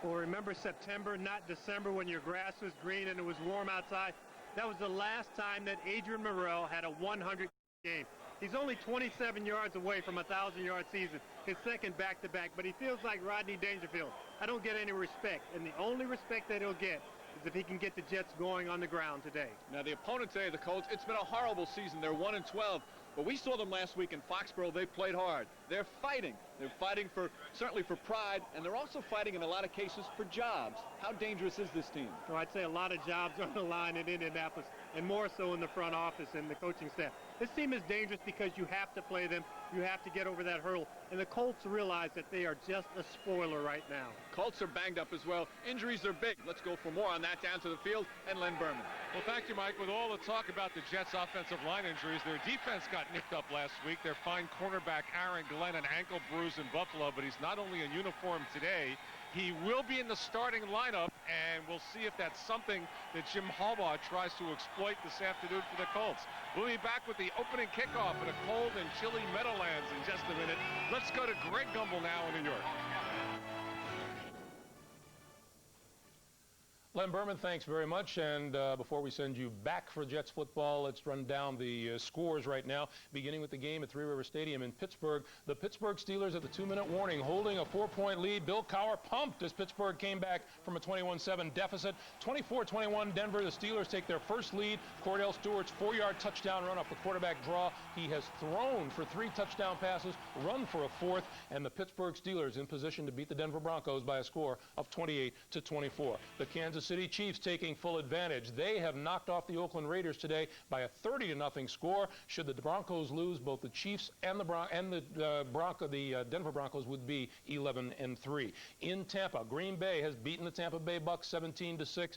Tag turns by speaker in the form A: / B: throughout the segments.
A: Well, remember September, not December, when your grass was green and it was warm outside? That was the last time that Adrian Morrell had a 100 game. He's only 27 yards away from a 1,000-yard season, his second back-to-back, but he feels like Rodney Dangerfield. I don't get any respect, and the only respect that he'll get is if he can get the Jets going on the ground today.
B: Now, the opponent today, the Colts, it's been a horrible season. They're 1-12, but we saw them last week in Foxborough. They played hard. They're fighting. They're fighting certainly for pride, and they're also fighting in a lot of cases for jobs. How dangerous is this team?
A: Well, I'd say a lot of jobs are on the line in Indianapolis, and more so in the front office and the coaching staff. This team is dangerous because you have to play them. You have to get over that hurdle. And the Colts realize that they are just a spoiler right now.
B: Colts are banged up as well. Injuries are big. Let's go for more on that down to the field. And Len Berman.
C: Well, thank you, Mike. With all the talk about the Jets' offensive line injuries, their defense got nicked up last week. Their fine cornerback Aaron Glenn, an ankle bruise in Buffalo, but he's not only in uniform today, he will be in the starting lineup, and we'll see if that's something that Jim Harbaugh tries to exploit this afternoon for the Colts. We'll be back with the opening kickoff in a cold and chilly Meadowlands in just a minute. Let's go to Greg Gumbel now in New York.
D: Len Berman, thanks very much. And before we send you back for Jets football, let's run down the scores right now, beginning with the game at Three River Stadium in Pittsburgh. The Pittsburgh Steelers at the 2-minute warning, holding a 4-point lead. Bill Cowher pumped as Pittsburgh came back from a 21-7 deficit. 24-21 Denver. The Steelers take their first lead. Cordell Stewart's 4-yard touchdown run off the quarterback draw. He has thrown for 3 touchdown passes, run for a 4th, and the Pittsburgh Steelers in position to beat the Denver Broncos by a score of 28-24. The Kansas City Chiefs taking full advantage. They have knocked off the Oakland Raiders today by a 30-0 score. Should the Broncos lose, both the Chiefs and the Denver Broncos would be 11-3. In Tampa, Green Bay has beaten the Tampa Bay Bucks 17-6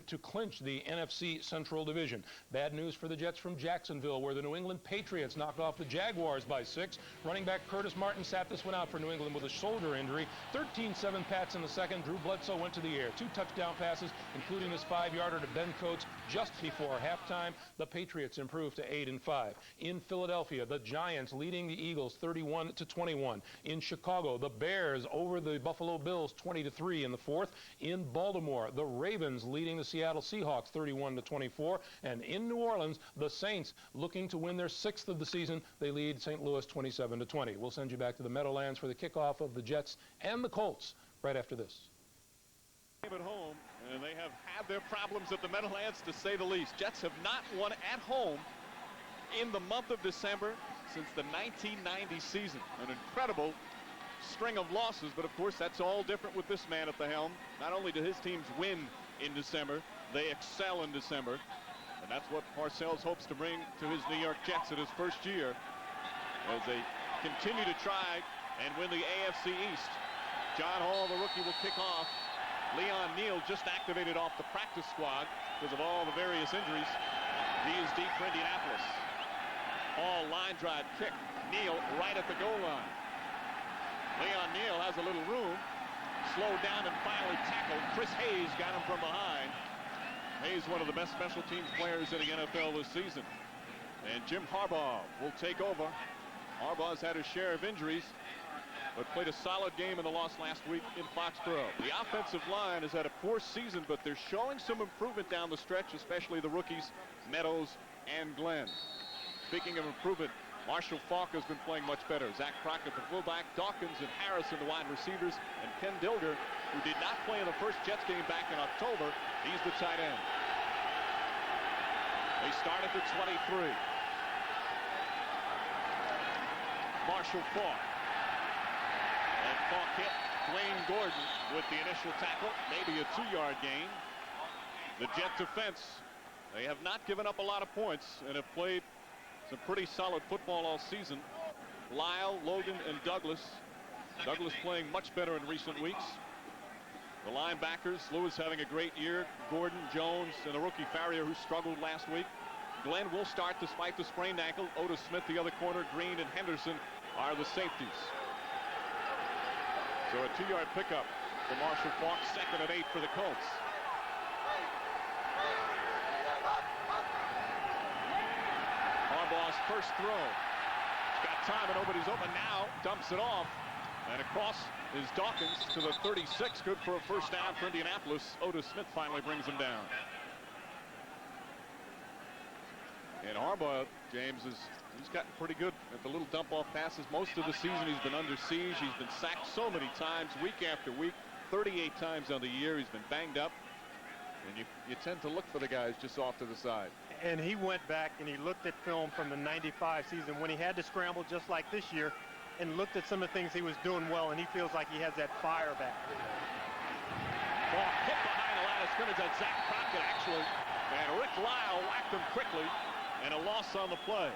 D: to clinch the NFC Central Division. Bad news for the Jets from Jacksonville, where the New England Patriots knocked off the Jaguars by 6. Running back Curtis Martin sat this one out for New England with a shoulder injury. 13-7 Pats in the second. Drew Bledsoe went to the air. 2 touchdown passes, including his 5-yarder to Ben Coates just before halftime. The Patriots improved to 8-5. In Philadelphia, the Giants leading the Eagles 31-21. In Chicago, the Bears over the Buffalo Bills 20-3 in the 4th. In Baltimore, the Ravens leading the Seattle Seahawks 31-24. And in New Orleans, the Saints looking to win their 6th of the season. They lead St. Louis 27-20. We'll send you back to the Meadowlands for the kickoff of the Jets and the Colts right after this.
B: At home, and they have had their problems at the Meadowlands, to say the least. Jets have not won at home in the month of December since the 1990 season. An incredible string of losses, but of course that's all different with this man at the helm. Not only do his teams win in December, they excel in December, and that's what Parcells hopes to bring to his New York Jets in his first year as they continue to try and win the AFC East. John Hall, the rookie, will kick off. Leon Neal just activated off the practice squad because of all the various injuries. He is deep for Indianapolis. Hall line drive kick. Neal right at the goal line. Leon Neal has a little room. Slowed down and finally tackled. Chris Hayes got him from behind. Hayes, one of the best special teams players in the NFL this season. And Jim Harbaugh will take over. Harbaugh's had his share of injuries, but played a solid game in the loss last week in Foxborough. The offensive line has had a poor season, but they're showing some improvement down the stretch, especially the rookies, Meadows and Glenn. Speaking of improvement, Marshall Faulk has been playing much better. Zach Crockett, the fullback, Dawkins and Harrison, the wide receivers, and Ken Dilger, who did not play in the first Jets game back in October, he's the tight end. They start at the 23. Marshall Faulk. And Faulk hit Dwayne Gordon with the initial tackle, maybe a 2-yard gain. The Jet defense, they have not given up a lot of points and have played some pretty solid football all season. Lyle, Logan, and Douglas. Douglas playing much better in recent weeks. The linebackers, Lewis having a great year. Gordon, Jones, and the rookie Farrier, who struggled last week. Glenn will start despite the sprained ankle. Otis Smith, the other corner. Green and Henderson are the safeties. So a 2-yard pickup for Marshall Faulk, 2nd and 8 for the Colts. Harbaugh's first throw. He's got time and nobody's open now. Dumps it off. And across is Dawkins to the 36. Good for a first down for Indianapolis. Otis Smith finally brings him down. And Harbaugh, James, he's gotten pretty good at the little dump-off passes. Most of the season he's been under siege. He's been sacked so many times, week after week, 38 times on the year. He's been banged up. And you tend to look for the guys just off to the side.
A: And he went back and he looked at film from the '95 season when he had to scramble just like this year and looked at some of the things he was doing well, and he feels like he has that fire back.
B: Ball hit behind the line of scrimmage on Zach Crockett, actually. And Rick Lyle whacked him quickly, and a loss on the play.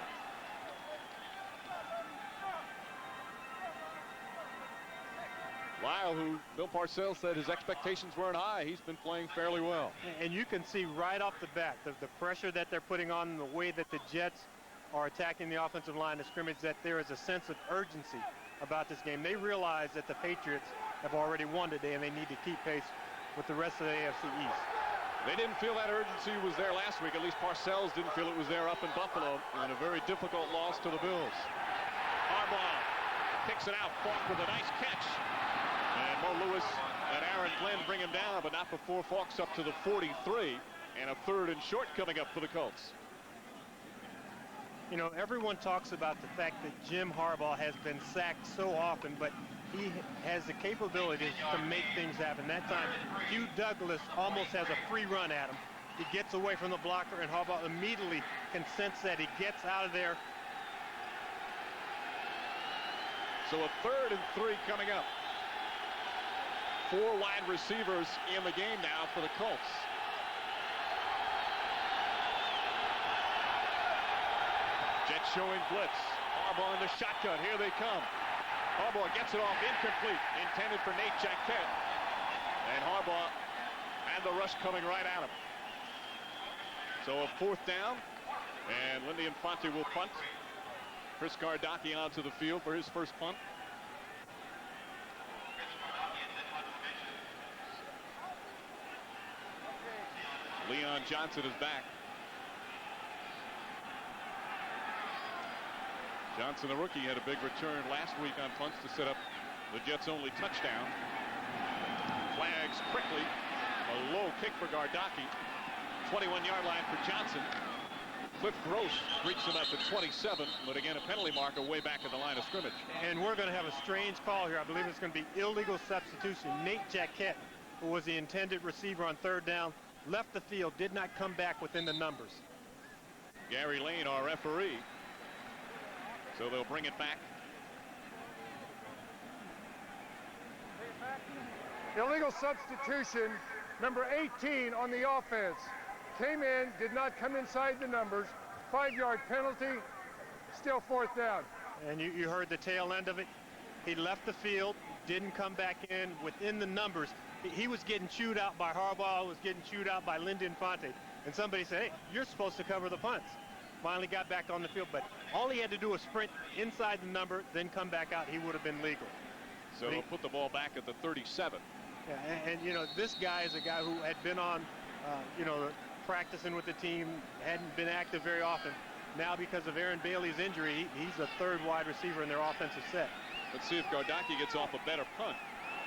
B: Lyle, who Bill Parcells said his expectations weren't high, he's been playing fairly well.
A: And you can see right off the bat the pressure that they're putting on, the way that the Jets are attacking the offensive line of scrimmage, that there is a sense of urgency about this game. They realize that the Patriots have already won today, and they need to keep pace with the rest of the AFC East.
B: They didn't feel that urgency was there last week. At least Parcells didn't feel it was there up in Buffalo in a very difficult loss to the Bills. Harbaugh kicks it out. Falk with a nice catch. And Mo Lewis and Aaron Glenn bring him down, but not before Falk's up to the 43. And a 3rd and short coming up for the Colts.
A: You know, everyone talks about the fact that Jim Harbaugh has been sacked so often, but he has the capability to make things happen. That time, Hugh Douglas almost has a free run at him. He gets away from the blocker, and Harbaugh immediately can sense that. He gets out of there.
B: So a 3rd and 3 coming up. 4 wide receivers in the game now for the Colts. Jets showing blitz. Harbaugh in the shotgun. Here they come. Harbaugh gets it off incomplete. Intended for Nate Jaquette. And Harbaugh had the rush coming right at him. So a 4th down. And Lindy Infante will punt. Chris Gardocki onto the field for his first punt. Leon Johnson is back. Johnson, the rookie, had a big return last week on punts to set up the Jets' only touchdown. Flags quickly. A low kick for Gardocki. 21-yard line for Johnson. Cliff Gross reached him at the 27, but again a penalty marker way back at the line of scrimmage.
A: And we're going to have a strange call here. I believe it's going to be illegal substitution. Nate Jaquette, who was the intended receiver on 3rd down, left the field, did not come back within the numbers.
B: Gary Lane, our referee. So they'll bring it back.
E: Illegal substitution, number 18 on the offense. Came in, did not come inside the numbers. 5-yard penalty, still 4th down.
A: And you heard the tail end of it. He left the field, didn't come back in within the numbers. He was getting chewed out by Harbaugh, was getting chewed out by Lindy Infante. And somebody said, hey, you're supposed to cover the punts. Finally got back on the field, but all he had to do was sprint inside the number, then come back out. He would have been legal.
B: So they'll put the ball back at the 37.
A: Yeah, and you know, this guy is a guy who had been on, you know, practicing with the team, hadn't been active very often. Now, because of Aaron Bailey's injury, he's a 3rd wide receiver in their offensive set.
B: Let's see if Gardocki gets off a better punt.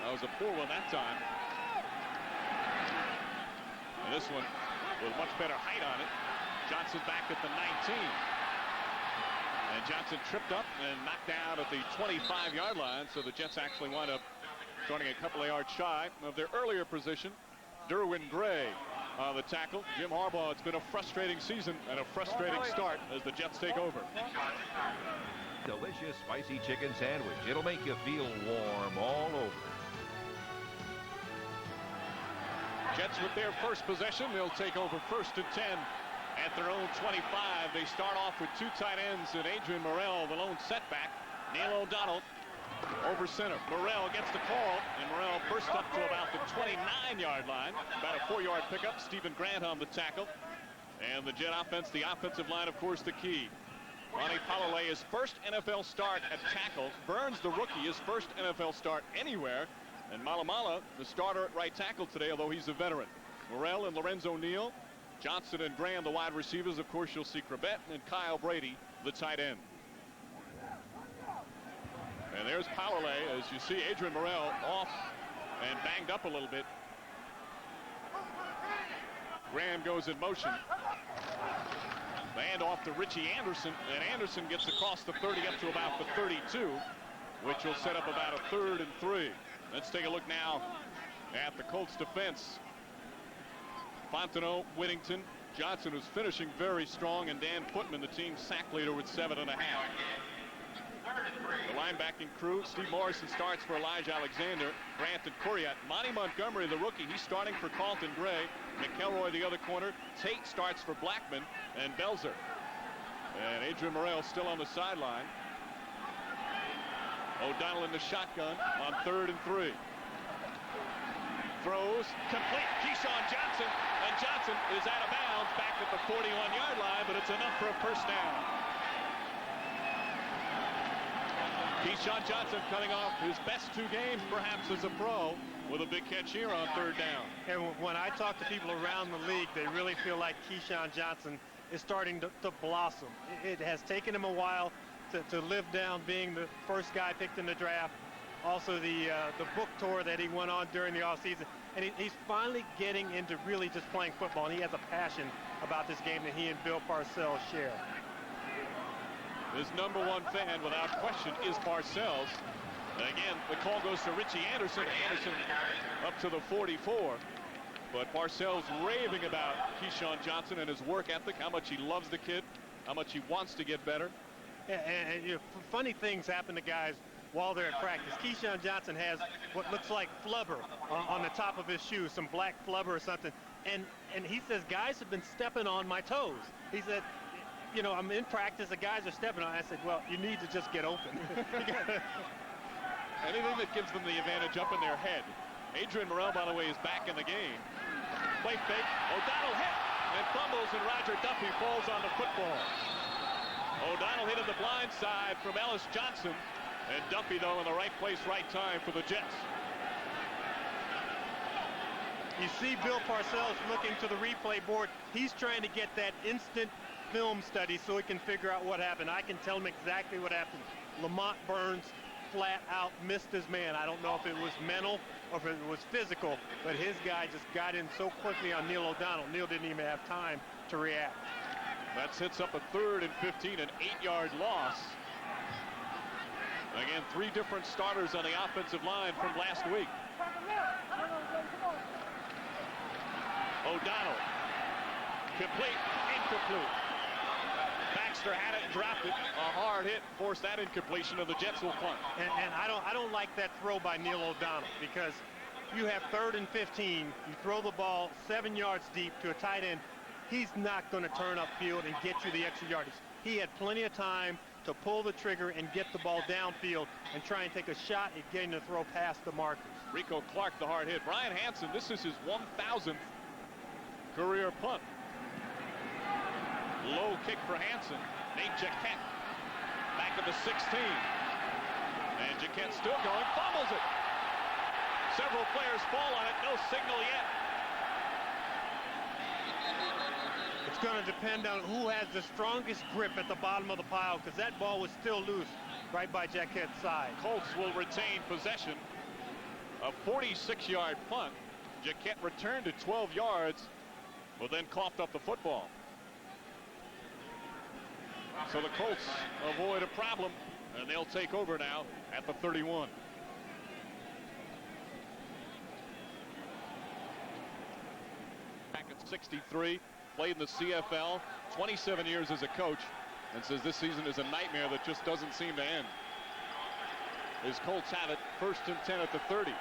B: That was a poor one that time. And this one with much better height on it. Johnson back at the 19. And Johnson tripped up and knocked down at the 25-yard line, so the Jets actually wind up starting a couple of yards shy of their earlier position. Derwin Gray on the tackle. Jim Harbaugh, it's been a frustrating season and a frustrating start as the Jets take over.
F: Delicious spicy chicken sandwich. It'll make you feel warm all over.
B: Jets with their first possession. They'll take over 1st and 10 at their own 25. They start off with 2 tight ends and Adrian Morrell, the lone setback. Neil O'Donnell over center. Morrell gets the call, and Morrell burst up to about the 29-yard line. About a 4-yard pickup. Stephen Grant on the tackle. And the Jet offense, the offensive line, of course, the key. Ronnie Pollelay, his first NFL start at tackle. Burns, the rookie, his first NFL start anywhere. And Malamala, the starter at right tackle today, although he's a veteran. Morrell and Lorenzo Neal. Johnson and Graham, the wide receivers. Of course, you'll see Crabette and Kyle Brady, the tight end. And there's Powerlay as you see Adrian Morrell off and banged up a little bit. Graham goes in motion. The handoff to Richie Anderson, and Anderson gets across the 30 up to about the 32, which will set up about a 3rd and 3. Let's take a look now at the Colts defense. Fontenot, Whittington, Johnson, who's finishing very strong, and Dan Putman, the team sack leader, with 7.5. The linebacking crew, Steve Morrison starts for Elijah Alexander, Grant and Coriat. Monty Montgomery, the rookie, he's starting for Carlton Gray. McElroy, the other corner. Tate starts for Blackman and Belzer. And Adrian Morrell still on the sideline. O'Donnell in the shotgun on 3rd and 3. Throws, complete, Keyshawn Johnson, and Johnson is out of bounds back at the 41-yard line, but it's enough for a first down. Keyshawn Johnson coming off his best 2 games perhaps as a pro with a big catch here on 3rd down.
A: And when I talk to people around the league, they really feel like Keyshawn Johnson is starting to blossom. It has taken him a while to live down being the first guy picked in the draft. Also the book tour that he went on during the offseason. And he's finally getting into really just playing football. And he has a passion about this game that he and Bill Parcells share.
B: His #1 fan, without question, is Parcells. And again, the call goes to Richie Anderson. Anderson up to the 44. But Parcells raving about Keyshawn Johnson and his work ethic, how much he loves the kid, how much he wants to get better.
A: And you know, funny things happen to guys while they're at practice. Keyshawn Johnson has what looks like flubber on the top of his shoe, some black flubber or something. And he says, guys have been stepping on my toes. He said, you know, I'm in practice, the guys are stepping on. I said, well, you need to just get open.
B: Anything that gives them the advantage up in their head. Adrian Morrell, by the way, is back in the game. Play fake. O'Donnell hit and fumbles, and Roger Duffy falls on the football. O'Donnell hit in the blind side from Ellis Johnson, and Duffy, though, in the right place, right time for the Jets.
A: You see Bill Parcells looking to the replay board. He's trying to get that instant film study so he can figure out what happened. I can tell him exactly what happened. Lamont Burns flat out missed his man. I don't know if it was mental or if it was physical, but his guy just got in so quickly on Neil O'Donnell. Neil didn't even have time to react.
B: That sets up a 3rd and 15, an 8-yard loss. Again, 3 different starters on the offensive line from last week. O'Donnell, complete, incomplete. Baxter had it and dropped it. A hard hit forced that incompletion, and the Jets will punt.
A: And I don't like that throw by Neil O'Donnell, because you have 3rd and 15. You throw the ball 7 yards deep to a tight end. He's not going to turn upfield and get you the extra yardage. He had plenty of time to pull the trigger and get the ball downfield and try and take a shot at getting the throw past the markers.
B: Rico Clark, the hard hit. Brian Hansen, this is his 1,000th career punt. Low kick for Hansen. Nate Jaquette back at the 16. And Jaquette still going, fumbles it. Several players fall on it, no signal yet.
A: It's going to depend on who has the strongest grip at the bottom of the pile, because that ball was still loose right by Jaquette's side.
B: Colts will retain possession. A 46-yard punt. Jaquette returned to 12 yards, but then coughed up the football. So the Colts avoid a problem, and they'll take over now at the 31. Back at 63, played in the CFL, 27 years as a coach, and says this season is a nightmare that just doesn't seem to end. His Colts have it, 1st and 10 at the 30.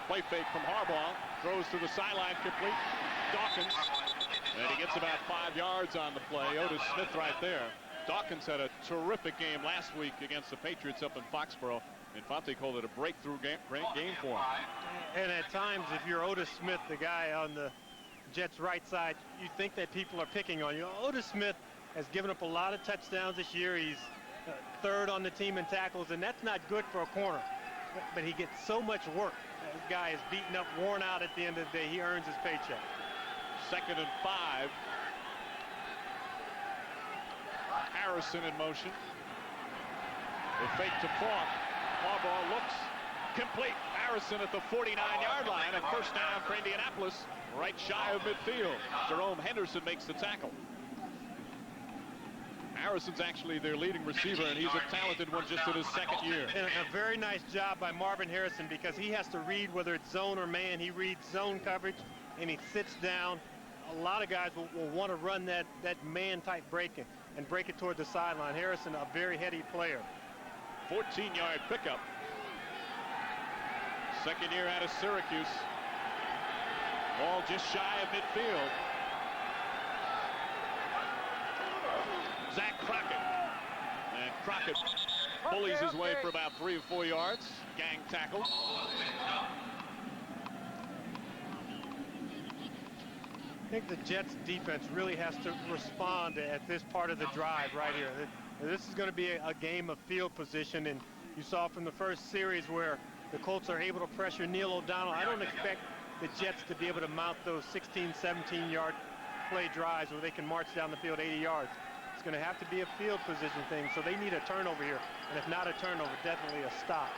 B: Play fake from Harbaugh, throws to the sideline, complete. Dawkins, and he gets about 5 yards on the play. Otis Smith right there. Dawkins had a terrific game last week against the Patriots up in Foxborough, and Fonte called it a breakthrough great game for him.
A: And at times, if you're Otis Smith, the guy on the Jets' right side, you think that people are picking on you. Otis Smith has given up a lot of touchdowns this year. He's 3rd on the team in tackles, and that's not good for a corner. But he gets so much work. This guy is beaten up, worn out at the end of the day. He earns his paycheck.
B: 2nd and 5. Harrison in motion. The fake to Falk. Harbaugh looks complete. Harrison at the 49-yard line, and first down for Indianapolis, right shy of midfield. Jerome Henderson makes the tackle. Harrison's actually their leading receiver, and he's a talented one just in his second year.
A: And a very nice job by Marvin Harrison, because he has to read whether it's zone or man. He reads zone coverage, and he sits down. A lot of guys will want to run that man-type break and break it toward the sideline. Harrison, a very heady player.
B: 14-yard pickup. Second year out of Syracuse. Ball just shy of midfield. Zach Crockett. And Crockett bullies his way for about 3 or 4 yards. Gang tackle.
A: I think the Jets defense really has to respond at this part of the drive right here. This is going to be a game of field position, and you saw from the first series where the Colts are able to pressure Neil O'Donnell. I don't expect the Jets to be able to mount those 16, 17-yard play drives where they can march down the field 80 yards. It's going to have to be a field position thing, so they need a turnover here, and if not a turnover, definitely a stop.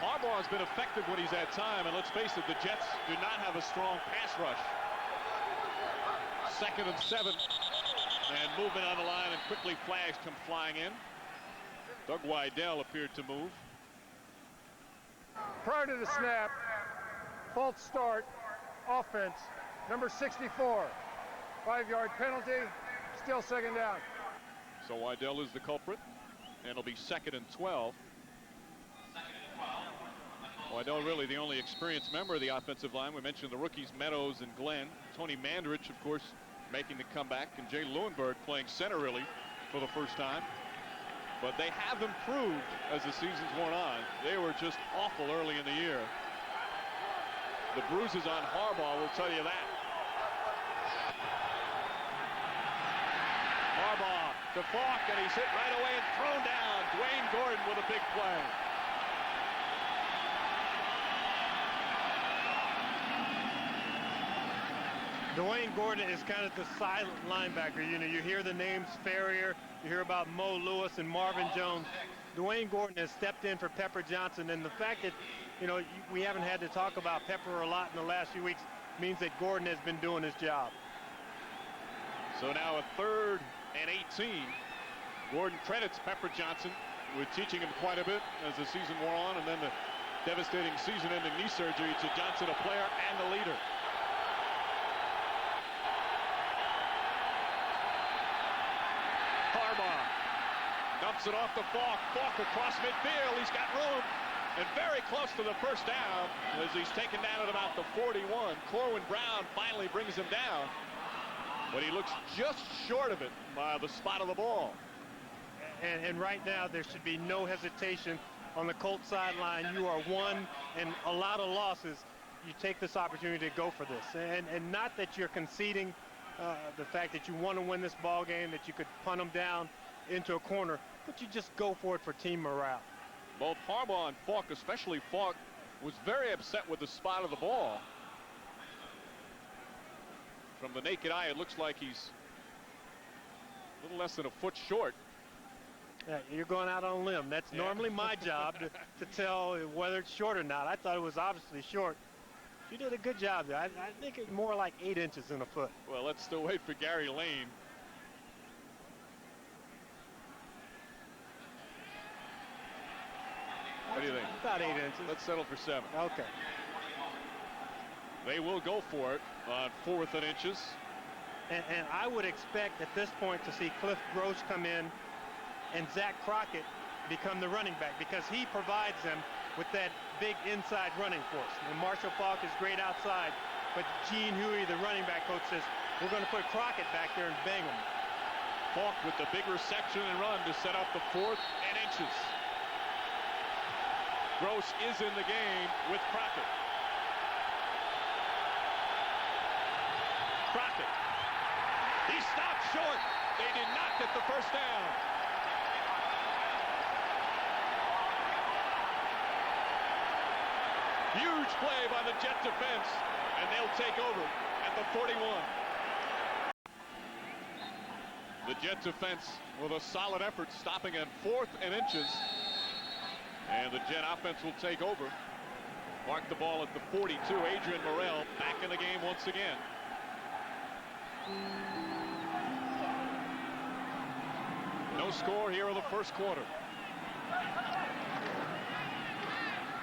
B: Harbaugh has been effective when he's had time, and let's face it, the Jets do not have a strong pass rush. 2nd and 7, and movement on the line, and quickly flags come flying in. Doug Weidel appeared to move.
E: Prior to the snap, false start, offense, number 64. 5-yard penalty, still second down.
B: So Weidel is the culprit, and it'll be 2nd and 12. Weidel really the only experienced member of the offensive line. We mentioned the rookies Meadows and Glenn. Tony Mandrich, of course, making the comeback, and Jay Lewinberg playing center really for the first time. But they have improved as the season's worn on. They were just awful early in the year. The bruises on Harbaugh will tell you that. Harbaugh to Falk, and he's hit right away and thrown down. Dwayne Gordon with a big play.
A: Dwayne Gordon is kind of the silent linebacker. You know, you hear the names Ferrier, you hear about Mo Lewis and Marvin Jones. Dwayne Gordon has stepped in for Pepper Johnson, and the fact that, you know, we haven't had to talk about Pepper a lot in the last few weeks means that Gordon has been doing his job.
B: So now a 3rd and 18. Gordon credits Pepper Johnson with teaching him quite a bit as the season wore on, and then the devastating season-ending knee surgery to Johnson, a player and a leader. Harbaugh dumps it off to Falk. Falk across midfield. He's got room and very close to the first down as he's taken down at about the 41. Corwin Brown finally brings him down, but he looks just short of it by the spot of the ball.
A: And right now there should be no hesitation on the Colts sideline. You are one and a lot of losses. You take this opportunity to go for this, and not that you're conceding the fact that you want to win this ball game, that you could punt them down into a corner, but you just go for it for team morale.
B: Both Harbaugh and Falk, especially Falk, was very upset with the spot of the ball. From the naked eye, it looks like he's a little less than a foot short.
A: Yeah, you're going out on a limb. That's normally my job to tell whether it's short or not. I thought it was obviously short. You did a good job there. I think it's more like 8 inches in a foot.
B: Well, let's still wait for Gary Lane. What do you think?
A: About 8 inches.
B: Let's settle for 7.
A: Okay.
B: They will go for it on 4th and inches.
A: And I would expect at this point to see Cliff Gross come in and Zach Crockett become the running back, because he provides them with that big inside running force. And Marshall Falk is great outside, but Gene Huey, the running back coach, says we're going to put Crockett back there and bang him.
B: Falk with the big reception and run to set up the 4th and inches. Gross is in the game with Crockett. Crockett. He stopped short. They did not get the first down. Huge play by the Jet defense, and they'll take over at the 41. The Jet defense with a solid effort, stopping at 4th and inches. And the Jet offense will take over. Mark the ball at the 42. Adrian Morrell back in the game once again. No score here in the first quarter.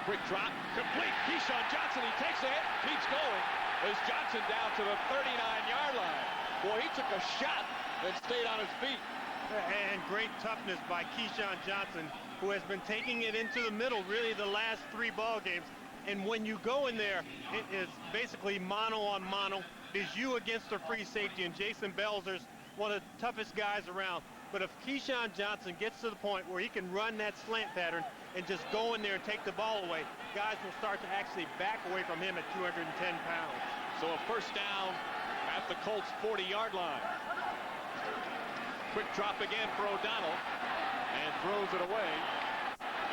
B: Quick drop, complete. Keyshawn Johnson, he takes a hit, keeps going. As Johnson down to the 39-yard line. Boy, he took a shot and stayed on his feet.
A: And great toughness by Keyshawn Johnson, who has been taking it into the middle really the last 3 ball games. And when you go in there, it is basically mano on mano. It is you against a free safety, and Jason Belzer's one of the toughest guys around. But if Keyshawn Johnson gets to the point where he can run that slant pattern and just go in there and take the ball away, guys will start to actually back away from him at 210 pounds.
B: So a first down at the Colts 40-yard line. Quick drop again for O'Donnell, and throws it away.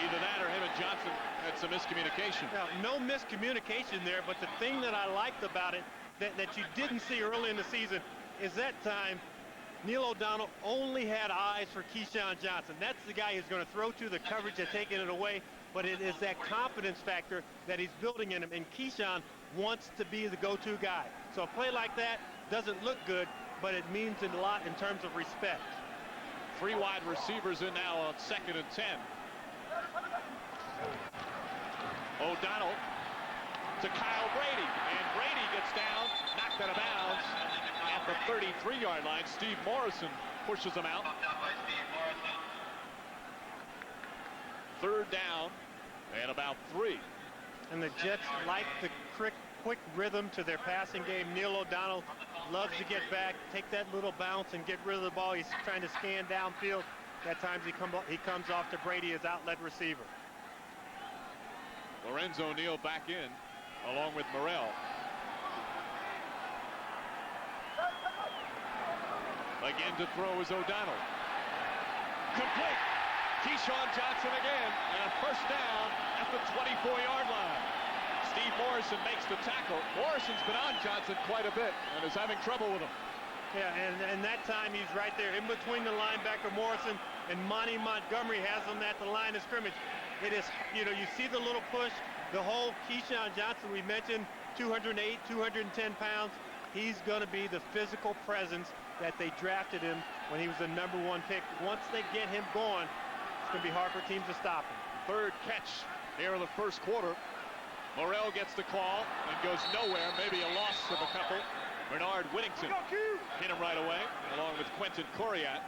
B: Either that or him and Johnson had some miscommunication.
A: Now, no miscommunication there, but the thing that I liked about it that you didn't see early in the season is that time Neil O'Donnell only had eyes for Keyshawn Johnson. That's the guy he's going to throw to. The coverage had taken it away, but it is that confidence factor that he's building in him, and Keyshawn wants to be the go-to guy. So a play like that doesn't look good, but it means a lot in terms of respect.
B: 3 wide receivers in now on 2nd and 10. O'Donnell to Kyle Brady, and Brady gets down, knocked out of bounds at the 33-yard line. Steve Morrison pushes him out. 3rd down and about 3.
A: And the Jets like the quick rhythm to their passing game. Neil O'Donnell loves to get back, take that little bounce and get rid of the ball. He's trying to scan downfield. At times he comes off to Brady as outlet receiver.
B: Lorenzo Neal back in along with Morrell. Again to throw is O'Donnell. Complete. Keyshawn Johnson again, and a first down at the 24-yard line. Steve Morrison makes the tackle. Morrison's been on Johnson quite a bit and is having trouble with him.
A: Yeah, and that time he's right there in between the linebacker Morrison and Monty Montgomery has him at the line of scrimmage. It is, you see the little push, the whole Keyshawn Johnson we mentioned, 208, 210 pounds. He's going to be the physical presence that they drafted him when he was the #1 pick. Once they get him going, it's going to be hard for teams to stop him.
B: 3rd catch here in the first quarter. Morrell gets the call and goes nowhere, maybe a loss of a couple. Bernard Whittington hit him right away, along with Quentin Coriat.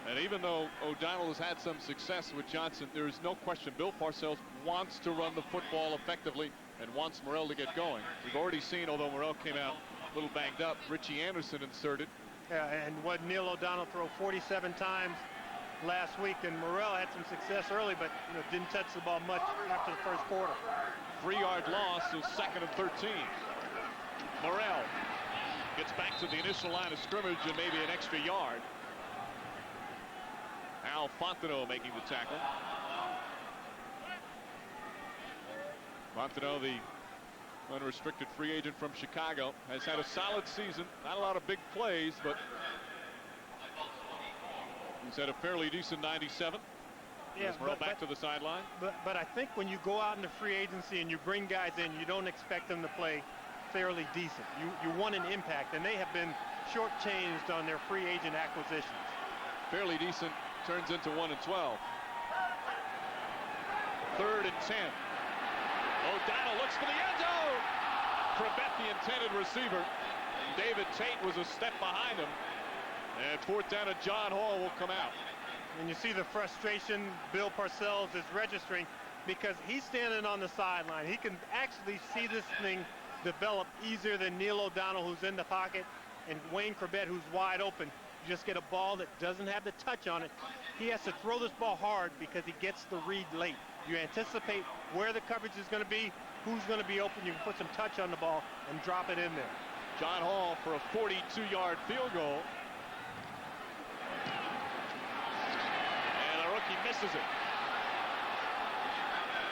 B: And even though O'Donnell has had some success with Johnson, there is no question Bill Parcells wants to run the football effectively and wants Morrell to get going. We've already seen, although Morrell came out a little banged up, Richie Anderson inserted.
A: Yeah, and what Neil O'Donnell threw 47 times last week, and Morrell had some success early, but didn't touch the ball much after the first quarter.
B: 3-yard loss, so 2nd and 13. Morrell gets back to the initial line of scrimmage and maybe an extra yard. Al Fontenot making the tackle. Fontenot, the unrestricted free agent from Chicago, has had a solid season. Not a lot of big plays, but he's had a fairly decent 97.
A: Yeah,
B: back to the sideline.
A: But I think when you go out into free agency and you bring guys in, you don't expect them to play fairly decent. You want an impact, and they have been shortchanged on their free agent acquisitions.
B: Fairly decent turns into 1 and 12. 3rd and 10. O'Donnell looks for the end zone. Crabette, the intended receiver. David Tate was a step behind him. And 4th down, and John Hall will come out.
A: And you see the frustration Bill Parcells is registering because he's standing on the sideline. He can actually see this thing develop easier than Neil O'Donnell, who's in the pocket, and Wayne Crabette, who's wide open. You just get a ball that doesn't have the touch on it. He has to throw this ball hard because he gets the read late. You anticipate where the coverage is going to be, who's going to be open. You can put some touch on the ball and drop it in there.
B: John Hall for a 42-yard field goal. And the rookie misses it.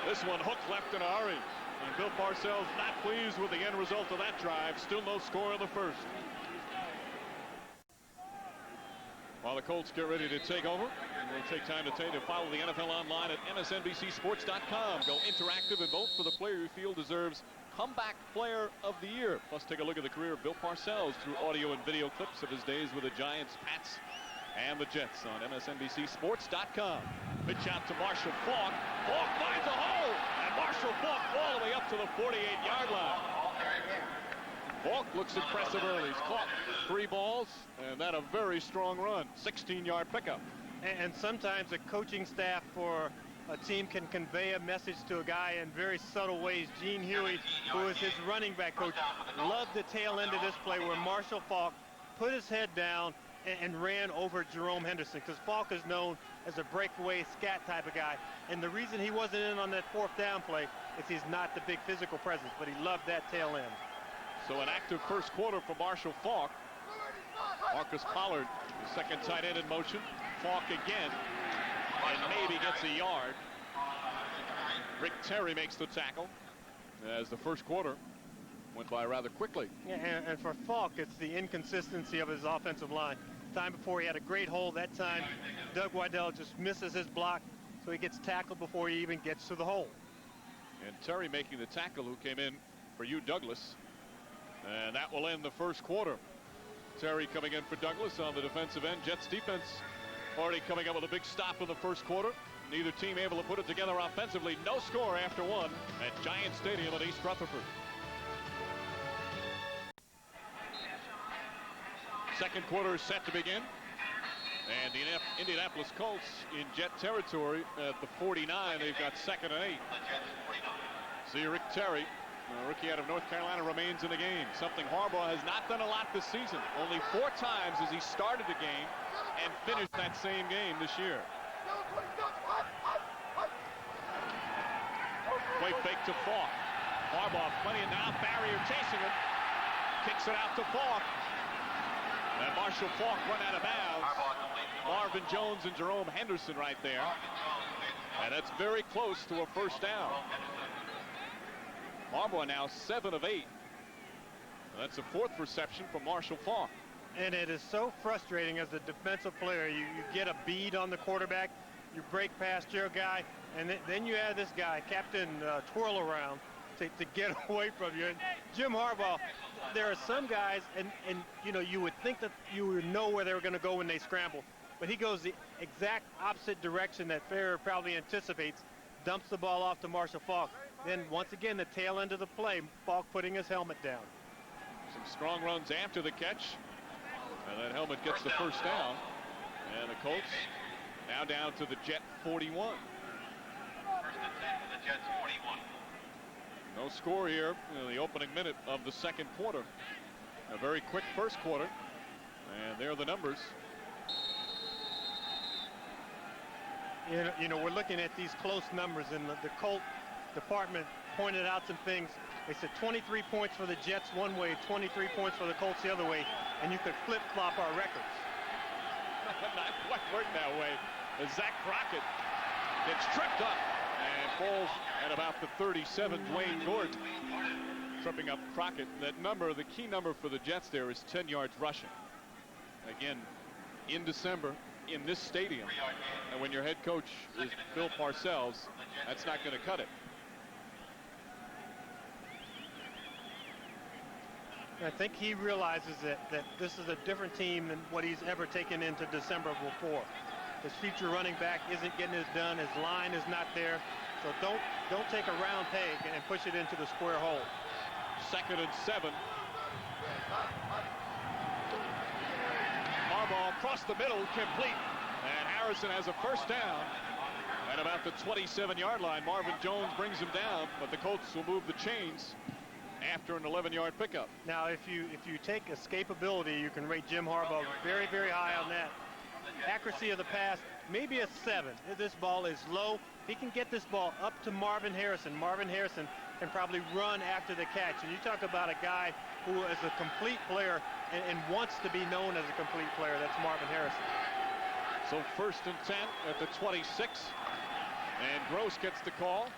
B: This one hooked left in a hurry. And Bill Parcells not pleased with the end result of that drive. Still no score in the first. While the Colts get ready to take over, we'll take time to follow the NFL online at msnbcsports.com. Go interactive and vote for the player you feel deserves Comeback Player of the Year. Plus, take a look at the career of Bill Parcells through audio and video clips of his days with the Giants, Pats, and the Jets on msnbcsports.com. Pitch out to Marshall Faulk. Faulk finds a hole, and Marshall Faulk all the way up to the 48-yard line. Faulk looks impressive early. He's caught 3 balls, and that a very strong run. 16-yard pickup.
A: And sometimes a coaching staff for a team can convey a message to a guy in very subtle ways. Gene Huey, who is his running back coach, loved the tail end of this play where Marshall Faulk put his head down and ran over Jerome Henderson, because Faulk is known as a breakaway scat type of guy. And the reason he wasn't in on that 4th down play is he's not the big physical presence, but he loved that tail end.
B: So an active first quarter for Marshall Faulk. Marcus Pollard, the second tight end in motion. Faulk again, and maybe gets a yard. Rick Terry makes the tackle as the first quarter went by rather quickly.
A: Yeah, and for Faulk, it's the inconsistency of his offensive line. Time before he had a great hole. That time, Doug Waddell just misses his block, so he gets tackled before he even gets to the hole.
B: And Terry making the tackle, who came in for Hugh Douglas. And that will end the first quarter. Terry coming in for Douglas on the defensive end. Jets defense already coming up with a big stop in the first quarter. Neither team able to put it together offensively. No score after 1 at Giant Stadium in East Rutherford. Second quarter is set to begin. And the Indianapolis Colts in Jet territory at the 49. They've got 2nd and 8. See Rick Terry, a rookie out of North Carolina, remains in the game. Something Harbaugh has not done a lot this season. Only 4 times has he started a game and finished that same game this year. Play fake to Faulk. Harbaugh plenty of now. Barrier chasing him. Kicks it out to Faulk. And Marshall Faulk run out of bounds. Marvin Jones and Jerome Henderson right there. And that's very close to a first down. Harbaugh now 7 of 8. And that's a 4th reception for Marshall Faulk.
A: And it is so frustrating as a defensive player. You get a bead on the quarterback, you break past your guy, and then you have this guy, Captain Twirl Around, to get away from you. And Jim Harbaugh, there are some guys, and you know, you would think that you would know where they were going to go when they scramble, but he goes the exact opposite direction that Farrer probably anticipates, dumps the ball off to Marshall Faulk. Then once again, the tail end of the play, Faulk putting his helmet down.
B: Some strong runs after the catch, and that helmet gets the first down. And the Colts now down to the Jet 41.
G: First and 10 for the Jets 41.
B: No score here in the opening minute of the second quarter. A very quick first quarter. And there are the numbers.
A: You know, we're looking at these close numbers, and the Colt department pointed out some things. They said 23 points for the Jets one way, 23 points for the Colts the other way, and you could flip-flop our records.
B: Not quite work that way. As Zach Crockett gets tripped up and falls at about the 37. Dwayne Gordon tripping up Crockett. That number, the key number for the Jets there is 10 yards rushing. Again, in December, in this stadium, and when your head coach is Bill Parcells, that's not going to cut it.
A: I think he realizes that this is a different team than what he's ever taken into December before. His future running back isn't getting it done. His line is not there. So don't take a round peg and push it into the square hole.
B: 2nd and 7. Harbaugh across the middle, complete. And Harrison has a first down. At about the 27-yard line, Marvin Jones brings him down, but the Colts will move the chains after an 11-yard pickup.
A: Now, if you take escapability, you can rate Jim Harbaugh very, very high on that. Accuracy of the pass, maybe a 7. This ball is low. He can get this ball up to Marvin Harrison. Marvin Harrison can probably run after the catch. And you talk about a guy who is a complete player and wants to be known as a complete player. That's Marvin Harrison.
B: So 1st and 10 at the 26. And Gross gets the call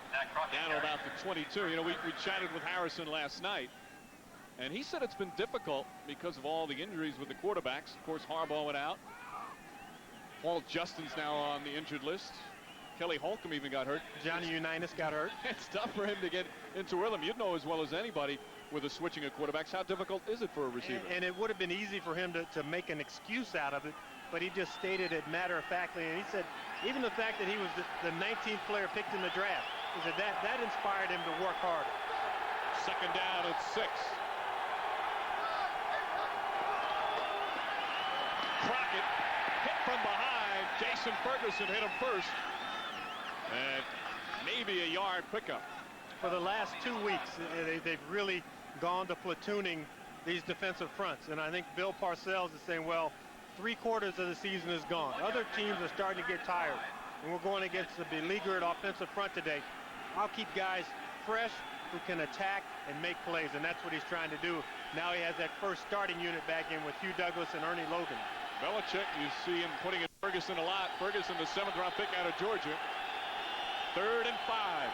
B: down to about the 22. You know, we chatted with Harrison last night, and he said it's been difficult because of all the injuries with the quarterbacks. Of course, Harbaugh went out. Paul Justin's now on the injured list. Kelly Holcomb even got hurt.
A: Johnny Unitas got hurt.
B: It's tough for him to get into rhythm. You'd know as well as anybody with the switching of quarterbacks. How difficult is it for a receiver?
A: And it would have been easy for him to make an excuse out of it, but he just stated it matter-of-factly. And he said even the fact that he was the 19th player picked in the draft, he said that inspired him to work harder.
B: Second down at 6. Crockett hit from behind. Jason Ferguson hit him first. And maybe a yard pickup.
A: For the last 2 weeks, they've really gone to platooning these defensive fronts. And I think Bill Parcells is saying, well, 3/4 of the season is gone. Other teams are starting to get tired. And we're going against the beleaguered offensive front today. I'll keep guys fresh who can attack and make plays, and that's what he's trying to do. Now he has that first starting unit back in with Hugh Douglas and Ernie Logan.
B: Belichick, you see him putting in Ferguson a lot. Ferguson, the 7th-round pick out of Georgia. 3rd and 5.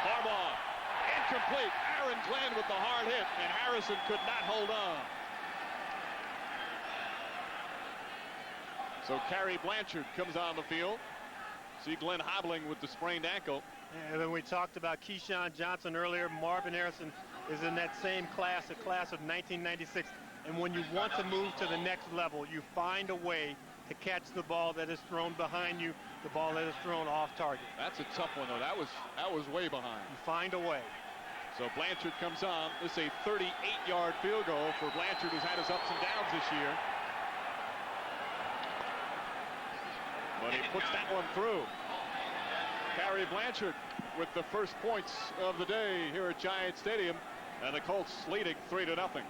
B: Harbaugh, incomplete. Aaron Glenn with the hard hit, and Harrison could not hold on. So Cary Blanchard comes on the field. See Glenn hobbling with the sprained ankle.
A: And then we talked about Keyshawn Johnson earlier. Marvin Harrison is in that same class, a class of 1996. And when you want to move to the next level, you find a way to catch the ball that is thrown behind you, the ball that is thrown off target.
B: That's a tough one, though. That was way behind.
A: You find a way.
B: So Blanchard comes on. This is a 38-yard field goal for Blanchard, who's had his ups and downs this year. But he puts that one through. Cary Blanchard with the first points of the day here at Giant Stadium, and the Colts leading 3-0.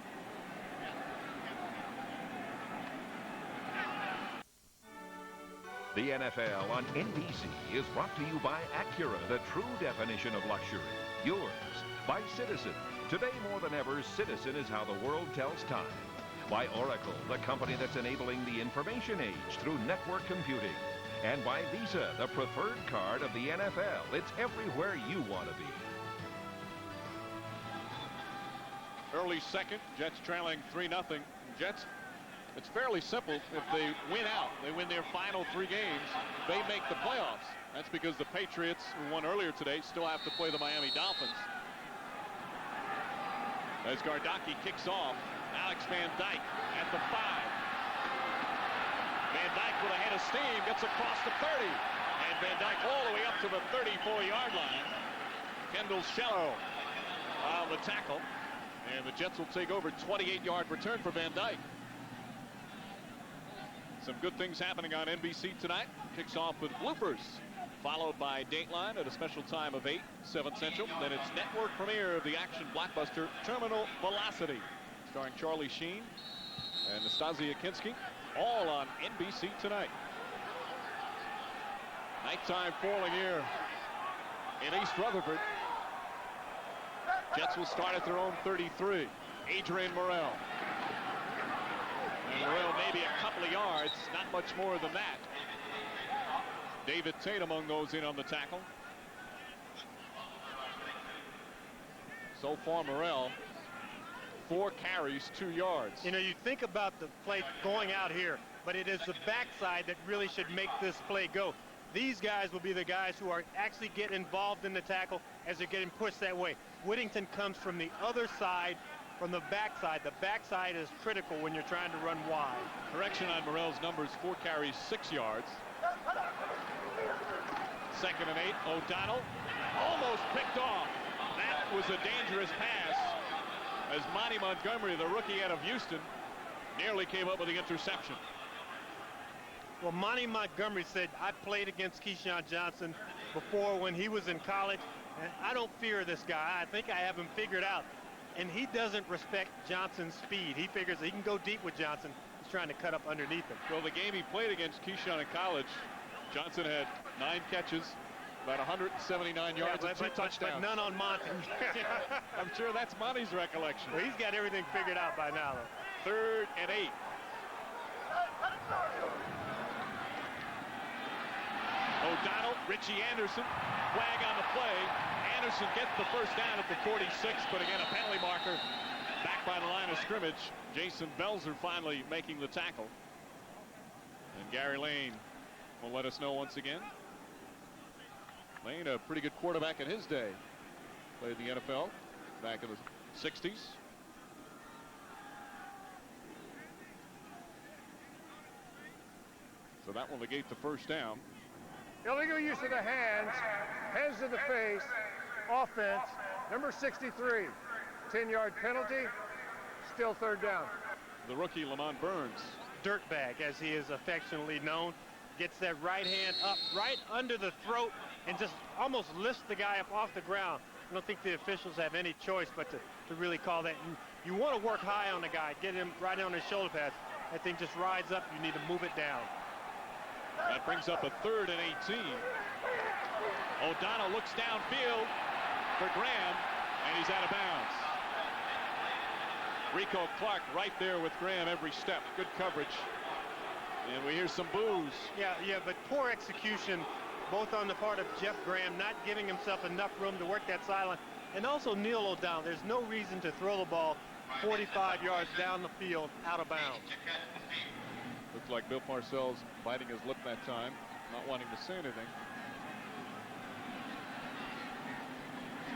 F: The NFL on NBC is brought to you by Acura, the true definition of luxury. Yours by Citizen. Today more than ever, Citizen is how the world tells time. By Oracle, the company that's enabling the information age through network computing. And by Visa, the preferred card of the NFL. It's everywhere you want to be.
B: Early second, Jets trailing 3-0. Jets, it's fairly simple. If they win out, they win their final 3 games, they make the playoffs. That's because the Patriots, who won earlier today, still have to play the Miami Dolphins. As Gardocki kicks off, Alex Van Dyke at the 5. Van Dyke with a head of steam gets across the 30. And Van Dyke all the way up to the 34-yard line. Kendall Shello on the tackle. And the Jets will take over. 28-yard return for Van Dyke. Some good things happening on NBC tonight. Kicks off with bloopers, followed by Dateline at a special time of 8, 7 Central. Then it's network premiere of the action blockbuster Terminal Velocity, starring Charlie Sheen and Nastasia Kinski. All on NBC tonight. Nighttime falling here in East Rutherford. Jets will start at their own 33. Adrian Morrell. And Morrell maybe a couple of yards, not much more than that. David Tate among those in on the tackle. So far, Morrell, 4 carries, 2 yards.
A: You know, you think about the play going out here, but it is the backside that really should make this play go. These guys will be the guys who are actually get involved in the tackle as they're getting pushed that way. Whittington comes from the other side, from the backside. The backside is critical when you're trying to run wide.
B: Correction on Morrell's numbers, 4 carries, 6 yards. 2nd and 8, O'Donnell almost picked off. That was a dangerous pass as Monty Montgomery, the rookie out of Houston, nearly came up with the interception.
A: Well, Monty Montgomery said, I played against Keyshawn Johnson before when he was in college, and I don't fear this guy. I think I have him figured out. And he doesn't respect Johnson's speed. He figures he can go deep with Johnson. He's trying to cut up underneath him.
B: Well, the game he played against Keyshawn in college, Johnson had 9 catches, about 179 yards and 2 touchdowns.
A: But none on Monty.
B: I'm sure that's Monty's recollection.
A: Well, he's got everything figured out by now, though.
B: 3rd and 8. O'Donnell, Richie Anderson, flag on the play. Anderson gets the first down at the 46, but again, a penalty marker back by the line of scrimmage. Jason Belzer finally making the tackle. And Gary Lane will let us know once again. Lane, a pretty good quarterback in his day. Played in the NFL back in the 60s. So that will negate the first down.
E: Illegal use of the hands, hands to the face, offense, number 63. 10-yard penalty, still third down.
B: The rookie, Lamont Burns.
A: Dirtbag, as he is affectionately known, gets that right hand up right under the throat and just almost lifts the guy up off the ground. I don't think the officials have any choice but to really call that. You want to work high on the guy, get him right on his shoulder pads. That thing just rides up. You need to move it down.
B: That brings up a 3rd and 18. O'Donnell looks downfield for Graham, and he's out of bounds. Rico Clark right there with Graham every step. Good coverage. And we hear some boos.
A: Yeah, but poor execution, both on the part of Jeff Graham, not giving himself enough room to work that sideline, and also Neil O'Donnell. There's no reason to throw the ball 45 yards down the field out of bounds.
B: Looks like Bill Parcells biting his lip that time, not wanting to say anything.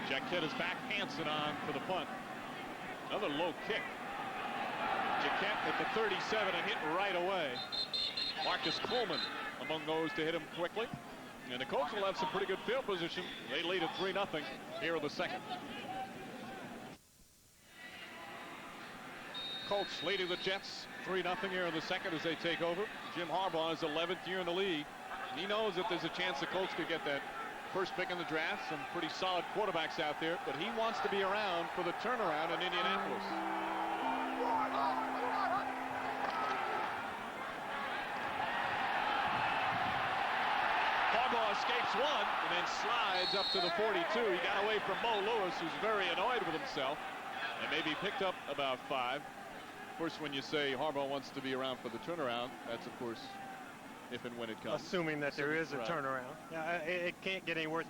B: Jaquette is back, Hansen on for the punt. Another low kick. Jaquette at the 37 and hit right away. Marcus Coleman among those to hit him quickly. And the Colts will have some pretty good field position. They lead at 3-0 here in the second. Colts leading the Jets 3-0 here in the second as they take over. Jim Harbaugh is 11th year in the league. He knows that there's a chance the Colts could get that first pick in the draft. Some pretty solid quarterbacks out there, but he wants to be around for the turnaround in Indianapolis. Harbaugh escapes one and then slides up to the 42. He got away from Mo Lewis, who's very annoyed with himself, and maybe picked up about 5. Of course, when you say Harbaugh wants to be around for the turnaround, that's, of course, if and when it comes.
A: Assuming that there is a turnaround. Yeah, it can't get any worse.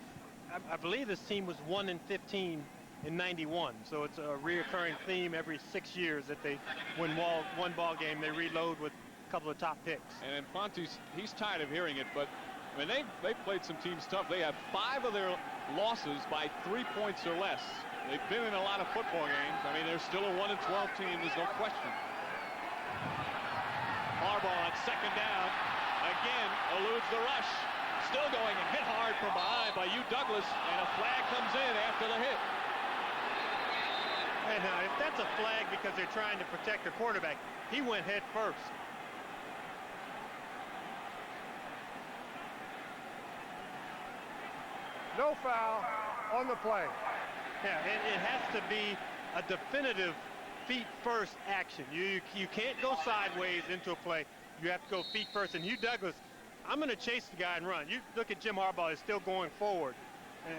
A: I believe this team was 1-15 in '91, so it's a reoccurring theme every 6 years that they win one ball game, they reload with a couple of top picks.
B: And Fonte's, he's tired of hearing it, but I mean, they've played some teams tough. They have 5 of their losses by 3 points or less. They've been in a lot of football games. I mean, they're still a 1-12 team. There's no question. Harbaugh on second down. Again, eludes the rush. Still going and hit hard from behind by Hugh Douglas. And a flag comes in after the hit.
A: And now, if that's a flag because they're trying to protect their quarterback, he went head first.
E: No foul on the play.
A: Yeah, it has to be a definitive feet first action. You can't go sideways into a play. You have to go feet first. And Hugh Douglas, I'm going to chase the guy and run. You look at Jim Harbaugh, he's still going forward.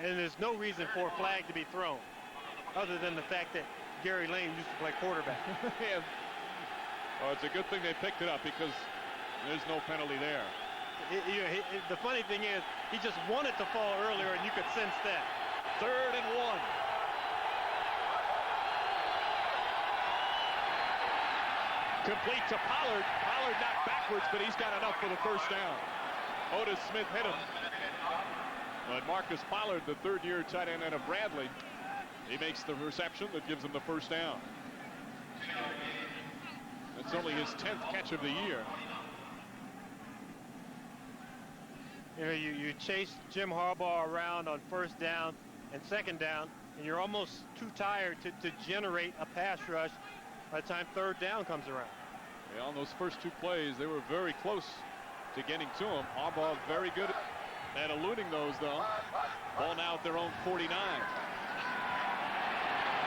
A: And there's no reason for a flag to be thrown other than the fact that Gary Lane used to play quarterback.
B: Yeah. Oh, it's a good thing they picked it up because there's no penalty there.
A: The funny thing is, he just wanted to fall earlier, and you could sense that.
B: 3rd and 1. Complete to Pollard. Pollard knocked backwards, but he's got enough for the first down. Otis Smith hit him. But Marcus Pollard, the 3rd-year tight end out of Bradley, he makes the reception that gives him the first down. That's only his 10th catch of the year.
A: You know, you chase Jim Harbaugh around on first down and second down, and you're almost too tired to generate a pass rush by the time 3rd down comes around.
B: Yeah, on those first 2 plays, they were very close to getting to him. Harbaugh very good at eluding those, though. Ball now at their own 49.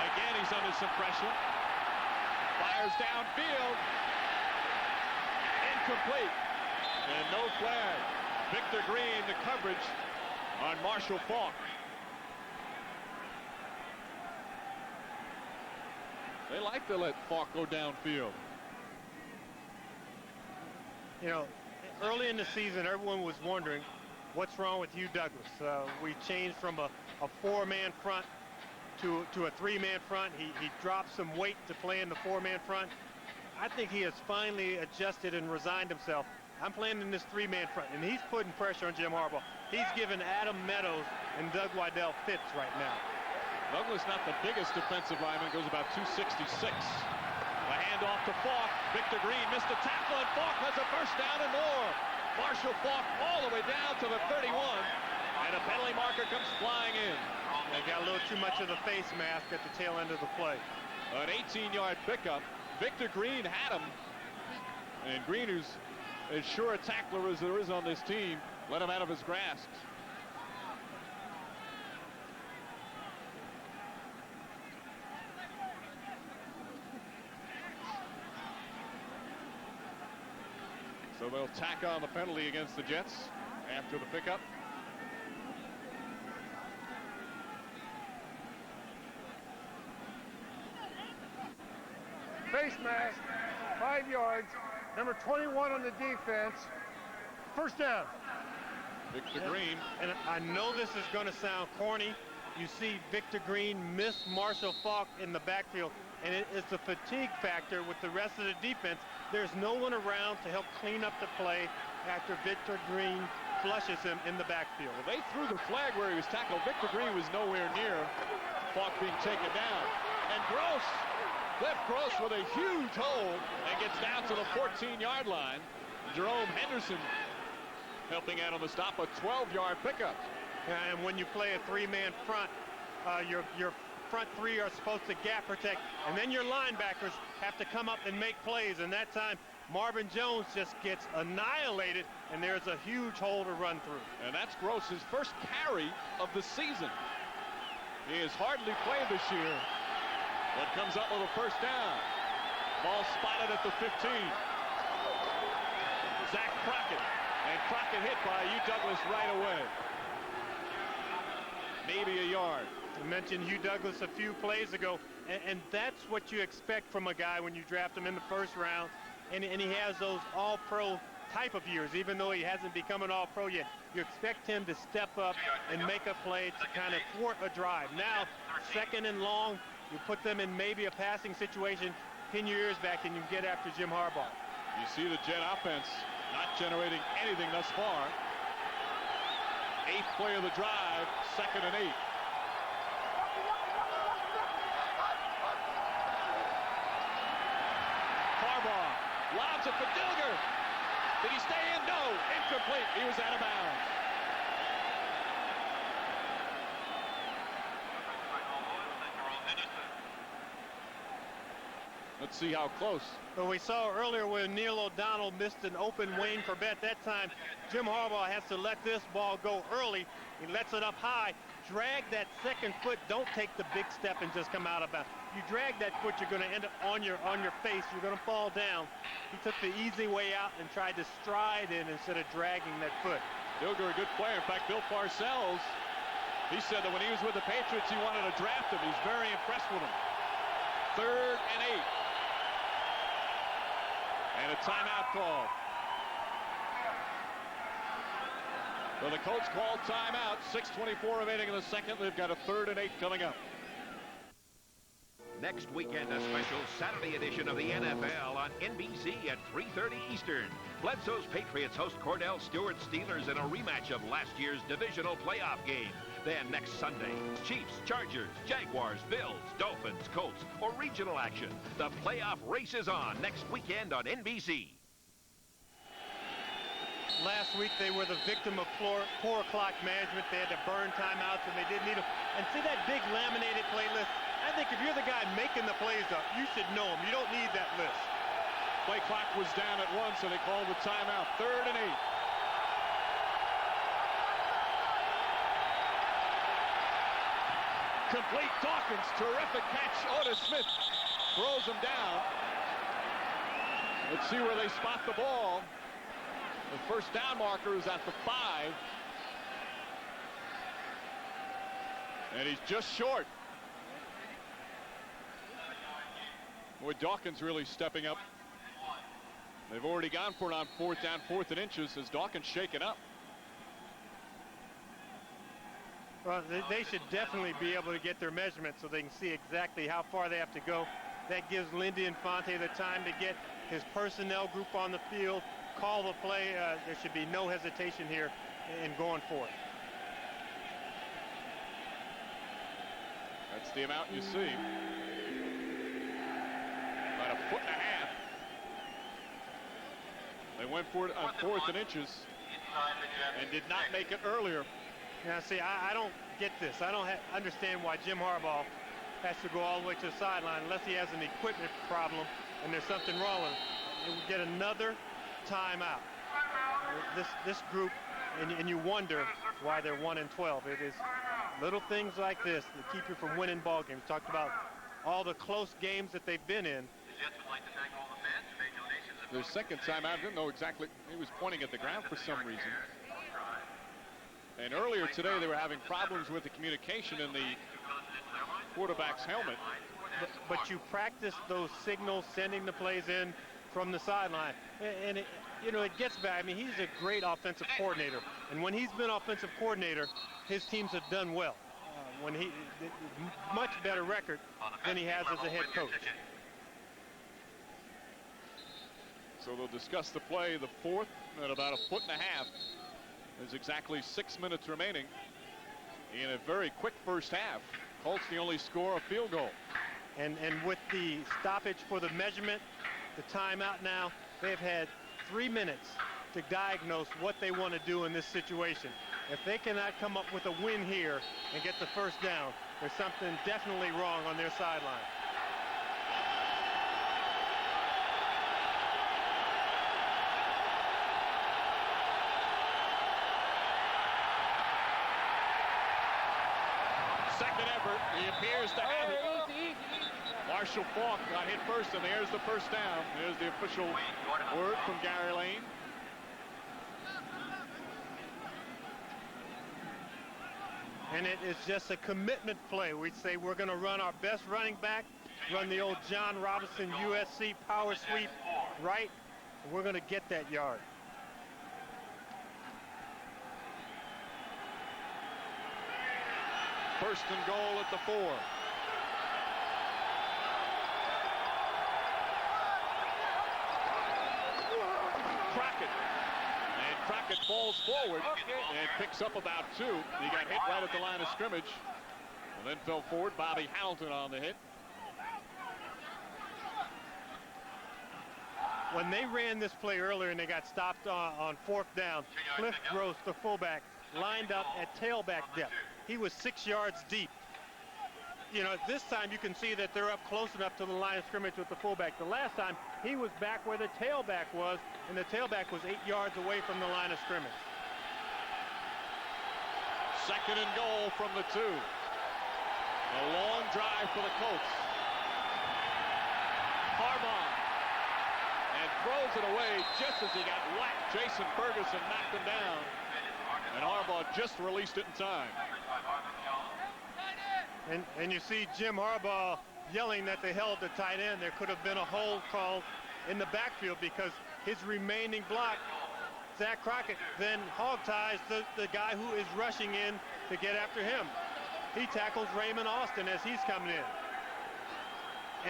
B: Again, he's under some pressure. Fires downfield. Incomplete. And no flag. Victor Green, the coverage on Marshall Faulk. They like to let Faulk go downfield.
A: You know, early in the season, everyone was wondering what's wrong with Hugh Douglas. We changed from a 4-man front to a three-man front. He dropped some weight to play in the four-man front. I think he has finally adjusted and resigned himself. I'm playing in this three-man front, and he's putting pressure on Jim Harbaugh. He's giving Adam Meadows and Doug Waddell fits right now.
B: Douglas, not the biggest defensive lineman, goes about 266. The handoff to Falk. Victor Green missed a tackle, and Falk has a first down and more. Marshall Falk all the way down to the 31, and a penalty marker comes flying in.
A: They got a little too much of the face mask at the tail end of the play.
B: An 18-yard pickup. Victor Green had him, and Green, who's as sure a tackler as there is on this team, let him out of his grasp. So they'll tack on the penalty against the Jets after the pickup.
E: Face mask, 5 yards. Number 21 on the defense. First down.
B: Victor Green.
A: And I know this is going to sound corny. You see Victor Green miss Marshall Falk in the backfield, and it's a fatigue factor with the rest of the defense. There's no one around to help clean up the play after Victor Green flushes him in the backfield.
B: Well, they threw the flag where he was tackled. Victor Green was nowhere near Falk being taken down. And Cliff Gross with a huge hold and gets down to the 14-yard line. Jerome Henderson helping out on the stop, a 12-yard pickup.
A: And when you play a three-man front, your front three are supposed to gap protect, and then your linebackers have to come up and make plays. And that time, Marvin Jones just gets annihilated, and there's a huge hole to run through.
B: And that's Gross's first carry of the season. He has hardly played this year, but comes up with a first down. Ball spotted at the 15. Zach Crockett, and Crockett hit by Hugh Douglas right away. Maybe a yard.
A: I mentioned Hugh Douglas a few plays ago, and that's what you expect from a guy when you draft him in the first round, and he has those all-pro type of years. Even though he hasn't become an all-pro yet, you expect him to step up and make a play to kind of thwart a drive. Now, second and long, you put them in maybe a passing situation, pin your ears back, and you get after Jim Harbaugh.
B: You see the Jet offense not generating anything thus far. 8th play of the drive, 2nd and 8. Harbaugh lobs it for Dilger. Did he stay in? No. Incomplete. He was out of bounds. Let's see how close.
A: Well, we saw earlier when Neil O'Donnell missed an open Wayne Corbett. That time, Jim Harbaugh has to let this ball go early. He lets it up high. Drag that second foot. Don't take the big step and just come out of bounds. You drag that foot, you're going to end up on your face. You're going to fall down. He took the easy way out and tried to stride in instead of dragging that foot.
B: Dilger, a good player. In fact, Bill Parcells, he said that when he was with the Patriots, he wanted to draft him. He's very impressed with him. 3rd and 8. And a timeout call. So the Colts called timeout. 6:24 remaining in the second. They've got a 3rd and 8 coming up.
F: Next weekend, a special Saturday edition of the NFL on NBC at 3:30 Eastern. Bledsoe's Patriots host Cordell Stewart's Steelers in a rematch of last year's divisional playoff game. Then next Sunday, Chiefs, Chargers, Jaguars, Bills, Dolphins, Colts, or regional action. The playoff race is on next weekend on NBC.
A: Last week, they were the victim of poor clock management. They had to burn timeouts, and they didn't need them. And see that big laminated playlist? I think if you're the guy making the plays up, you should know them. You don't need that list.
B: Play clock was down at once, and they called the timeout. 3rd and 8. Complete Dawkins. Terrific catch. Otis Smith throws him down. Let's see where they spot the ball. The first down marker is at the 5. And he's just short. Boy, Dawkins really stepping up. They've already gone for it on 4th down, 4th and inches as Dawkins shaken up.
A: Well, they should definitely be able to get their measurements so they can see exactly how far they have to go. That gives Lindy Infante the time to get his personnel group on the field, call the play. There should be no hesitation here in going for it.
B: That's the amount you see. About a foot and a half. They went for it on 4th and inches and did not make it earlier.
A: Now, see, I don't get this. I don't understand why Jim Harbaugh has to go all the way to the sideline unless he has an equipment problem and there's something wrong with him. He will get another timeout. This group, and you wonder why they're 1-12. It is little things like this that keep you from winning ball games. We talked about all the close games that they've been in.
B: Their second timeout, I didn't know exactly. He was pointing at the ground for some reason. And earlier today, they were having problems with the communication in the quarterback's helmet.
A: But you practice those signals, sending the plays in from the sideline. And it gets back. I mean, he's a great offensive coordinator. And when he's been offensive coordinator, his teams have done well. When he much better record than he has as a head coach.
B: So they'll discuss the play. The 4th at about a foot and a half. There's exactly 6 minutes remaining in a very quick first half. Colts the only score a field goal.
A: And with the stoppage for the measurement, the timeout now, they've had 3 minutes to diagnose what they want to do in this situation. If they cannot come up with a win here and get the first down, there's something definitely wrong on their sideline.
B: Second effort, he appears to have it. Marshall Faulk got hit first, and there's the first down. There's the official word from Gary Lane.
A: And it is just a commitment play. We say we're going to run our best running back, run the old John Robinson USC power sweep right, and we're going to get that yard.
B: First and goal at the 4. Crockett. And Crockett falls forward and picks up about 2. He got hit right at the line of scrimmage and then fell forward. Bobby Hamilton on the hit.
A: When they ran this play earlier and they got stopped on 4th down, Cliff Gross, the fullback, lined up at tailback depth. He was 6 yards deep. You know, this time you can see that they're up close enough to the line of scrimmage with the fullback. The last time he was back where the tailback was, and the tailback was 8 yards away from the line of scrimmage.
B: Second and goal from the 2. A long drive for the Colts. Harbaugh. And throws it away just as he got whacked. Jason Ferguson knocked him down. And Harbaugh just released it in time.
A: And you see Jim Harbaugh yelling that they held the tight end. There could have been a hold called in the backfield because his remaining block, Zach Crockett, then hog ties the guy who is rushing in to get after him. He tackles Raymond Austin as he's coming in.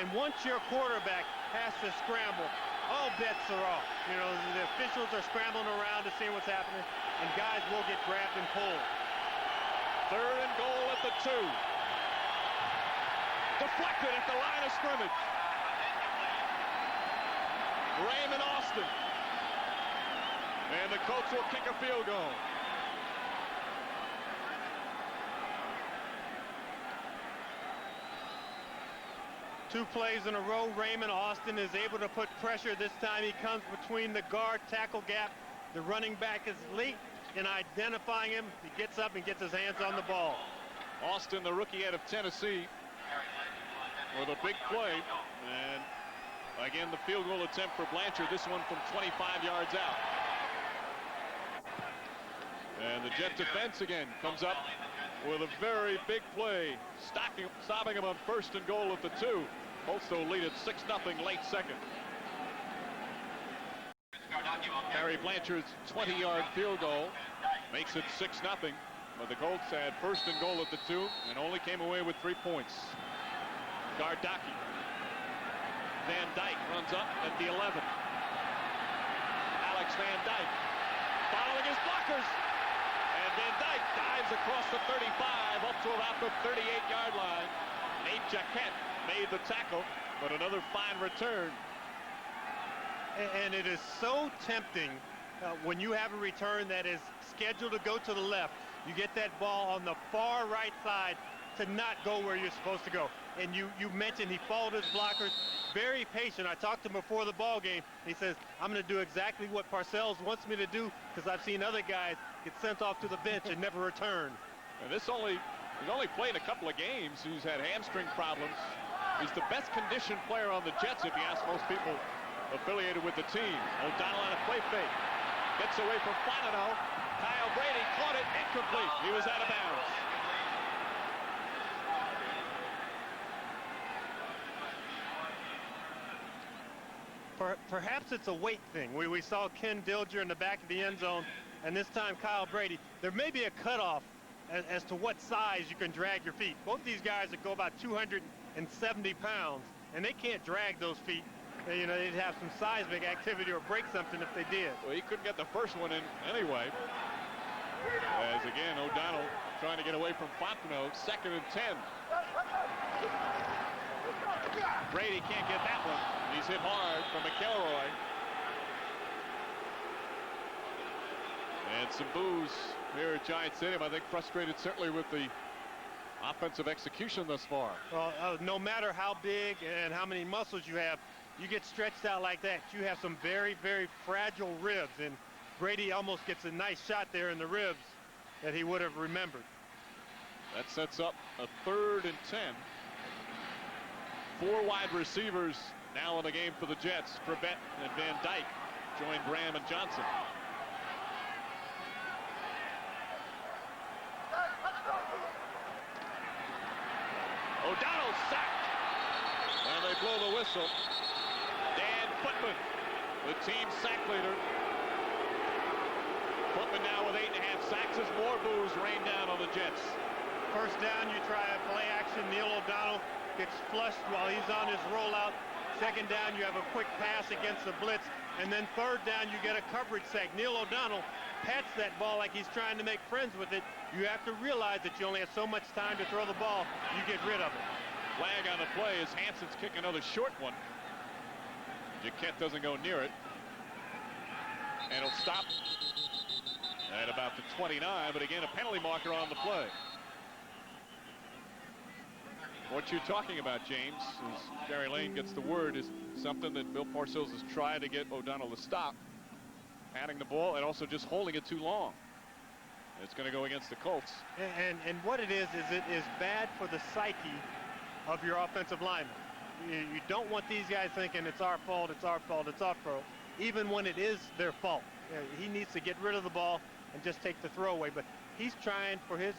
A: And once your quarterback has to scramble, all bets are off. You know, the officials are scrambling around to see what's happening, and guys will get grabbed and pulled.
B: Third and goal at the 2. Deflected at the line of scrimmage. Raymond Austin. And the Colts will kick a field goal.
A: Two plays in a row. Raymond Austin is able to put pressure. This time he comes between the guard tackle gap. The running back is late in identifying him. He gets up and gets his hands on the ball.
B: Austin, the rookie out of Tennessee, with a big play. And again, the field goal attempt for Blanchard. This one from 25 yards out. And the Jet defense again comes up with a very big play, stopping him on first and goal at the 2. Colts though lead at 6-0 late second. Harry Blanchard's 20-yard field goal makes it 6-0. but the Colts had first and goal at the 2 and only came away with 3 points. Gardocki. Van Dyke runs up at the 11. Alex Van Dyke following his blockers. And Van Dyke dives across the 35 up to about the 38-yard line. Nate Jaquette made the tackle, but another fine return.
A: And it is so tempting when you have a return that is scheduled to go to the left. You get that ball on the far right side to not go where you're supposed to go. And you mentioned he followed his blockers, very patient. I talked to him before the ball game. He says, I'm going to do exactly what Parcells wants me to do because I've seen other guys get sent off to the bench and never return.
B: And he's only played a couple of games. He's had hamstring problems. He's the best conditioned player on the Jets if you ask most people affiliated with the team. O'Donnell on a play fake. Gets away from Fontenot. Kyle Brady caught it incomplete. He was out of bounds.
A: Perhaps it's a weight thing. We saw Ken Dilger in the back of the end zone, and this time Kyle Brady. There may be a cutoff as to what size you can drag your feet. Both these guys that go about 270 pounds, and they can't drag those feet. You know, they'd have some seismic activity or break something if they did.
B: Well, he couldn't get the first one in anyway. As again, O'Donnell trying to get away from Fontenot. 2nd and 10. Brady can't get that one. He's hit hard from McElroy. And some boos here at Giant Stadium. I think frustrated certainly with the offensive execution thus far.
A: Well, no matter how big and how many muscles you have, you get stretched out like that, you have some very, very fragile ribs. And Brady almost gets a nice shot there in the ribs that he would have remembered.
B: That sets up a 3rd and 10. 4 wide receivers now in the game for the Jets. Crevette and Van Dyke join Graham and Johnson. O'Donnell sacked. And they blow the whistle. Dan Footman, the team sack leader. Footman now with 8.5 sacks as more boos rain down on the Jets.
A: First down, you try a play action. Neil O'Donnell gets flushed while he's on his rollout. Second down, you have a quick pass against the blitz. And then 3rd down, you get a coverage sack. Neil O'Donnell pats that ball like he's trying to make friends with it. You have to realize that you only have so much time to throw the ball. You get rid of it.
B: Flag on the play as Hanson's kicking another short one. Jaquette doesn't go near it. And it'll stop at about the 29, but again, a penalty marker on the play. What you're talking about, James, as Gary Lane gets the word, is something that Bill Parcells has tried to get O'Donnell to stop. Patting the ball and also just holding it too long. It's going to go against the Colts.
A: And what it is it is bad for the psyche of your offensive lineman. You don't want these guys thinking it's our fault, it's our fault, it's our fault, even when it is their fault. He needs to get rid of the ball and just take the throwaway. But he's trying, for his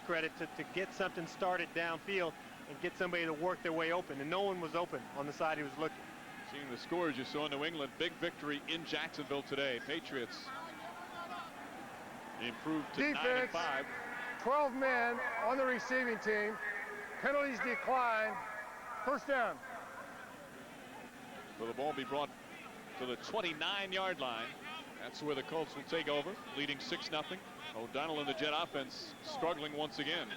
A: credit, to get something started downfield and get somebody to work their way open. And no one was open on the side he was looking.
B: Seeing the scores you saw in New England, big victory in Jacksonville today. Patriots improved to 9-5.
E: 12 men on the receiving team. Penalties decline. First down.
B: So the ball be brought to the 29-yard line. That's where the Colts will take over, leading 6-0. O'Donnell and the Jet offense struggling once again.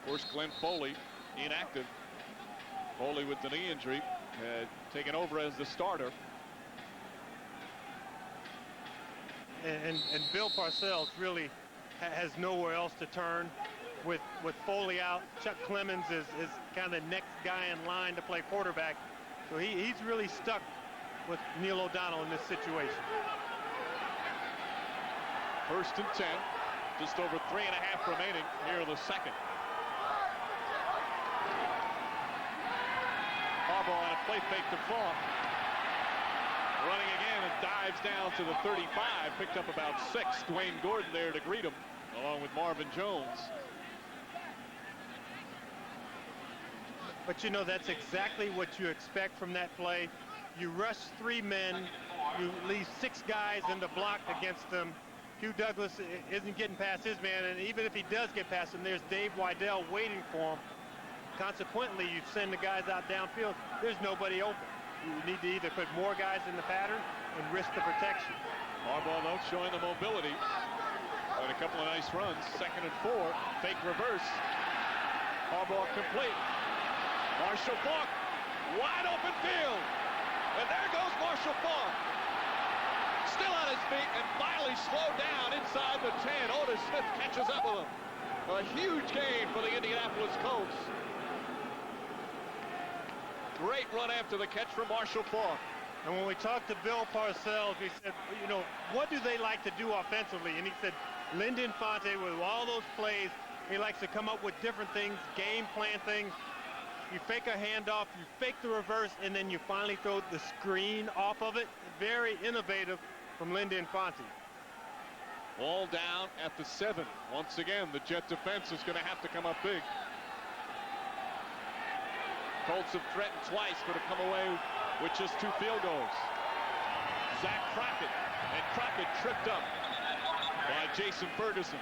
B: Of course, Glenn Foley inactive. Foley with the knee injury had taken over as the starter.
A: And Bill Parcells really has nowhere else to turn. With Foley out, Chuck Clemens is kind of the next guy in line to play quarterback. So he's really stuck with Neil O'Donnell in this situation.
B: 1st and 10. Just over 3.5 remaining here in the second. Harbaugh on a play fake to Faulk. Running again and dives down to the 35. Picked up about 6. Dwayne Gordon there to greet him, along with Marvin Jones.
A: But you know, that's exactly what you expect from that play. You rush 3 men, you leave 6 guys in the block against them. Hugh Douglas isn't getting past his man, and even if he does get past him, there's Dave Wydell waiting for him. Consequently, you send the guys out downfield, there's nobody open. You need to either put more guys in the pattern and risk the protection.
B: Harbaugh, though, showing the mobility. Had a couple of nice runs. 2nd and 4. Fake reverse. Harbaugh complete. Marshall Faulk. Wide open field. And there goes Marshall Faulk. Still on his feet and finally slowed down inside the 10. Otis Smith catches up with him. A huge gain for the Indianapolis Colts. Great run after the catch from Marshall Faulk.
A: And when we talked to Bill Parcells, we said, you know, what do they like to do offensively? And he said, Lyndon Fonte, with all those plays, he likes to come up with different things, game plan things. You fake a handoff, you fake the reverse, and then you finally throw the screen off of it. Very innovative from Lyndon Fonte.
B: Ball down at the 7. Once again, the Jet defense is going to have to come up big. Colts have threatened twice, but have come away with just 2 field goals. Zach Crockett, and Crockett tripped up by Jason Ferguson.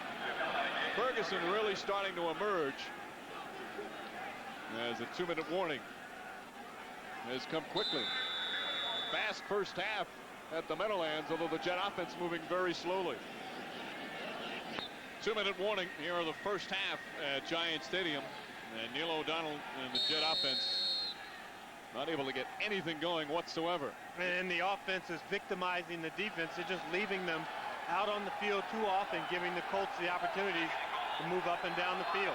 B: Ferguson really starting to emerge as a 2-minute warning has come quickly. Fast first half at the Meadowlands, although the Jet offense moving very slowly. 2-minute warning here of the first half at Giant Stadium. And Neil O'Donnell and the Jet offense not able to get anything going whatsoever.
A: And the offense is victimizing the defense. They're just leaving them out on the field too often, giving the Colts the opportunities to move up and down the field.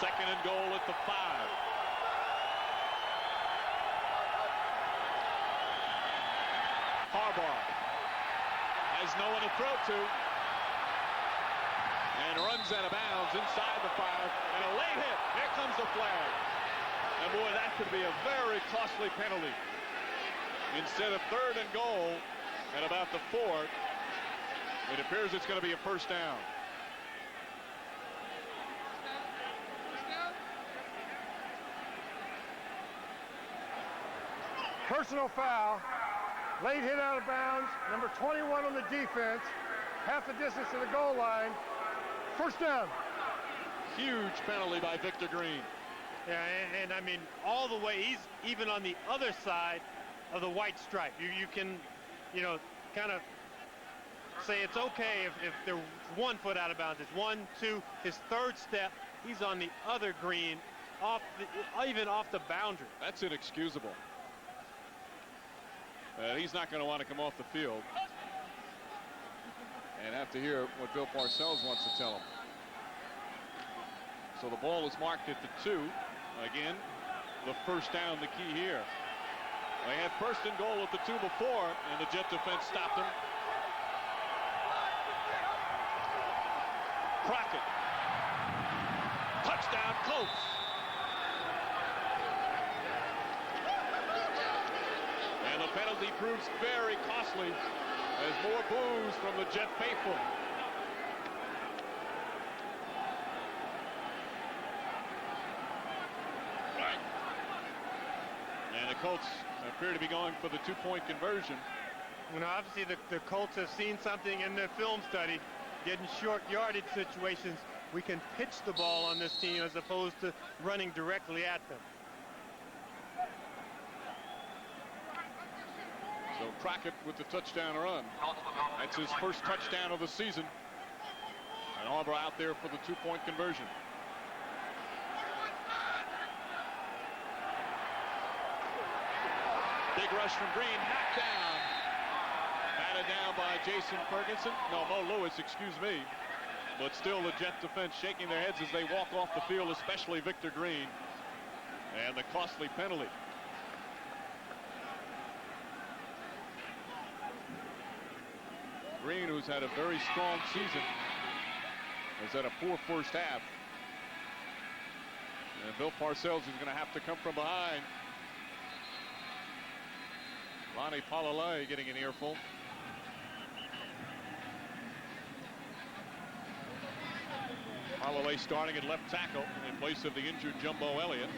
B: 2nd and goal at the 5. Harbaugh has no one to throw to and runs out of bounds inside the 5, and a late hit. Here comes the flag. And boy, that could be a very costly penalty. Instead of 3rd and goal at about the 4, it appears it's going to be a first down.
E: Personal foul. Late hit out of bounds. Number 21 on the defense. Half the distance to the goal line. First down.
B: Huge penalty by Victor Green.
A: Yeah, and I mean, all the way, he's even on the other side of the white stripe. You can, you know, kind of say it's okay if they're 1 foot out of bounds. It's 1, 2, his 3rd step, he's on the other green, even off the boundary.
B: That's inexcusable. He's not going to want to come off the field and have to hear what Bill Parcells wants to tell him. So the ball is marked at the 2. Again, the first down, the key here. They had 1st and goal at the 2 before, and the Jet defense stopped them. Crockett. Touchdown, Colts. And the penalty proves very costly as more boos from the Jet faithful. And the Colts appear to be going for the 2-point conversion.
A: You know, obviously the Colts have seen something in their film study, getting short yardage situations. We can pitch the ball on this team as opposed to running directly at them.
B: So Crockett with the touchdown run. That's his first touchdown of the season. And Harbaugh out there for the 2-point conversion. Big rush from Green, knocked down. Batted down by Jason Ferguson. No, Mo Lewis, excuse me. But still the Jet defense shaking their heads as they walk off the field, especially Victor Green. And the costly penalty. Green, who's had a very strong season, has had a poor first half. And Bill Parcells is going to have to come from behind. Lonnie Palalai getting an earful. Palalai starting at left tackle in place of the injured Jumbo Elliott.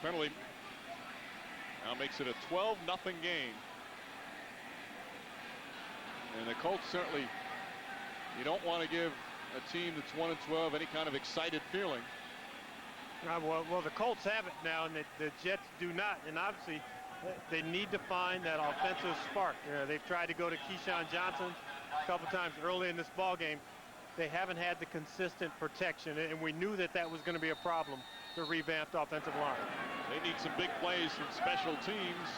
B: penalty now makes it a 12-0 game. And the Colts certainly, you don't want to give a team that's 1-12 any kind of excited feeling.
A: Well, the Colts have it now, and the Jets do not. And obviously, they need to find that offensive spark. They've tried to go to Keyshawn Johnson a couple times early in this ball game. They haven't had the consistent protection, and we knew that was going to be a problem, the revamped offensive line.
B: They need some big plays from special teams.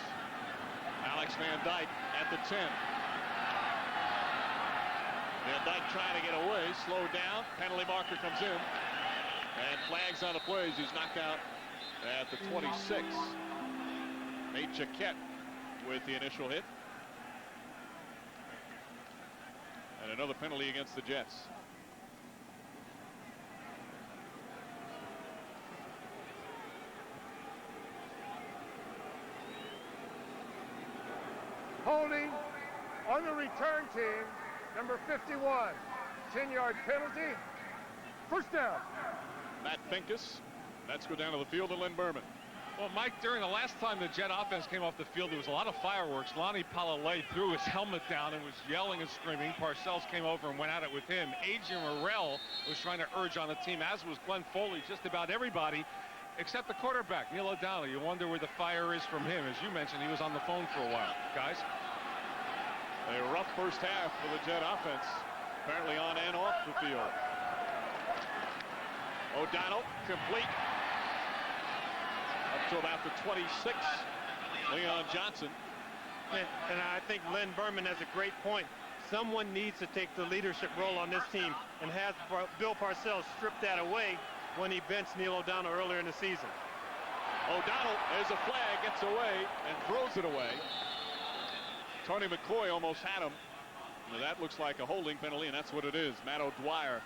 B: Alex Van Dyke at the 10. Van Dyke trying to get away, slowed down. Penalty marker comes in. And flags on the plays. He's knocked out at the 26. Nate Jaquette with the initial hit. And another penalty against the Jets.
E: Holding on the return team, number 51. 10-yard penalty. First down.
B: Matt Pincus. Let's go down to the field of Lynn Berman.
C: Well, Mike, during the last time the Jet offense came off the field, there was a lot of fireworks. Lonnie Palalay threw his helmet down and was yelling and screaming. Parcells came over and went at it with him. Adrian Morrell was trying to urge on the team, as was Glenn Foley, just about everybody, except the quarterback, Neil O'Donnell. You wonder where the fire is from him. As you mentioned, he was on the phone for a while. Guys?
B: A rough first half for the Jet offense, apparently on and off the field. O'Donnell complete up to about the 26. Leon Johnson.
A: And I think Lynn Berman has a great point. Someone needs to take the leadership role on this team and have Bill Parcells strip that away when he benched Neil O'Donnell earlier in the season.
B: O'Donnell, there's a flag, gets away and throws it away. Tony McCoy almost had him. Now that looks like a holding penalty, and that's what it is. Matt O'Dwyer.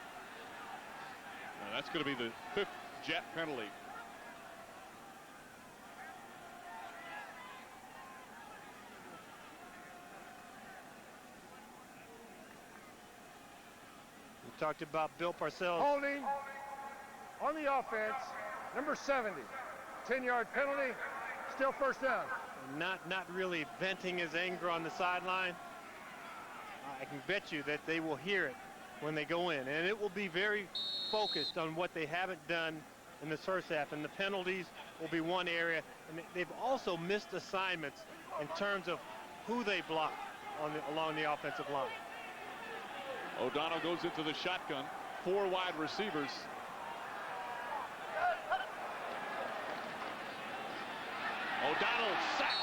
B: Now that's going to be the 5th Jet penalty.
A: We talked about Bill Parcells.
E: Holding on the offense, number 70. 10-yard penalty, still first down.
A: Not really venting his anger on the sideline. I can bet you that they will hear it when they go in, and it will be very focused on what they haven't done in the first half, and the penalties will be one area, and they've also missed assignments in terms of who they block along the offensive line.
B: O'Donnell goes into the shotgun, 4 wide receivers. O'Donnell sacked.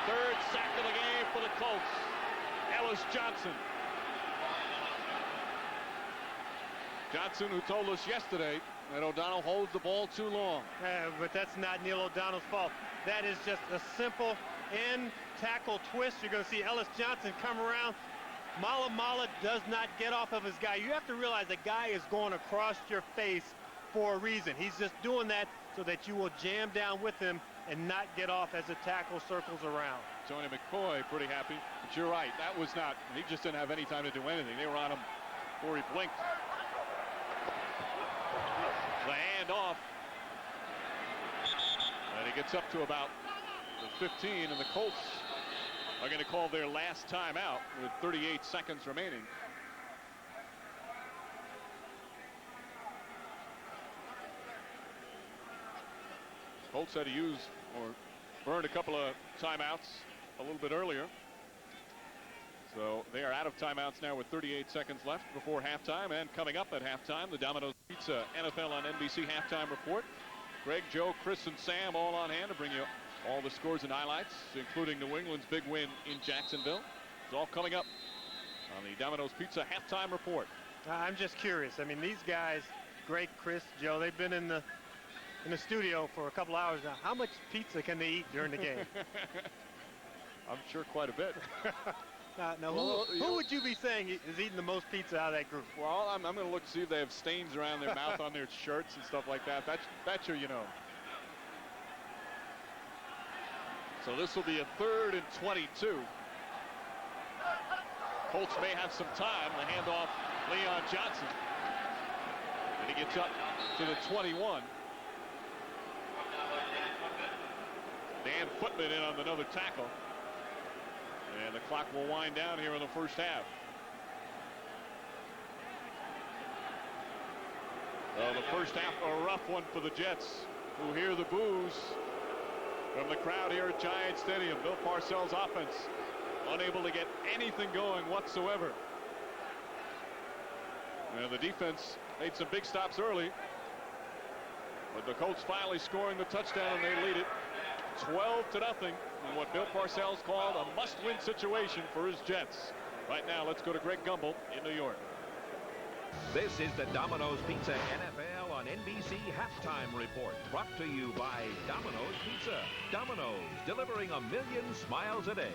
B: 3rd sack of the game for the Colts. Ellis Johnson. Johnson, who told us yesterday that O'Donnell holds the ball too long.
A: But that's not Neil O'Donnell's fault. That is just a simple end tackle twist. You're going to see Ellis Johnson come around. Mala does not get off of his guy. You have to realize the guy is going across your face for a reason. He's just doing that so that you will jam down with him and not get off as the tackle circles around.
B: Tony McCoy pretty happy, but you're right. That was not, he just didn't have any time to do anything. They were on him before he blinked. The handoff. And he gets up to about the 15, and the Colts are going to call their last timeout with 38 seconds remaining. Colts had to use or burned a couple of timeouts a little bit earlier. So they are out of timeouts now with 38 seconds left before halftime. And coming up at halftime, the Domino's Pizza NFL on NBC halftime report. Greg, Joe, Chris, and Sam all on hand to bring you all the scores and highlights, including New England's big win in Jacksonville. It's all coming up on the Domino's Pizza halftime report.
A: I'm just curious. I mean, these guys, Greg, Chris, Joe, they've been in the studio for a couple hours now. How much pizza can they eat during the game?
B: I'm sure quite a bit.
A: Now, who would you be saying is eating the most pizza out of that group?
B: Well, I'm going to look to see if they have stains around their mouth on their shirts and stuff like that. That's who you know. So this will be a 3rd and 22. Colts may have some time. The handoff, Leon Johnson. And he gets up to the 21. Dan Footman in on another tackle. And the clock will wind down here in the first half. Well, the first half a rough one for the Jets, who hear the boos from the crowd here at Giant Stadium. Bill Parcells' offense unable to get anything going whatsoever. And the defense made some big stops early, but the Colts finally scoring the touchdown, and they lead it 12-0 in what Bill Parcells called a must-win situation for his Jets. Right now, let's go to Greg Gumbel in New York.
F: This is the Domino's Pizza NFL on NBC Halftime Report, brought to you by Domino's Pizza. Domino's, delivering a million smiles a day.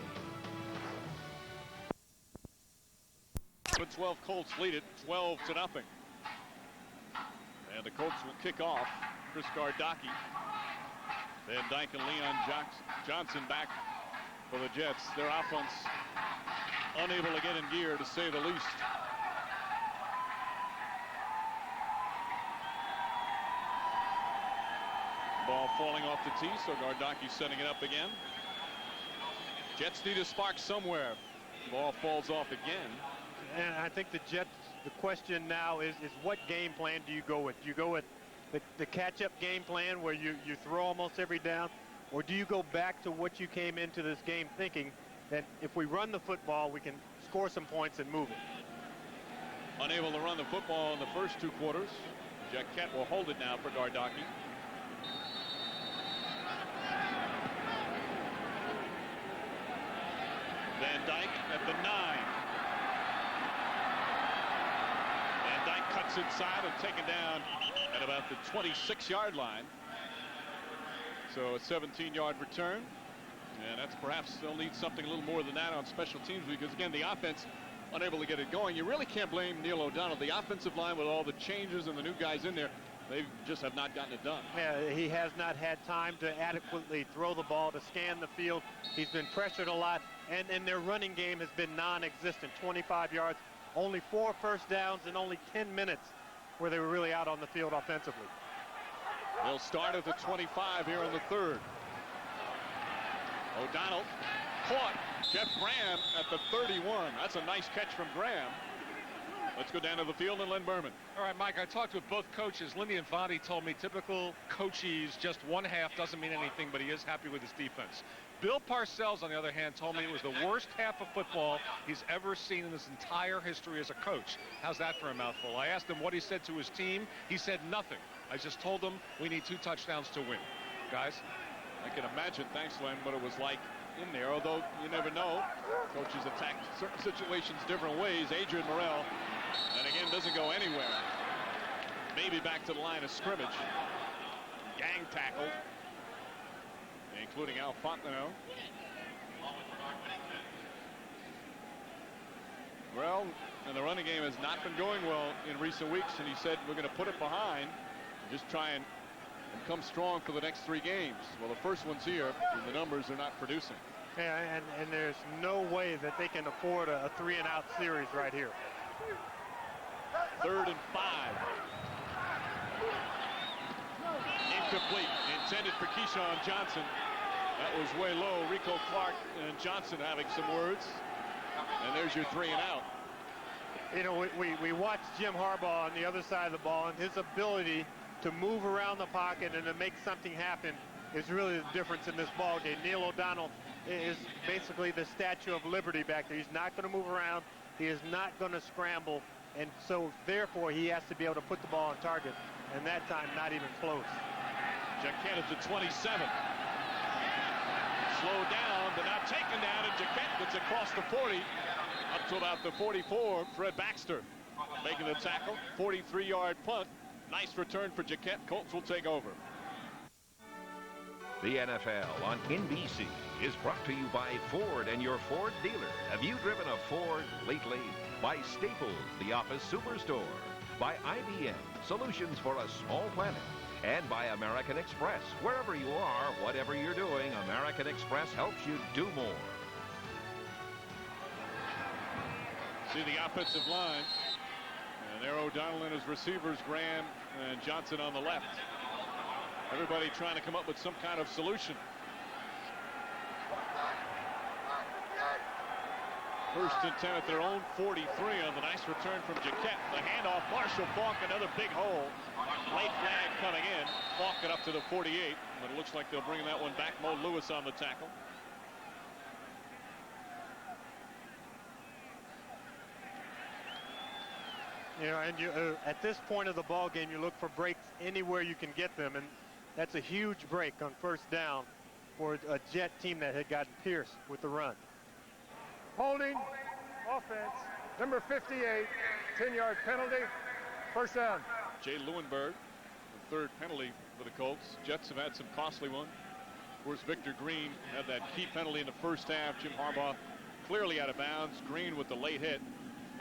B: 12 Colts lead it 12-0. And the Colts will kick off. Chris Gardocki, Van Dyke, and Leon Johnson back for the Jets. Their offense unable to get in gear, to say the least. Ball falling off the tee, so Gardocki setting it up again. Jets need a spark somewhere. Ball falls off again.
A: And I think the Jets, the question now is what game plan do you go with? Do you go with the catch-up game plan where you throw almost every down? Or do you go back to what you came into this game thinking, that if we run the football, we can score some points and move it?
B: Unable to run the football in the first two quarters. Jaquette will hold it now for Gardocki. Van Dyke at the 9. Van Dyke cuts inside and taken down at about the 26-yard line. So a 17-yard return. And that's perhaps they'll need something a little more than that on special teams, because again, the offense unable to get it going. You really can't blame Neil O'Donnell. The offensive line, with all the changes and the new guys in there, they just have not gotten it done.
A: Yeah, he has not had time to adequately throw the ball, to scan the field. He's been pressured a lot, and their running game has been non-existent. 25 yards, only 4 first downs, and only 10 minutes where they were really out on the field offensively.
B: They'll start at the 25 here in the third. O'Donnell caught Jeff Graham at the 31. That's a nice catch from Graham. Let's go down to the field and Len Berman.
C: All right, Mike, I talked with both coaches. Lindy and Vonnie told me typical coaches, just one half doesn't mean anything, but he is happy with his defense. Bill Parcells, on the other hand, told me it was the worst half of football he's ever seen in his entire history as a coach. How's that for a mouthful? I asked him what he said to his team. He said nothing. I just told him we need 2 touchdowns to win. Guys?
B: I can imagine, thanks, Len, what it was like in there, although you never know. Coaches attack certain situations different ways. Adrian Morrell, and again, doesn't go anywhere. Maybe back to the line of scrimmage. Gang tackled, including Al Fontenot. Well, and the running game has not been going well in recent weeks, and he said we're going to put it behind and just try and come strong for the next 3 games. Well, the first one's here, and the numbers are not producing.
A: Yeah, and there's no way that they can afford a 3-and-out series right here.
B: 3rd and 5. Incomplete. Intended for Keyshawn Johnson. That was way low. Rico Clark and Johnson having some words. And there's your 3-and-out.
A: You know, we watched Jim Harbaugh on the other side of the ball, and his ability to move around the pocket and to make something happen is really the difference in this ball game. Neil O'Donnell is basically the Statue of Liberty back there. He's not going to move around. He is not going to scramble. And so, therefore, he has to be able to put the ball on target. And that time, not even close.
B: Jaquette at the 27. Slowed down, but not taken down. And Jaquette gets across the 40 up to about the 44. Fred Baxter making the tackle. 43-yard punt. Nice return for Jaquette. Colts will take over.
F: The NFL on NBC is brought to you by Ford and your Ford dealer. Have you driven a Ford lately? By Staples, the office superstore. By IBM, solutions for a small planet. And by American Express. Wherever you are, whatever you're doing, American Express helps you do more.
B: See the offensive line. And there O'Donnell and his receivers, Graham and Johnson on the left. Everybody trying to come up with some kind of solution. First and 10 at their own 43 on the nice return from Jaquette. The handoff, Marshall Faulk, another big hole. Late flag coming in. Faulk it up to the 48, but it looks like they'll bring that one back. Mo Lewis on the tackle.
A: You know, and you at this point of the ball game, you look for breaks anywhere you can get them, and that's a huge break on first down for a Jet team that had gotten pierced with the run.
E: Holding, offense, number 58, 10-yard penalty, first down.
B: Jay Lewinberg, the third penalty for the Colts. Jets have had some costly ones. Of course, Victor Green had that key penalty in the first half. Jim Harbaugh clearly out of bounds. Green with the late hit.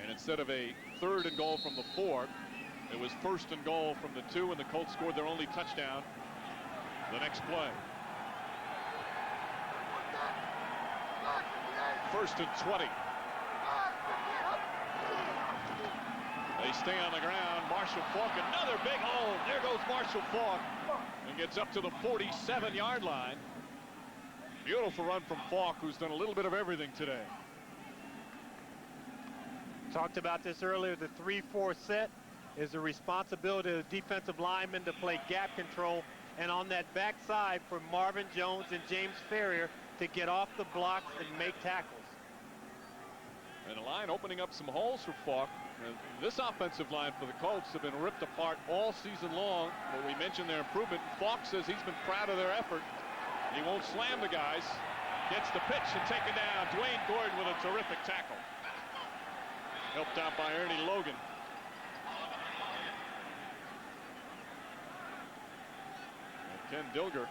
B: And instead of a 3rd and goal from the 4, it was 1st and goal from the 2, and the Colts scored their only touchdown the next play. 1st and 20. They stay on the ground. Marshall Faulk, another big hole. There goes Marshall Faulk, and gets up to the 47-yard line. Beautiful run from Faulk, who's done a little bit of everything today.
A: Talked about this earlier. The 3-4 set is the responsibility of the defensive linemen to play gap control, and on that backside for Marvin Jones and James Ferrier to get off the blocks and make tackles.
B: And the line opening up some holes for Faulk. And this offensive line for the Colts have been ripped apart all season long. But we mentioned their improvement. Faulk says he's been proud of their effort. He won't slam the guys. Gets the pitch and taken down. Dwayne Gordon with a terrific tackle. Helped out by Ernie Logan. And Ken Dilger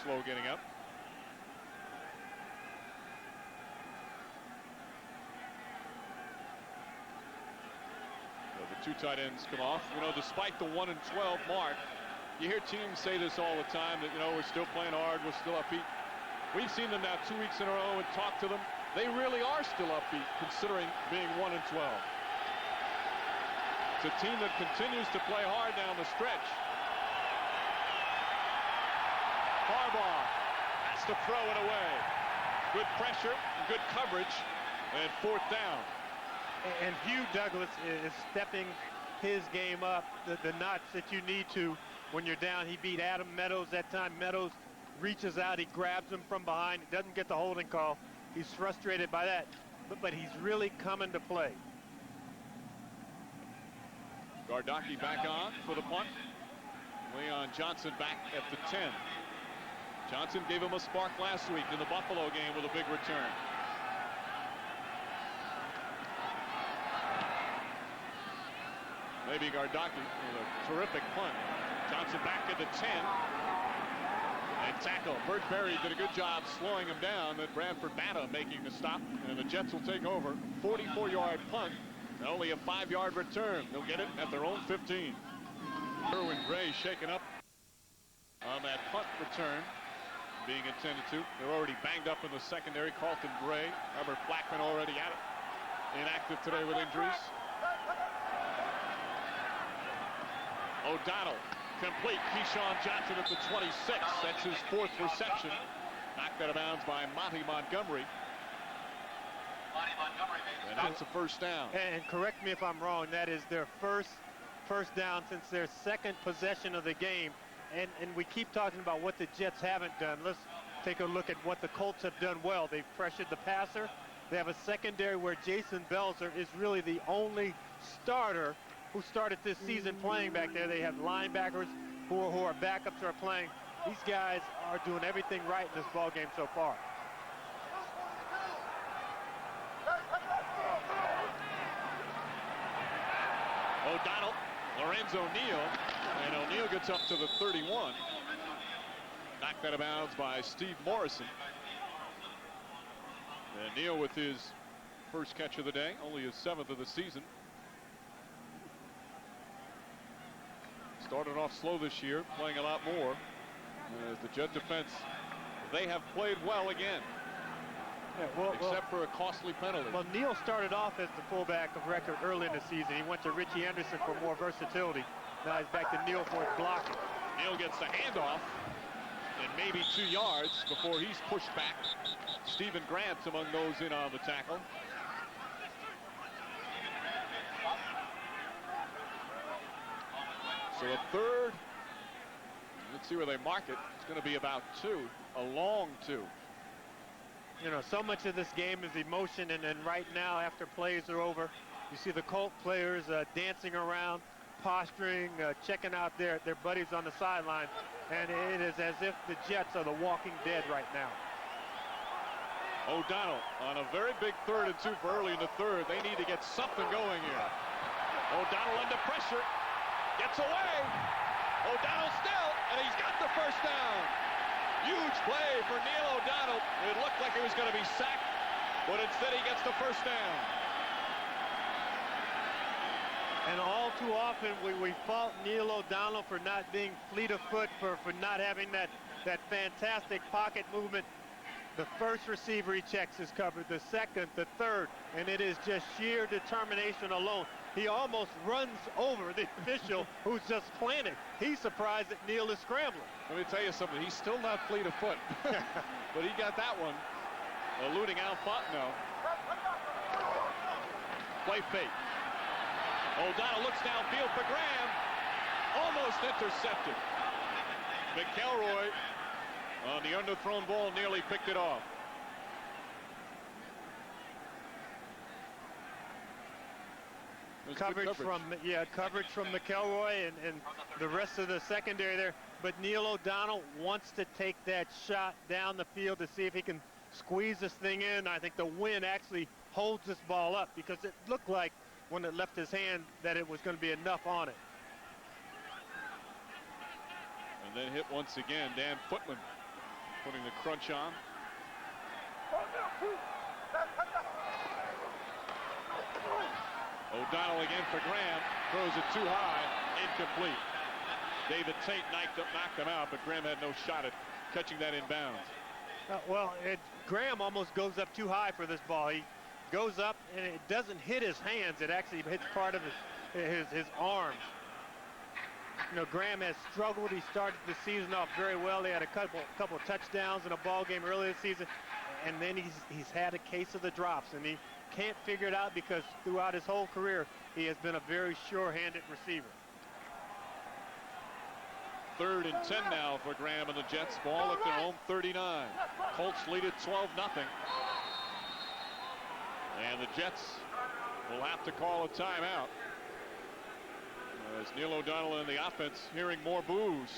B: slow getting up. So the 2 tight ends come off. You know, despite the 1 and 12 mark, you hear teams say this all the time, that, you know, we're still playing hard, we're still upbeat. We've seen them now 2 weeks in a row and talked to them. They really are still upbeat, considering being 1 and 12. It's a team that continues to play hard down the stretch. Harbaugh has to throw it away. Good pressure, good coverage, and 4th down.
A: And Hugh Douglas is stepping his game up the notch that you need to when you're down. He beat Adam Meadows that time. Meadows reaches out, he grabs him from behind, he doesn't get the holding call. He's frustrated by that, but he's really coming to play.
B: Gardocki back on for the punt. Leon Johnson back at the 10. Johnson gave him a spark last week in the Buffalo game with a big return. Maybe Gardocki with a terrific punt. Johnson back at the 10. And tackle. Bert Berry did a good job slowing him down. That Bradford Batta making the stop, and the Jets will take over. 44-yard punt, and only a 5-yard return. They'll get it at their own 15. Erwin Gray shaken up on that punt return, being intended to. They're already banged up in the secondary. Carlton Gray, Robert Blackman already at it. Inactive today with injuries. O'Donnell. Complete. Keyshawn Johnson at the 26. That's his 4th reception. Knocked out of bounds by Monty Montgomery. And that's a first down.
A: And correct me if I'm wrong, that is their first down since their 2nd possession of the game. And we keep talking about what the Jets haven't done. Let's take a look at what the Colts have done well. They've pressured the passer. They have a secondary where Jason Belzer is really the only starter who started this season playing back there. They have linebackers who are backups who are playing. These guys are doing everything right in this ball game so far.
B: O'Donnell, Lorenzo Neal, and O'Neal gets up to the 31. Knocked out of bounds by Steve Morrison. And Neal with his first catch of the day, only his 7th of the season. Started off slow this year, playing a lot more. As the Jet defense, they have played well again. Yeah, except for a costly penalty.
A: Well, Neal started off as the fullback of record early in the season. He went to Richie Anderson for more versatility. Now he's back to Neal for his blocking.
B: Neal gets the handoff. and maybe 2 yards before he's pushed back. Stephen Grant among those in on the tackle. So a third. Let's see where they mark it. It's going to be about 2, a long 2.
A: You know, so much of this game is emotion, and right now, after plays are over, you see the Colt players dancing around, posturing, checking out their buddies on the sideline, and it is as if the Jets are the walking dead right now.
B: O'Donnell on a very big 3rd and 2 for early in the third. They need to get something going here. O'Donnell under pressure, gets away. O'Donnell still, and he's got the first down. Huge play for Neil O'Donnell. It looked like he was going to be sacked, but instead he gets the first down.
A: And all too often we fault Neil O'Donnell for not being fleet of foot, for not having that fantastic pocket movement. The first receiver he checks is covered, the second, the third, and it is just sheer determination alone. He almost runs over the official who's just planting. He's surprised that Neil is scrambling.
B: Let me tell you something. He's still not fleet of foot, but he got that one. Eluding Al Fontenot. Play fake. O'Donnell looks downfield for Graham. Almost intercepted. McElroy on the underthrown ball nearly picked it off.
A: Coverage from McElroy and the rest of the secondary there. But Neil O'Donnell wants to take that shot down the field to see if he can squeeze this thing in. I think the wind actually holds this ball up, because it looked like when it left his hand that it was going to be enough on it.
B: And then hit once again. Dan Footman putting the crunch on. O'Donnell again for Graham. Throws it too high. Incomplete. David Tate knocked him out, but Graham had no shot at catching that in bounds.
A: Graham almost goes up too high for this ball. He goes up and it doesn't hit his hands. It actually hits part of his arms. You know, Graham has struggled. He started the season off very well. He had a couple touchdowns in a ball game earlier this season, and then he's had a case of the drops, and he can't figure it out because throughout his whole career he has been a very sure-handed receiver.
B: 3rd and 10 now for Graham and the Jets. Ball at their own 39. Colts lead it 12-0. And the Jets will have to call a timeout, as Neil O'Donnell and the offense hearing more boos.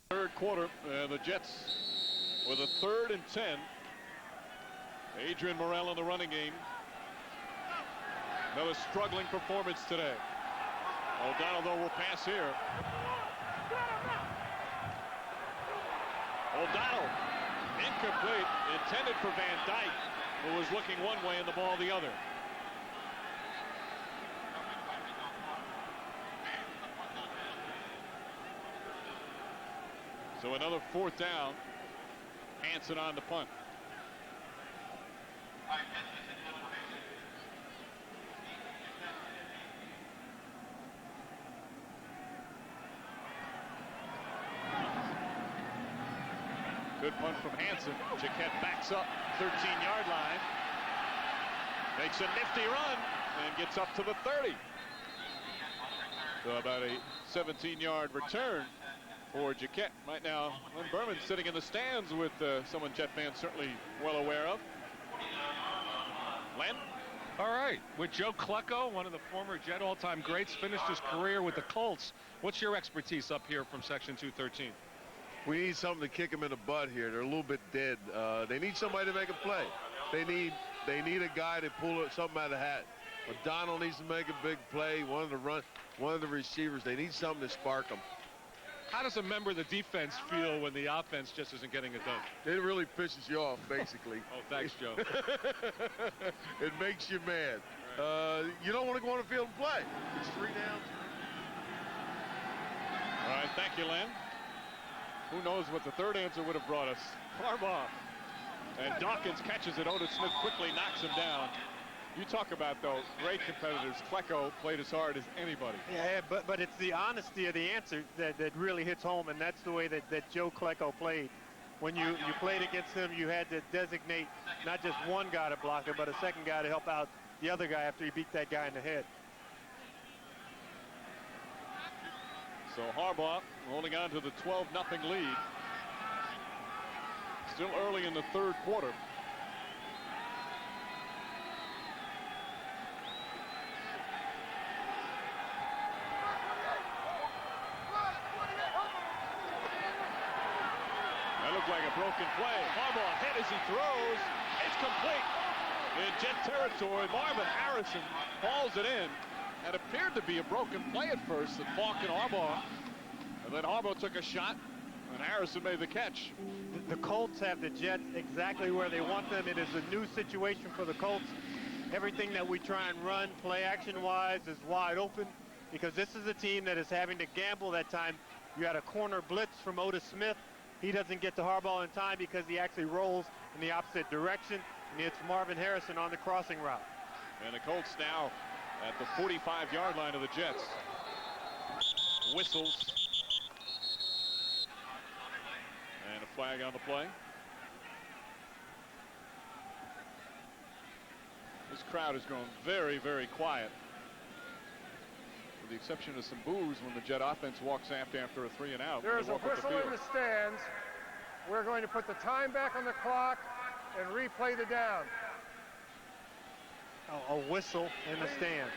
B: 3rd quarter, the Jets with a 3rd and 10. Adrian Morrell in the running game. Another struggling performance today. O'Donnell, though, will pass here. O'Donnell, incomplete, intended for Van Dyke, who was looking one way and the ball the other. So another 4th down. Hanson on the punt. Good punt from Hanson. Jaquette backs up 13-yard line. Makes a nifty run and gets up to the 30. So about a 17-yard return for Jaquette. Right now, Lynn Berman sitting in the stands with someone Jet fans certainly well aware of. Len?
C: All right, with Joe Klecko, one of the former Jet all-time greats, finished his career with the Colts. What's your expertise up here from Section 213?
H: We need something to kick them in the butt here. They're a little bit dead. They need somebody to make a play. They need a guy to pull something out of the hat. O'Donnell needs to make a big play. One of the receivers. They need something to spark them.
C: How does a member of the defense feel when the offense just isn't getting it done?
H: It really pisses you off, basically.
C: Oh, thanks, Joe.
H: It makes you mad. You don't want to go on the field and play. It's 3 downs.
B: All right, thank you, Len. Who knows what the third answer would have brought us. Harbaugh. And Dawkins catches it. Otis Smith quickly knocks him down. You talk about, though, great competitors. Klecko played as hard as anybody.
A: Yeah, but it's the honesty of the answer that really hits home, and that's the way that Joe Klecko played. When you played against him, you had to designate not just one guy to block him, but a second guy to help out the other guy after he beat that guy in the head.
B: So Harbaugh holding on to the 12-0 lead. Still early in the third quarter. That looked like a broken play. Harbaugh hit as he throws. It's complete. In Jet territory, Marvin Harrison hauls it in. It appeared to be a broken play at first that Falk and Harbaugh. And then Harbaugh took a shot, and Harrison made the catch.
A: The Colts have the Jets exactly where they want them. It is a new situation for the Colts. Everything that we try and run play action-wise is wide open because this is a team that is having to gamble that time. You had a corner blitz from Otis Smith. He doesn't get to Harbaugh in time because he actually rolls in the opposite direction, and it's Marvin Harrison on the crossing route.
B: And the Colts now at the 45-yard line of the Jets. Whistles. And a flag on the play. This crowd has grown very, very quiet. With the exception of some boos when the Jet offense walks after a 3 and out.
E: There's a whistle in the stands. We're going to put the time back on the clock and replay the down.
A: A whistle in the stands.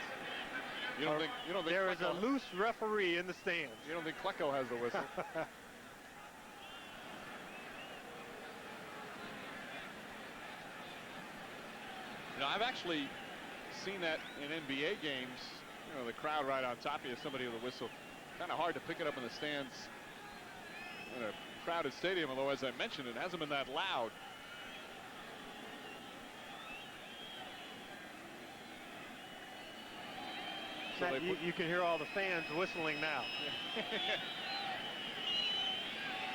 B: You don't think
A: there is a loose referee in the stands.
B: You don't think Klecko has the whistle? You know, I've actually seen that in NBA games. You know, the crowd right on top of you, somebody with a whistle. Kind of hard to pick it up in the stands in a crowded stadium, although, as I mentioned, it hasn't been that loud.
A: So you can hear all the fans whistling now.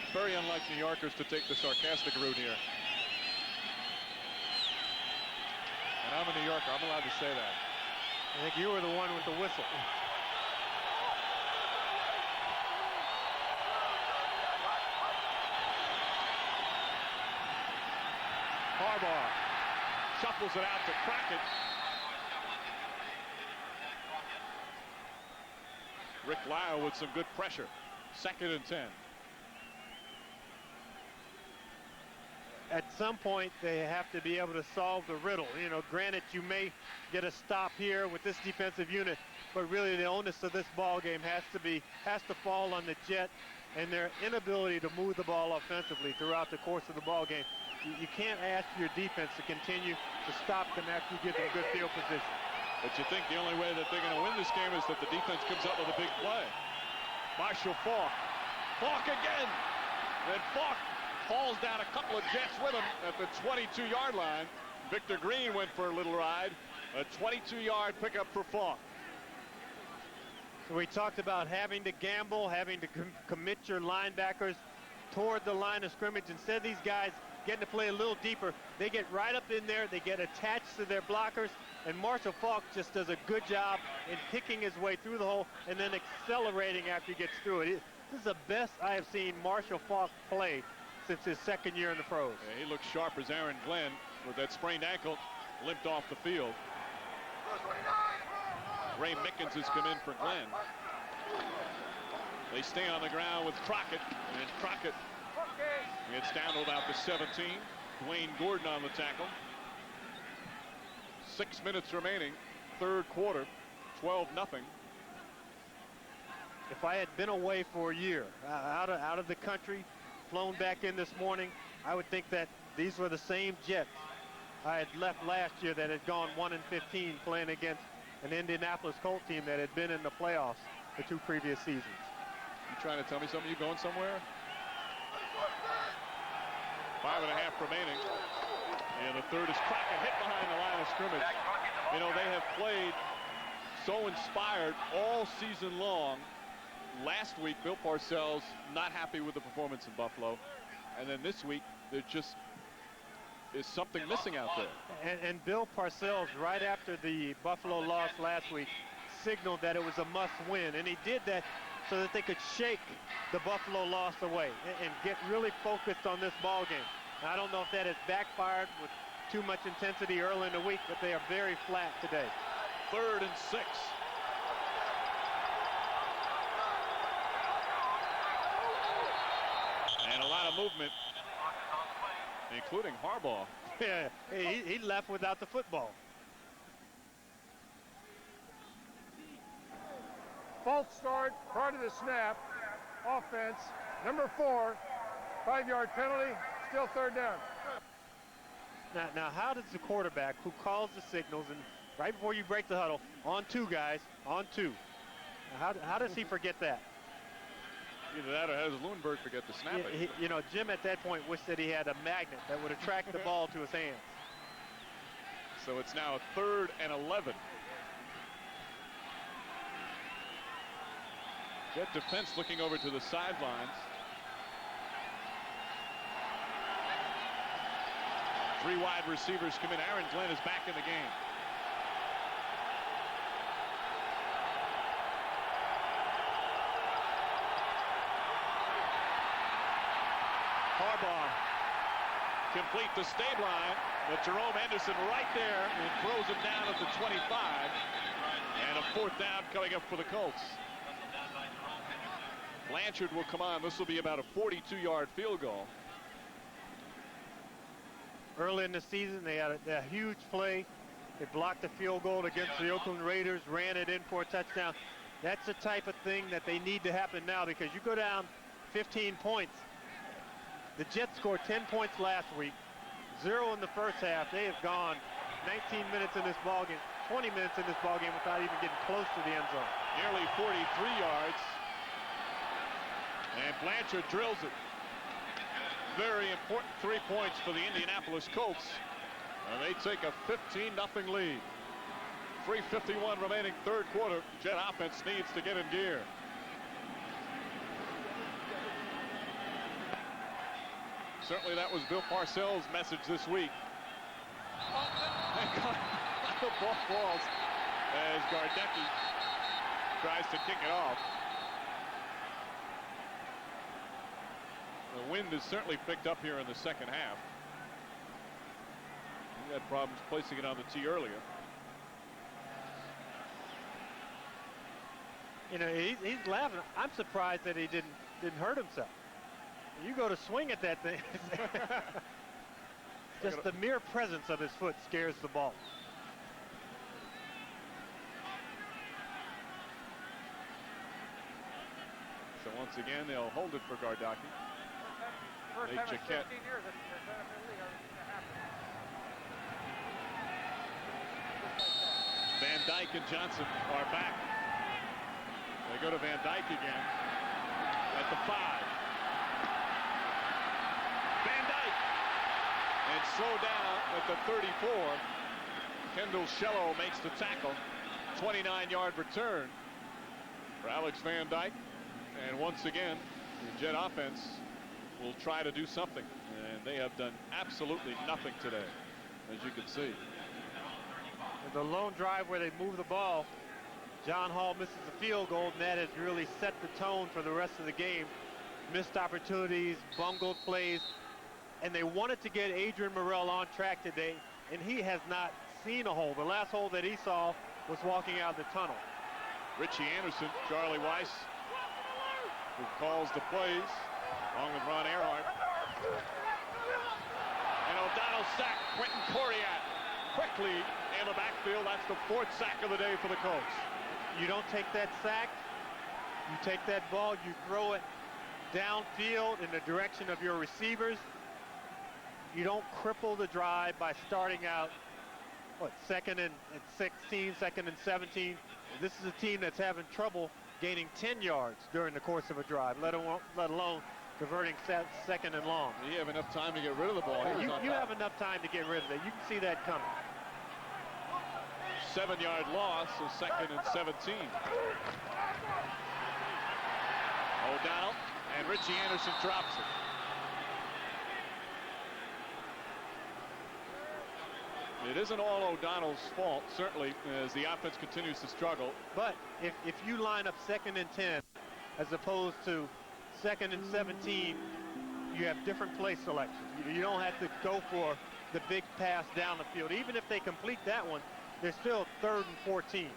B: It's very unlike New Yorkers to take the sarcastic route here. And I'm a New Yorker. I'm allowed to say that.
A: I think you were the one with the whistle.
B: Harbaugh shuffles it out to Crockett. Rick Lyle with some good pressure. 2nd and 10.
A: At some point, they have to be able to solve the riddle. You know, granted, you may get a stop here with this defensive unit, but really the onus of this ball game has to fall on the Jet and their inability to move the ball offensively throughout the course of the ball game. You can't ask your defense to continue to stop them after you get them good field position.
B: But you think the only way that they're going to win this game is that the defense comes up with a big play. Marshall Falk. Falk again. And Falk hauls down a couple of Jets with him at the 22-yard line. Victor Green went for a little ride. A 22-yard pickup for Falk.
A: So we talked about having to gamble, having to commit your linebackers toward the line of scrimmage. Instead, these guys getting to play a little deeper. They get right up in there. They get attached to their blockers. And Marshall Falk just does a good job in picking his way through the hole and then accelerating after he gets through it. This is the best I have seen Marshall Falk play since his 2nd year in the pros.
B: Yeah, he looks sharp as Aaron Glenn with that sprained ankle, limped off the field. Ray Mickens has come in for Glenn. They stay on the ground with Crockett, and Crockett gets down to about the 17. Dwayne Gordon on the tackle. 6 minutes remaining, 3rd quarter, 12-0.
A: If I had been away for a year, out of the country, flown back in this morning, I would think that these were the same Jets I had left last year that had gone 1-15 playing against an Indianapolis Colts team that had been in the playoffs the 2 previous seasons.
B: You trying to tell me something? You going somewhere? 5.5 remaining. And the 3rd is Crockett hit behind the line of scrimmage. You know, they have played so inspired all season long. Last week, Bill Parcells not happy with the performance in Buffalo. And then this week, they're just is something missing out there.
A: And Bill Parcells, right after the Buffalo loss last week, signaled that it was a must-win, and he did that so that they could shake the Buffalo loss away and get really focused on this ball game. Now, I don't know if that has backfired with too much intensity early in the week, but they are very flat today.
B: 3rd and 6. And a lot of movement, including Harbaugh.
A: Yeah, he left without the football.
E: False start prior to the snap. Offense, number 4, 5-yard penalty, still 3rd down.
A: Now, how does the quarterback who calls the signals and right before you break the huddle, on 2 guys, on 2, how does he forget that?
B: Either that or how does Lundberg forget to snap it?
A: You know, Jim at that point wished that he had a magnet that would attract the ball to his hands.
B: So it's now 3rd and 11. Jet defense looking over to the sidelines. 3 wide receivers come in. Aaron Glenn is back in the game. Harbaugh complete to Stabline, but Jerome Henderson right there and throws it down at the 25. And a 4th down coming up for the Colts. Blanchard will come on. This will be about a 42-yard field goal.
A: Early in the season, they had a huge play. They blocked the field goal against the Oakland Raiders, ran it in for a touchdown. That's the type of thing that they need to happen now, because you go down 15 points. The Jets scored 10 points last week, 0 in the first half. They have gone 19 minutes in this ballgame, 20 minutes in this ballgame without even getting close to the end zone.
B: Nearly 43 yards. And Blanchard drills it. Very important 3 points for the Indianapolis Colts. And they take a 15-0 lead. 3:51 remaining 3rd quarter. Jet offense needs to get in gear. Certainly that was Bill Parcells' message this week. The ball falls as Gardecki tries to kick it off. The wind has certainly picked up here in the 2nd half. He had problems placing it on the tee earlier.
A: You know, he's laughing. I'm surprised that he didn't hurt himself. You go to swing at that thing. Just the mere presence of his foot scares the ball.
B: So once again, they'll hold it for Gardecki.
E: First time in 15 years
B: Van Dyke and Johnson are back. They go to Van Dyke again at the 5. Van Dyke, and slow down at the 34. Kendall Shello makes the tackle. 29-yard return for Alex Van Dyke. And once again, the Jet offense will try to do something. And they have done absolutely nothing today, as you can see.
A: The lone drive where they move the ball, John Hall misses the field goal, and that has really set the tone for the rest of the game. Missed opportunities, bungled plays, and they wanted to get Adrian Morrell on track today, and he has not seen a hole. The last hole that he saw was walking out of the tunnel.
B: Richie Anderson, Charlie Weiss, who calls the plays, along with Ron Earhart. And O'Donnell sacked Quentin Coriat quickly in the backfield. That's the 4th sack of the day for the Colts.
A: You don't take that sack. You take that ball, you throw it downfield in the direction of your receivers. You don't cripple the drive by starting out, what, 2nd and 16, 2nd and 17. This is a team that's having trouble gaining 10 yards during the course of a drive, let alone converting 2nd and long.
B: You have enough time to get rid of the ball.
A: You have enough time to get rid of it. You can see that coming.
B: 7-yard loss, so 2nd and 17. O'Donnell and Richie Anderson drops it. It isn't all O'Donnell's fault, certainly, as the offense continues to struggle.
A: But if you line up 2nd and 10 as opposed to 2nd and 17, you have different play selections. You don't have to go for the big pass down the field. Even if they complete that one, they're still 3rd and 14.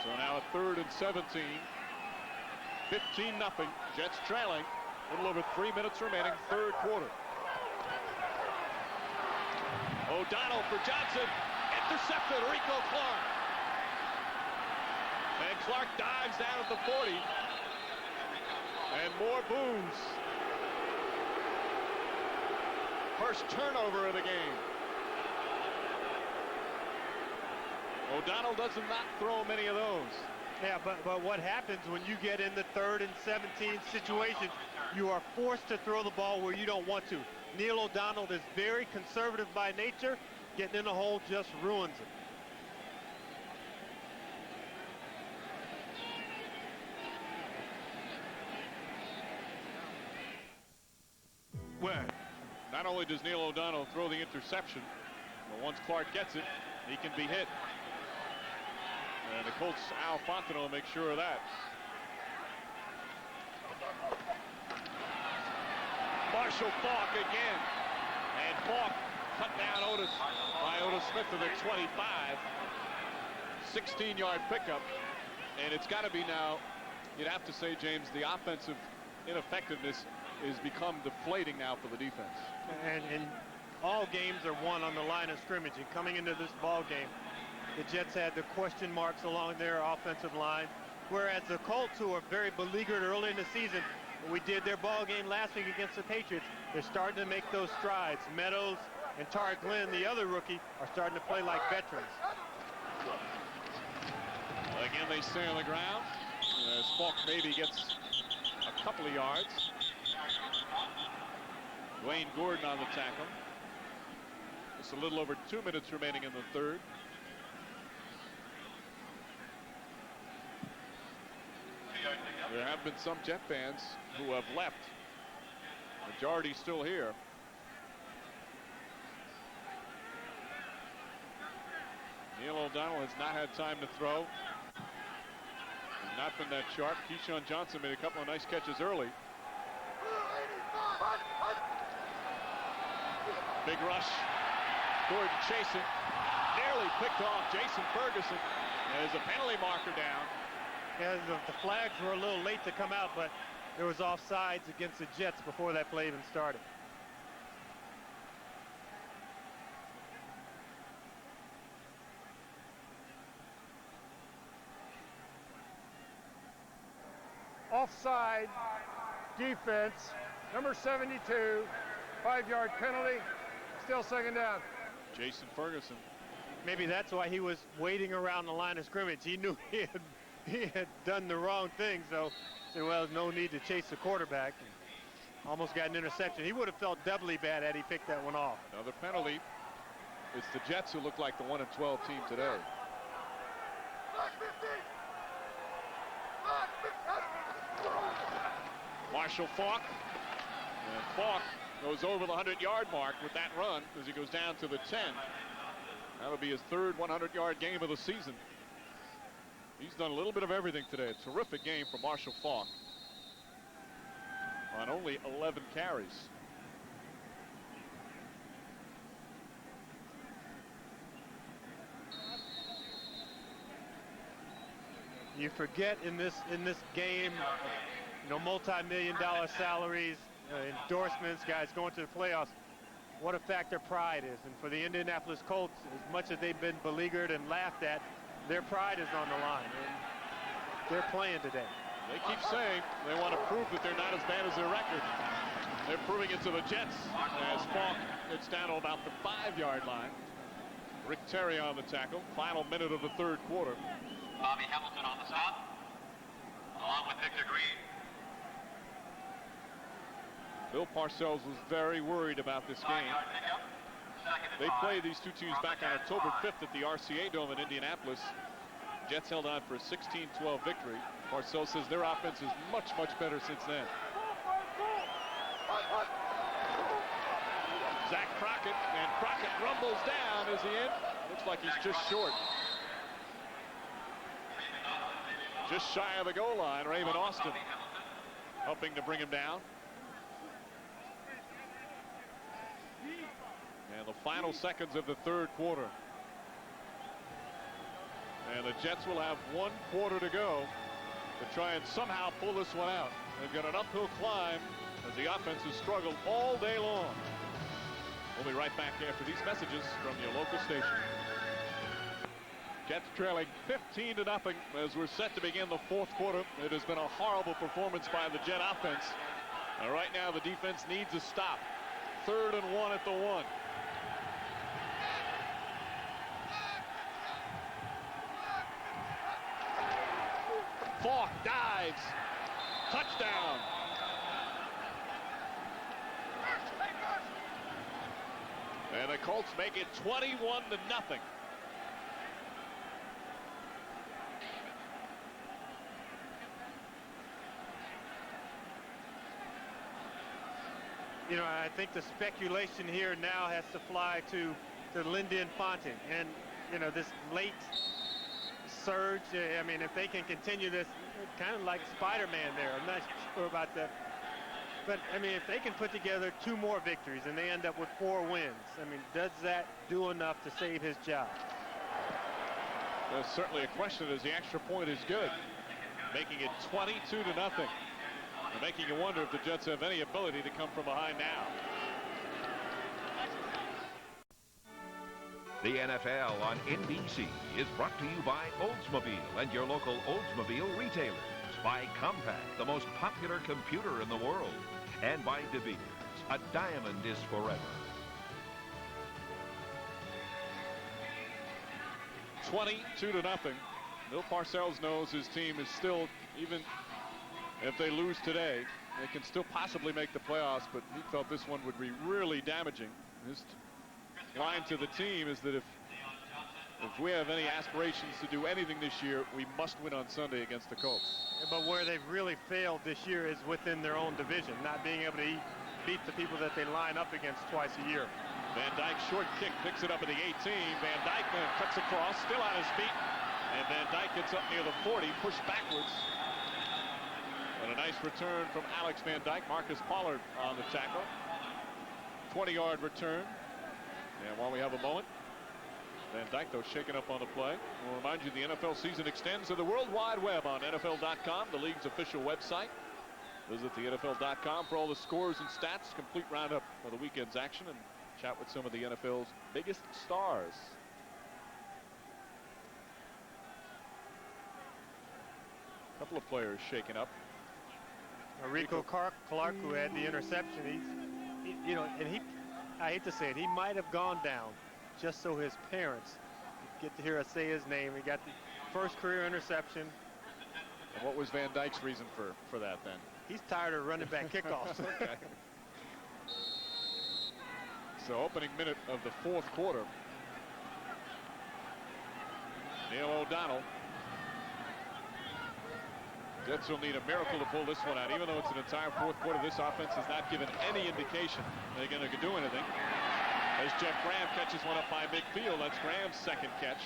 B: So now a 3rd and 17. 15-0. Jets trailing. A little over 3 minutes remaining, 3rd quarter. O'Donnell for Johnson. Intercepted, Rico Clark. And Clark dives down at the 40. And more boos. First turnover of the game. O'Donnell does not throw many of those.
A: Yeah, but what happens when you get in the 3rd and 17 situation, you are forced to throw the ball where you don't want to. Neil O'Donnell is very conservative by nature. Getting in the hole just ruins it.
B: Well, not only does Neil O'Donnell throw the interception, but once Clark gets it, he can be hit. And the Colts' Al Fontenot will make sure of that. Marshall Faulk again. And Faulk cut down Otis by Otis Smith to the 25. 16-yard pickup. And it's got to be now, you'd have to say, James, the offensive ineffectiveness is become deflating now for the defense.
A: And all games are won on the line of scrimmage. And coming into this ball game, the Jets had the question marks along their offensive line, whereas the Colts, who are very beleaguered early in the season, we did their ball game last week against the Patriots, they're starting to make those strides. Meadows and Tar Glenn, the other rookie, are starting to play like veterans.
B: Again, they stay on the ground. As Faulk maybe gets a couple of yards. Dwayne Gordon on the tackle. Just a little over 2 minutes remaining in the 3rd. There have been some Jet fans who have left. Majority still here. Neil O'Donnell has not had time to throw. He's not been that sharp. Keyshawn Johnson made a couple of nice catches early. Big rush. Gordon chasing. Nearly picked off Jason Ferguson. There's a penalty marker down.
A: Yeah, the flags were a little late to come out, but there was offsides against the Jets before that play even started.
E: Offside, defense, number 72, 5-yard penalty, still 2nd down.
B: Jason Ferguson.
A: Maybe that's why he was waiting around the line of scrimmage. He knew he had done the wrong thing, so said, well, there's no need to chase the quarterback. Almost got an interception. He would have felt doubly bad had he picked that one off.
B: Another penalty. It's the Jets who look like the 1-12 team today. Marshall Faulk. And Faulk goes over the 100-yard mark with that run as he goes down to the 10. That'll be his 3rd 100-yard game of the season. He's done a little bit of everything today. A terrific game for Marshall Faulk on only 11 carries.
A: You forget in this game, you know, multi-million-dollar salaries, endorsements, guys going to the playoffs, what a factor pride is. And for the Indianapolis Colts, as much as they've been beleaguered and laughed at, their pride is on the line. And they're playing today.
B: They keep saying they want to prove that they're not as bad as their record. They're proving it to the Jets as Faulk gets down to about the 5-yard line. Rick Terry on the tackle. Final minute of the 3rd quarter.
G: Bobby Hamilton on the stop, along with Victor Green.
B: Bill Parcells was very worried about this game. They played these two teams back on October 5th at the RCA Dome in Indianapolis. Jets held on for a 16-12 victory. Parcells says their offense is much, much better since then. Zach Crockett, and Crockett rumbles down. Is he in? Looks like he's just short. Just shy of the goal line. Raymond Austin helping to bring him down. And the final seconds of the third quarter. And the Jets will have 1 quarter to go to try and somehow pull this one out. They've got an uphill climb as the offense has struggled all day long. We'll be right back after these messages from your local station. Jets trailing 15-0 as we're set to begin the fourth quarter. It has been a horrible performance by the Jet offense. Right now the defense needs a stop. 3rd and 1 at the 1. Falk dives. Touchdown. And the Colts make it 21-0.
A: You know, I think the speculation here now has to fly to Lindy Fontaine. And, you know, this late surge, I mean, if they can continue this, kind of like Spider-Man there. I'm not sure about that. But, I mean, if they can put together 2 more victories and they end up with 4 wins, I mean, does that do enough to save his job?
B: There's certainly a question as the extra point is good. Making it 22-0. And making you wonder if the Jets have any ability to come from behind now.
F: The NFL on NBC is brought to you by Oldsmobile and your local Oldsmobile retailers. By Compaq, the most popular computer in the world. And by De Beers, a diamond is forever.
B: 22-0. Bill Parcells knows his team is still, even if they lose today, they can still possibly make the playoffs, but he felt this one would be really damaging. His line to the team is that if we have any aspirations to do anything this year, we must win on Sunday against the Colts.
A: But where they've really failed this year is within their own division, not being able to beat the people that they line up against twice a year.
B: Van Dyke, short kick, picks it up at the 18. Van Dyke cuts across, still on his feet. And Van Dyke gets up near the 40, pushed backwards. And a nice return from Alex Van Dyke. Marcus Pollard on the tackle. 20-yard return. And while we have a moment, Van Dyke, though, shaken up on the play. We'll remind you the NFL season extends to the World Wide Web on NFL.com, the league's official website. Visit the NFL.com for all the scores and stats, complete roundup of the weekend's action, and chat with some of the NFL's biggest stars. A couple of players shaken up.
A: Rico Clark, who had the interception, you know, and I hate to say it, he might have gone down just so his parents get to hear us say his name. He got the first career interception.
B: And what was Van Dyke's reason for that then?
A: He's tired of running back kickoffs.
B: Okay. So opening minute of the fourth quarter. Neil O'Donnell. Jets will need a miracle to pull this one out. Even though it's an entire fourth quarter, this offense has not given any indication they're going to do anything. As Jeff Graham catches one up by midfield, that's Graham's second catch.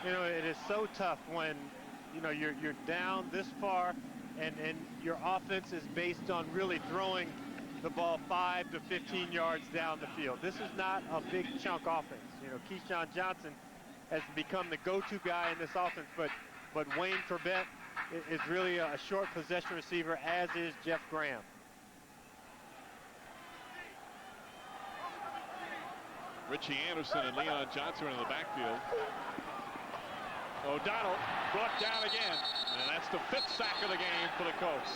A: You know, it is so tough when, you know, you're down this far and your offense is based on really throwing the ball 5 to 15 yards down the field. This is not a big chunk offense. You know, Keyshawn Johnson has become the go-to guy in this offense, but Wayne Corbett is really a short possession receiver, as is Jeff Graham.
B: Richie Anderson and Leon Johnson in the backfield. O'Donnell brought down again, and that's the 5th sack of the game for the Colts.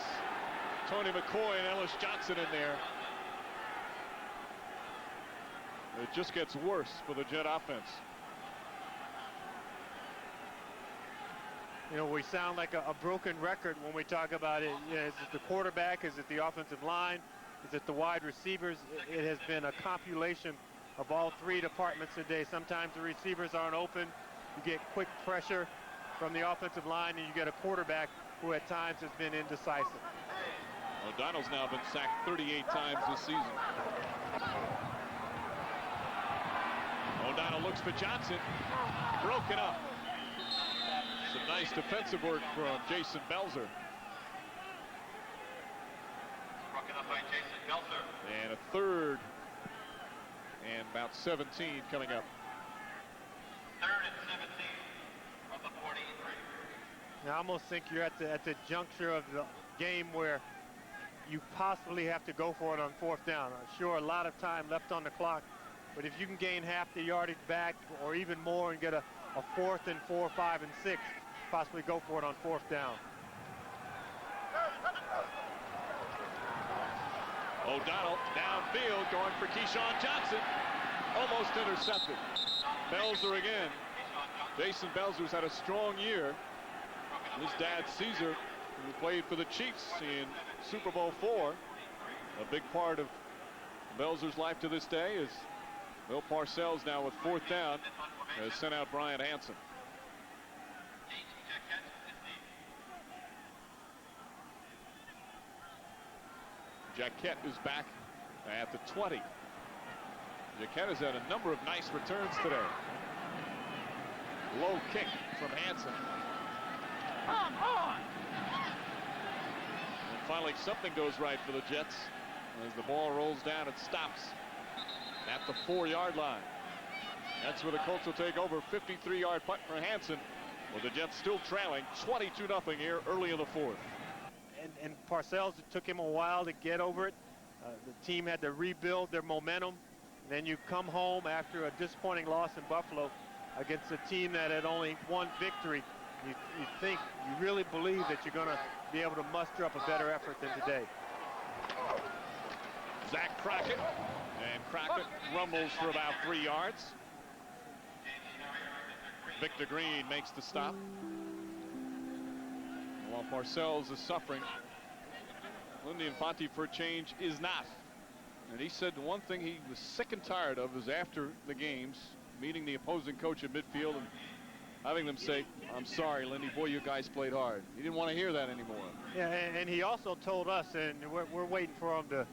B: Tony McCoy and Ellis Johnson in there. It just gets worse for the Jet offense.
A: You know, we sound like a broken record when we talk about it. You know, is it the quarterback? Is it the offensive line? Is it the wide receivers? It has been a compilation of all 3 departments today. Sometimes the receivers aren't open. You get quick pressure from the offensive line, and you get a quarterback who at times has been indecisive.
B: O'Donnell's now been sacked 38 times this season. O'Donnell looks for Johnson. Broken up. Some nice defensive work from Jason Belzer.
G: Broken up by Jason Belzer.
B: And a third and about 17 coming up.
G: Third and 17 from the 43.
A: Now, I almost think you're at the juncture of the game where you possibly have to go for it on fourth down. Sure, a lot of time left on the clock, but if you can gain half the yardage back or even more and get a 4th and 4, 5, and 6, possibly go for it on fourth down.
B: O'Donnell downfield going for Keyshawn Johnson. Almost intercepted. Belzer again. Jason Belzer's had a strong year. His dad, Caesar, who played for the Chiefs in Super Bowl IV. A big part of Belzer's life to this day is Bill Parcells now with fourth down has sent out Brian Hansen. Jaquette is back at the 20. Jaquette has had a number of nice returns today. Low kick from Hansen. Come on! And finally something goes right for the Jets as the ball rolls down and stops at the 4-yard line. That's where the Colts will take over. 53-yard punt for Hansen, with the Jets still trailing 22-0 here early in the fourth.
A: And Parcells, it took him a while to get over it. The team had to rebuild their momentum. Then you come home after a disappointing loss in Buffalo against a team that had only one victory. You think, you really believe that you're going to be able to muster up a better effort than today.
B: Zach Crockett, and Crockett rumbles for about 3 yards. Victor Green makes the stop. While Parcells is suffering, Lindy Infante for a change is not. And he said the one thing he was sick and tired of is after the games, meeting the opposing coach at midfield and having them say, "I'm sorry, Lindy, boy, you guys played hard." He didn't want to hear that anymore.
A: Yeah, and he also told us, and we're waiting for him to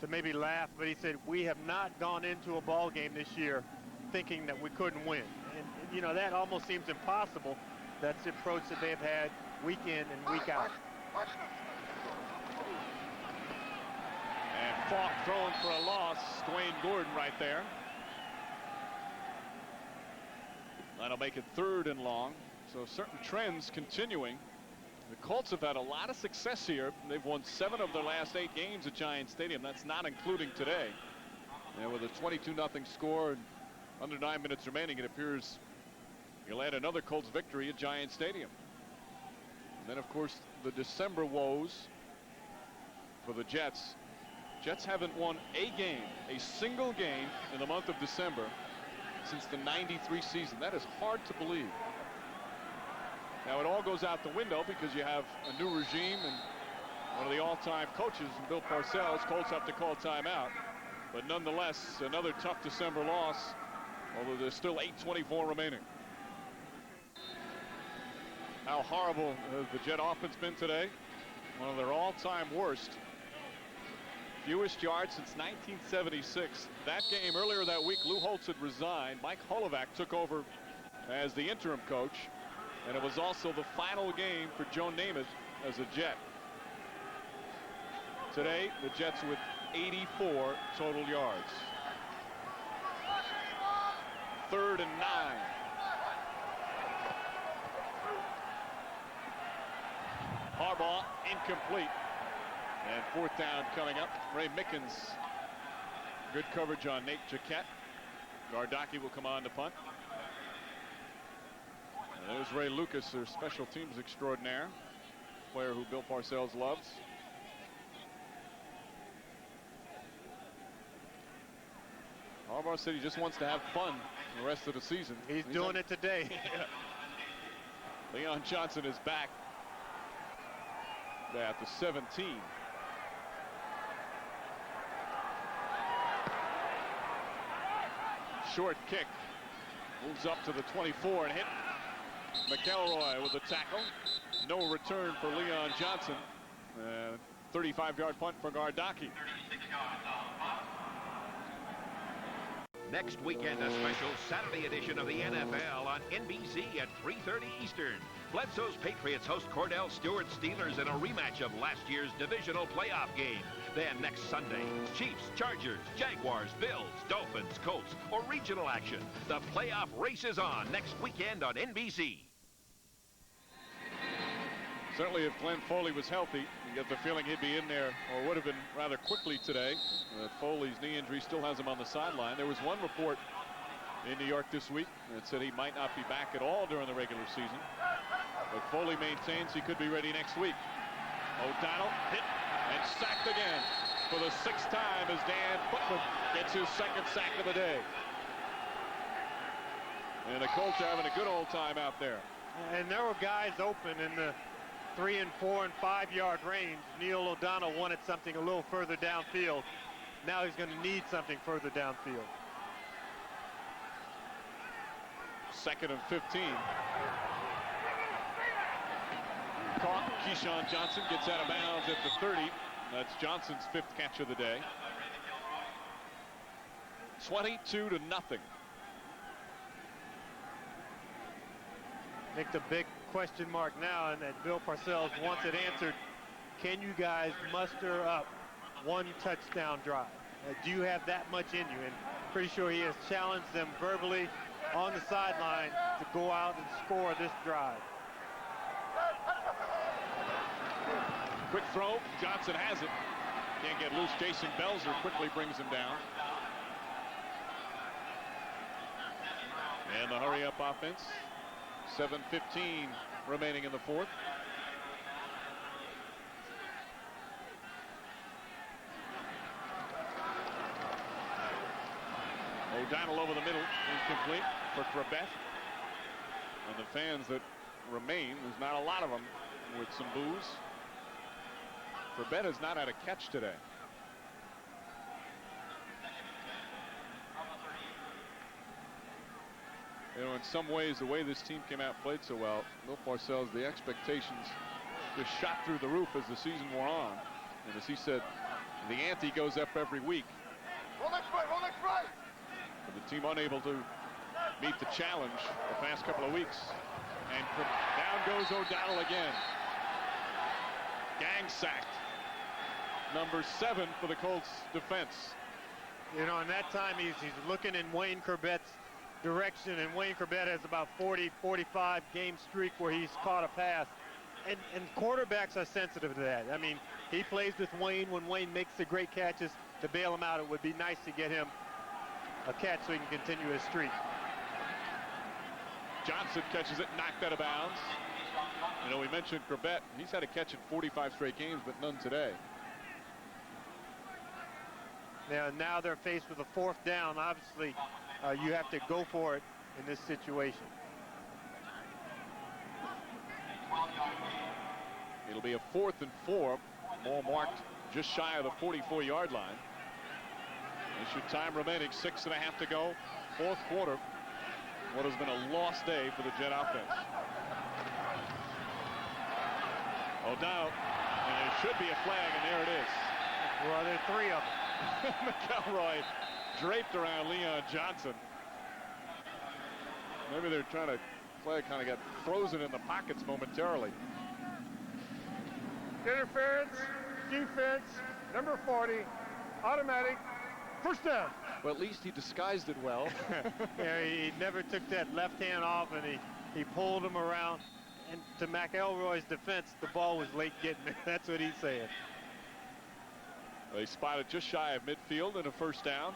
A: maybe laugh, but he said, we have not gone into a ball game this year thinking that we couldn't win. And you know, that almost seems impossible. That's the approach that they've had week in and week out.
B: And Falk throwing for a loss. Dwayne Gordon right there. That'll make it 3rd and long. So certain trends continuing. The Colts have had a lot of success here. They've won 7 of their last 8 games at Giant Stadium. That's not including today. And with a 22-0 score and under 9 minutes remaining, it appears you'll add another Colts victory at Giant Stadium. And then, of course, the December woes for the Jets. Jets haven't won a single game in the month of December since the '93 season. That is hard to believe. Now, it all goes out the window because you have a new regime and one of the all-time coaches, Bill Parcells. Colts have to call timeout. But nonetheless, another tough December loss, although there's still 8:24 remaining. How horrible has the Jet offense been today? One of their all-time worst. Fewest yards since 1976. That game earlier that week, Lou Holtz had resigned. Mike Holovac took over as the interim coach. And it was also the final game for Joe Namath as a Jet. Today, the Jets with 84 total yards. 3rd and 9. Harbaugh incomplete. And 4th down coming up. Ray Mickens. Good coverage on Nate Jaquette. Gardocki will come on to punt. And there's Ray Lucas, their special teams extraordinaire. Player who Bill Parcells loves. Harbaugh said he just wants to have fun the rest of the season.
A: He's doing it today.
B: Yeah. Leon Johnson is back at the 17. Short kick. Moves up to the 24 and hit McElroy with a tackle. No return for Leon Johnson. 35-yard punt for Gardaki.
F: Next weekend, a special Saturday edition of the NFL on NBC at 3:30 Eastern. Bledsoe's Patriots host Cordell Stewart's Steelers in a rematch of last year's divisional playoff game. Then next Sunday, Chiefs, Chargers, Jaguars, Bills, Dolphins, Colts, or regional action. The playoff race is on next weekend on NBC.
B: Certainly, if Glenn Foley was healthy, you get the feeling he'd be in there, or would have been rather quickly today. Foley's knee injury still has him on the sideline. There was one report in New York this week that said he might not be back at all during the regular season. But Foley maintains he could be ready next week. O'Donnell hit and sacked again for the 6th time as Dan Putman gets his 2nd sack of the day. And the Colts are having a good old time out there.
A: And there were guys open in the 3 and 4 and 5 yard range. Neil O'Donnell wanted something a little further downfield. Now he's going to need something further downfield.
B: 2nd and 15. Caught. Keyshawn Johnson gets out of bounds at the 30. That's Johnson's 5th catch of the day. 22-0.
A: I think the big question mark now, and that Bill Parcells wants it answered, can you guys muster up one touchdown drive? Do you have that much in you? And pretty sure he has challenged them verbally on the sideline to go out and score this drive.
B: Quick throw. Johnson has it. Can't get loose. Jason Belzer quickly brings him down. And the hurry-up offense. 7:15 remaining in the 4th. O'Donnell over the middle, incomplete for Corbett. And the fans that remain, there's not a lot of them, with some boos. Corbett has not had a catch today. You know, in some ways, the way this team came out and played so well, Bill Parcells, the expectations just shot through the roof as the season wore on. And as he said, the ante goes up every week.
E: Hold next right, hold next right.
B: And the team unable to meet the challenge the past couple of weeks. And down goes O'Donnell again. Gang sacked. Number 7 for the Colts defense.
A: You know, and that time he's looking in Wayne Corbett's direction, and Wayne Corbett has about 40-45 game streak where he's caught a pass. And quarterbacks are sensitive to that. I mean, he plays with Wayne when Wayne makes the great catches to bail him out. It would be nice to get him a catch so he can continue his streak.
B: Johnson catches it, knocked out of bounds. You know, we mentioned Corbett. He's had a catch in 45 straight games, but none today.
A: Now they're faced with a 4th down. Obviously, you have to go for it in this situation.
B: It'll be a 4th and 4. Ball marked just shy of the 44-yard line. Issue time remaining, 6.5 to go. 4th quarter. What has been a lost day for the Jet offense. O'Donnell, and there should be a flag, and there it is.
A: Well, there are 3 of them.
B: McElroy draped around Leon Johnson. Maybe they're trying to play, kind of got frozen in the pockets momentarily.
E: Interference, defense, number 40, automatic, 1st down.
B: Well, at least he disguised it well.
A: Yeah, he never took that left hand off, and he pulled him around. And to McElroy's defense, the ball was late getting there. That's what he's saying.
B: They spotted just shy of midfield and a 1st down.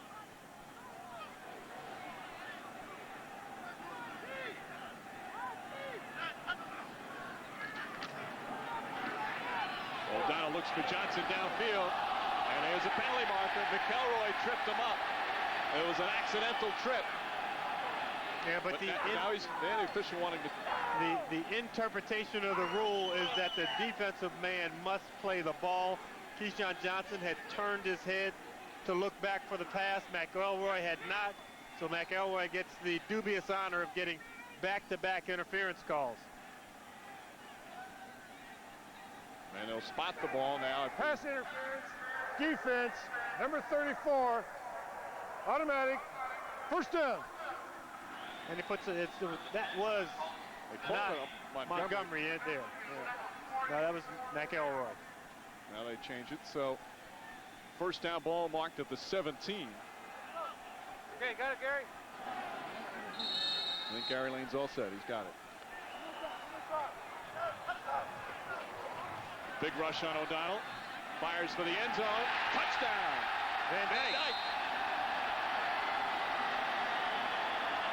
B: O'Donnell looks for Johnson downfield, and there's a penalty marker. McElroy tripped him up. It was an accidental trip.
A: Yeah, but
B: now he's the official wanting to.
A: The interpretation of the rule is that the defensive man must play the ball. Keyshawn Johnson had turned his head to look back for the pass. McElroy had not, so McElroy gets the dubious honor of getting back-to-back interference calls.
B: And And they'll spot the ball now.
E: Pass interference, defense, number 34, automatic, first down.
A: And he puts it, that was not Montgomery in there. Yeah. No, that was McElroy.
B: Now they change it, so first down ball marked at the 17.
E: Okay, got it, Gary?
B: I think Gary Lane's all set. He's got it. Big rush on O'Donnell. Fires for the end zone. Touchdown! Van Dyke.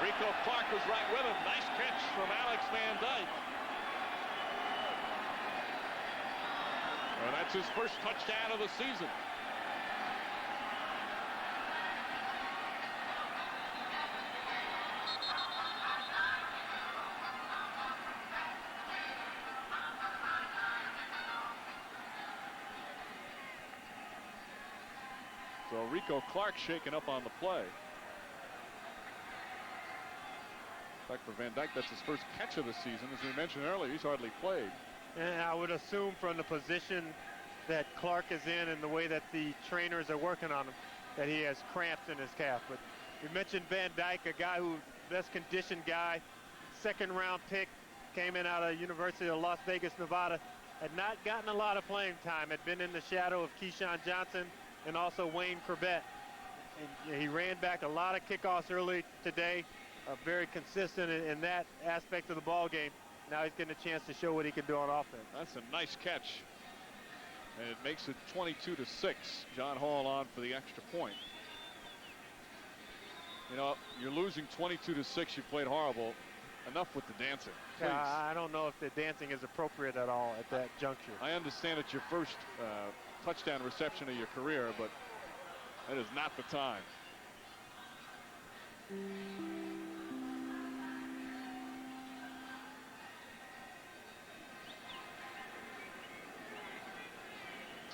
B: Rico Clark was right with him. Nice catch from Alex Van Dyke. Well, that's his first touchdown of the season. So Rico Clark shaken up on the play. In fact, for Van Dyke, that's his first catch of the season. As we mentioned earlier, he's hardly played.
A: And I would assume from the position that Clark is in and the way that the trainers are working on him, that he has cramps in his calf. But you mentioned Van Dyke, a guy who, best conditioned guy, second-round pick, came in out of University of Las Vegas, Nevada, had not gotten a lot of playing time, had been in the shadow of Keyshawn Johnson and also Wayne Corbett. And he ran back a lot of kickoffs early today, very consistent in that aspect of the ball game. Now he's getting a chance to show what he can do on offense.
B: That's a nice catch. And it makes it 22-6. John Hall on for the extra point. You know, you're losing 22-6. You played horrible. Enough with the dancing. Please.
A: I don't know if the dancing is appropriate at all at that juncture.
B: I understand it's your first touchdown reception of your career, but that is not the time.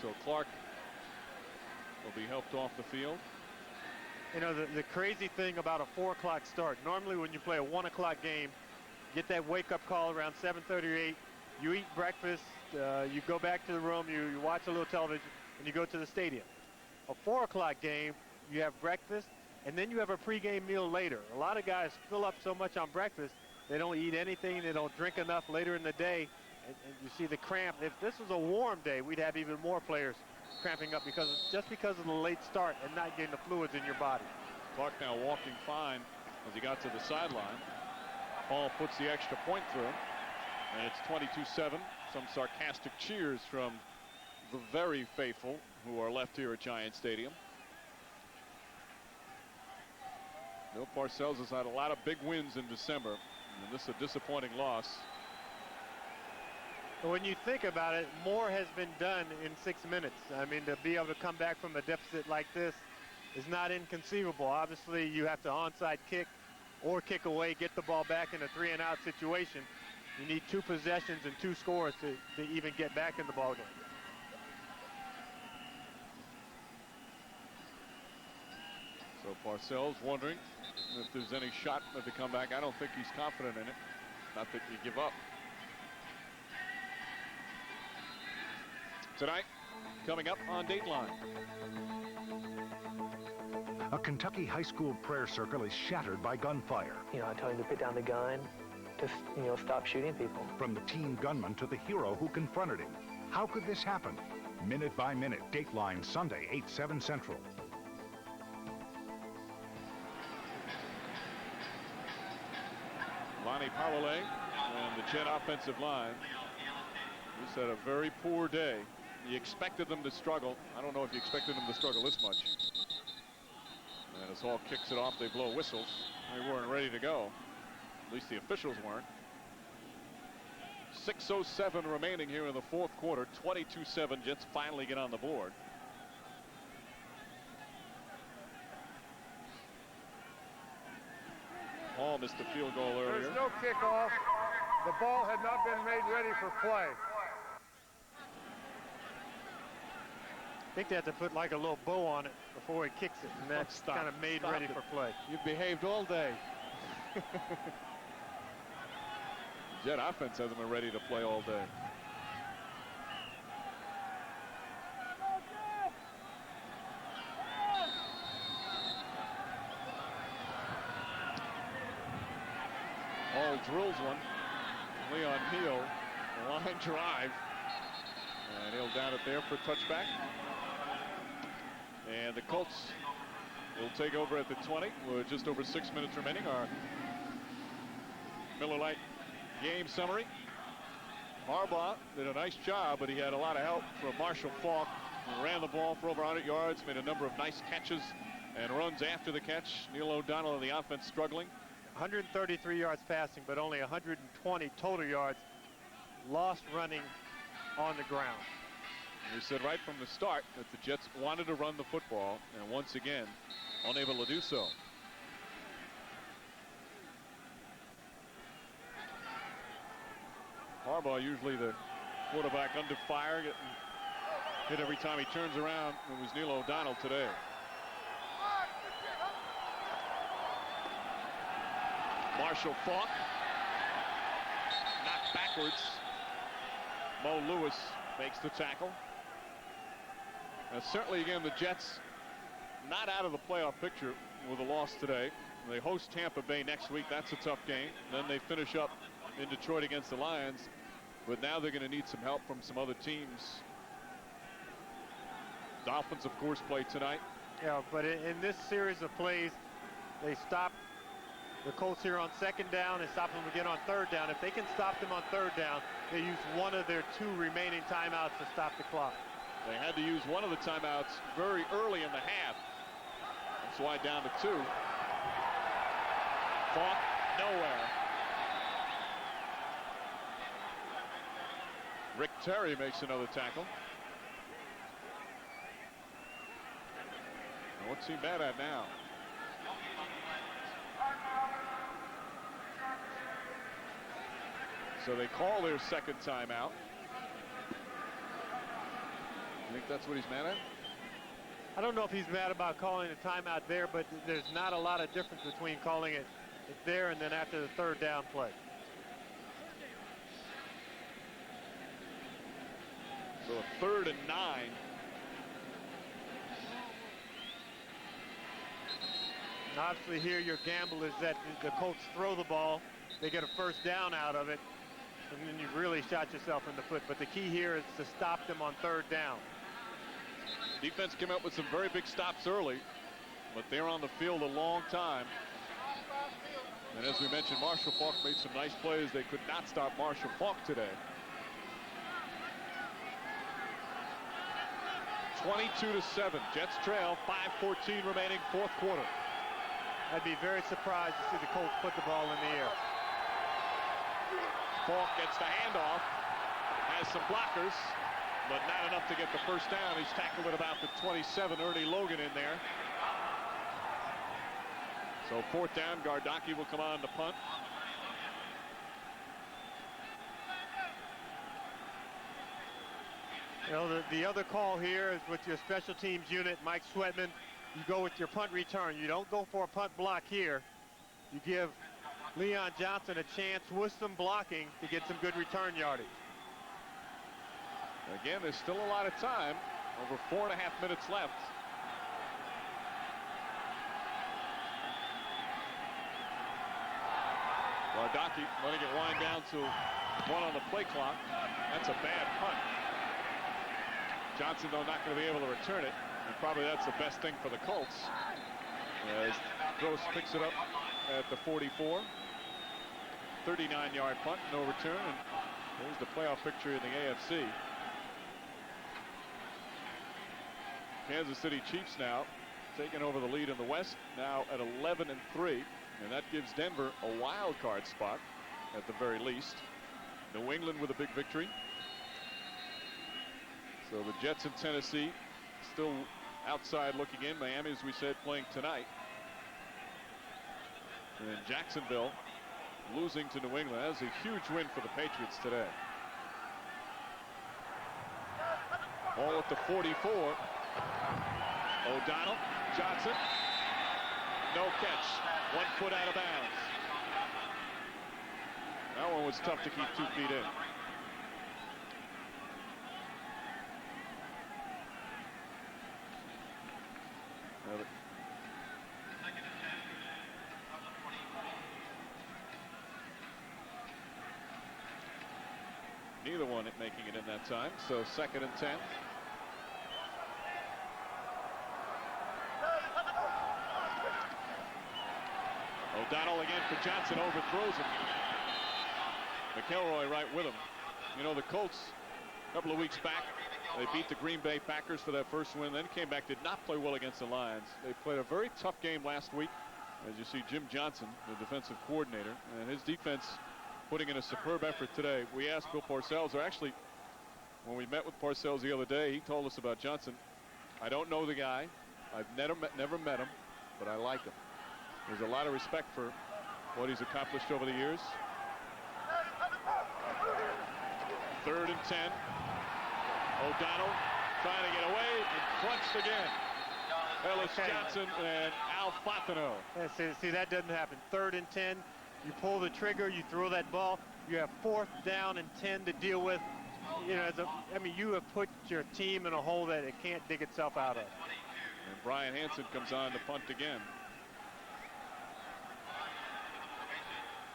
B: So Clark will be helped off the field.
A: You know, the crazy thing about a 4 o'clock start, normally when you play a 1 o'clock game, get that wake-up call around 7:30 or 8, you eat breakfast, you go back to the room, you watch a little television, and you go to the stadium. A 4 o'clock game, you have breakfast, and then you have a pregame meal later. A lot of guys fill up so much on breakfast, they don't eat anything, they don't drink enough later in the day, and you see the cramp. If this was a warm day, we'd have even more players cramping up just because of the late start and not getting the fluids in your body.
B: Clark now walking fine as he got to the sideline. Hall puts the extra point through, and it's 22-7. Some sarcastic cheers from the very faithful who are left here at Giant Stadium. Bill Parcells has had a lot of big wins in December, and this is a disappointing loss.
A: When you think about it, more has been done in 6 minutes. I mean, to be able to come back from a deficit like this is not inconceivable. Obviously, you have to onside kick or kick away, get the ball back in a 3-and-out situation. You need 2 possessions and 2 scores to even get back in the ball game.
B: So Parcells wondering if there's any shot at the comeback. I don't think he's confident in it. Not that you give up. Tonight, coming up on Dateline.
I: A Kentucky high school prayer circle is shattered by gunfire.
J: You know, I told him to put down the gun, to, stop shooting people.
I: From the teen gunman to the hero who confronted him. How could this happen? Minute by minute, Dateline, Sunday, 8/7 Central.
B: Lonnie Parole and the Jet offensive line. Just had a very poor day. You expected them to struggle. I don't know if you expected them to struggle this much. And as Hall kicks it off, they blow whistles. They weren't ready to go. At least the officials weren't. 6:07 remaining here in the fourth quarter. 22-7. Jets finally get on the board. Hall missed the field goal earlier.
E: There's no kickoff. The ball had not been made ready for play.
A: I think they have to put like a little bow on it before he kicks it, and that's kind of made ready for play.
B: You've behaved all day. Jet offense hasn't been ready to play all day. drills one. Leon Neal, a line drive. And he'll down it there for touchback. And the Colts will take over at the 20 with just over 6 minutes remaining. Our Miller Lite game summary. Harbaugh did a nice job, but he had a lot of help from Marshall Faulk, who ran the ball for over 100 yards, made a number of nice catches and runs after the catch. Neil O'Donnell in the offense struggling.
A: 133 yards passing, but only 120 total yards lost running on the ground.
B: We said right from the start that the Jets wanted to run the football, and once again, unable to do so. Harbaugh, usually the quarterback under fire, getting hit every time he turns around. It was Neil O'Donnell today. Marshall Faulk knocked backwards. Mo Lewis makes the tackle. And certainly again, the Jets not out of the playoff picture with a loss today. They host Tampa Bay next week. That's a tough game. Then they finish up in Detroit against the Lions, but now they're going to need some help from some other teams. Dolphins, of course, play tonight.
A: Yeah, but in this series of plays, they stop the Colts here on second down and stop them again on third down. If they can stop them on third down, they use one of their 2 remaining timeouts to stop the clock.
B: They had to use one of the timeouts very early in the half. That's why down to 2. Faulk nowhere. Rick Terry makes another tackle. And what's he mad at now? So they call their second timeout. I think that's what he's mad at.
A: I don't know if he's mad about calling a timeout there, but there's not a lot of difference between calling it there and then after the third down play.
B: So a 3rd and 9.
A: And obviously here your gamble is that the Colts throw the ball, they get a first down out of it, and then you've really shot yourself in the foot. But the key here is to stop them on third down.
B: Defense came up with some very big stops early, but they're on the field a long time. And as we mentioned, Marshall Faulk made some nice plays. They could not stop Marshall Faulk today. 22-7. Jets trail. 5:14 remaining, 4th quarter.
A: I'd be very surprised to see the Colts put the ball in the air.
B: Faulk gets the handoff, has some blockers, but not enough to get the first down. He's tackled at about the 27. Ernie Logan in there. So 4th down. Gardocki will come on to punt.
A: You know, the other call here is with your special teams unit, Mike Sweatman. You go with your punt return. You don't go for a punt block here. You give Leon Johnson a chance with some blocking to get some good return yardage.
B: Again, there's still a lot of time. Over 4.5 minutes left. Gardocki letting it wind down to 1 on the play clock. That's a bad punt. Johnson, though, not going to be able to return it. And probably that's the best thing for the Colts. As Gross picks it up at the 44. 39-yard punt, no return. And there's the playoff picture in the AFC. Kansas City Chiefs now taking over the lead in the West, now at 11-3. And that gives Denver a wild card spot at the very least. New England with a big victory. So the Jets in Tennessee still outside looking in. Miami, as we said, playing tonight. And then Jacksonville losing to New England. That's a huge win for the Patriots today. Ball at the 44. O'Donnell, Johnson, no catch. 1 foot out of bounds. That one was tough to keep 2 feet in. the one making it in that time. So 2nd and 10. O'Donnell again for Johnson, overthrows him. McElroy right with him. You know, the Colts, a couple of weeks back, they beat the Green Bay Packers for that first win, then came back, did not play well against the Lions. They played a very tough game last week. As you see, Jim Johnson, the defensive coordinator, and his defense putting in a superb effort today. We asked Bill Parcells, or actually, when we met with Parcells the other day, he told us about Johnson. I don't know the guy. I've never met him, but I like him. There's a lot of respect for what he's accomplished over the years. 3rd and 10. O'Donnell trying to get away and crunched again. Ellis Johnson and Al Fontenot.
A: See, that doesn't happen. 3rd and 10. You pull the trigger, you throw that ball. You have 4th down and 10 to deal with. You know, you have put your team in a hole that it can't dig itself out of.
B: And Brian Hansen comes on to punt again.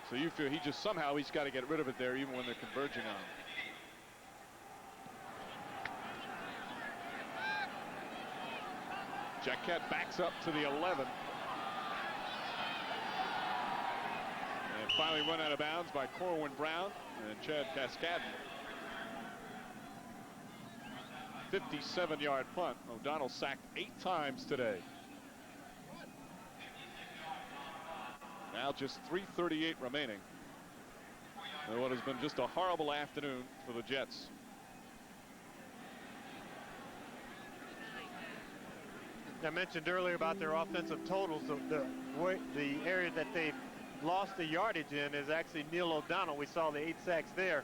B: So you feel he's got to get rid of it there, even when they're converging on him. Jacquette backs up to the 11. And finally run out of bounds by Corwin Brown and Chad Cascadden. 57-yard punt. O'Donnell sacked 8 times today. Now just 3:38 remaining. And what has been just a horrible afternoon for the Jets.
A: I mentioned earlier about their offensive totals. The area that they've lost the yardage in is actually Neil O'Donnell. We saw the 8 sacks there.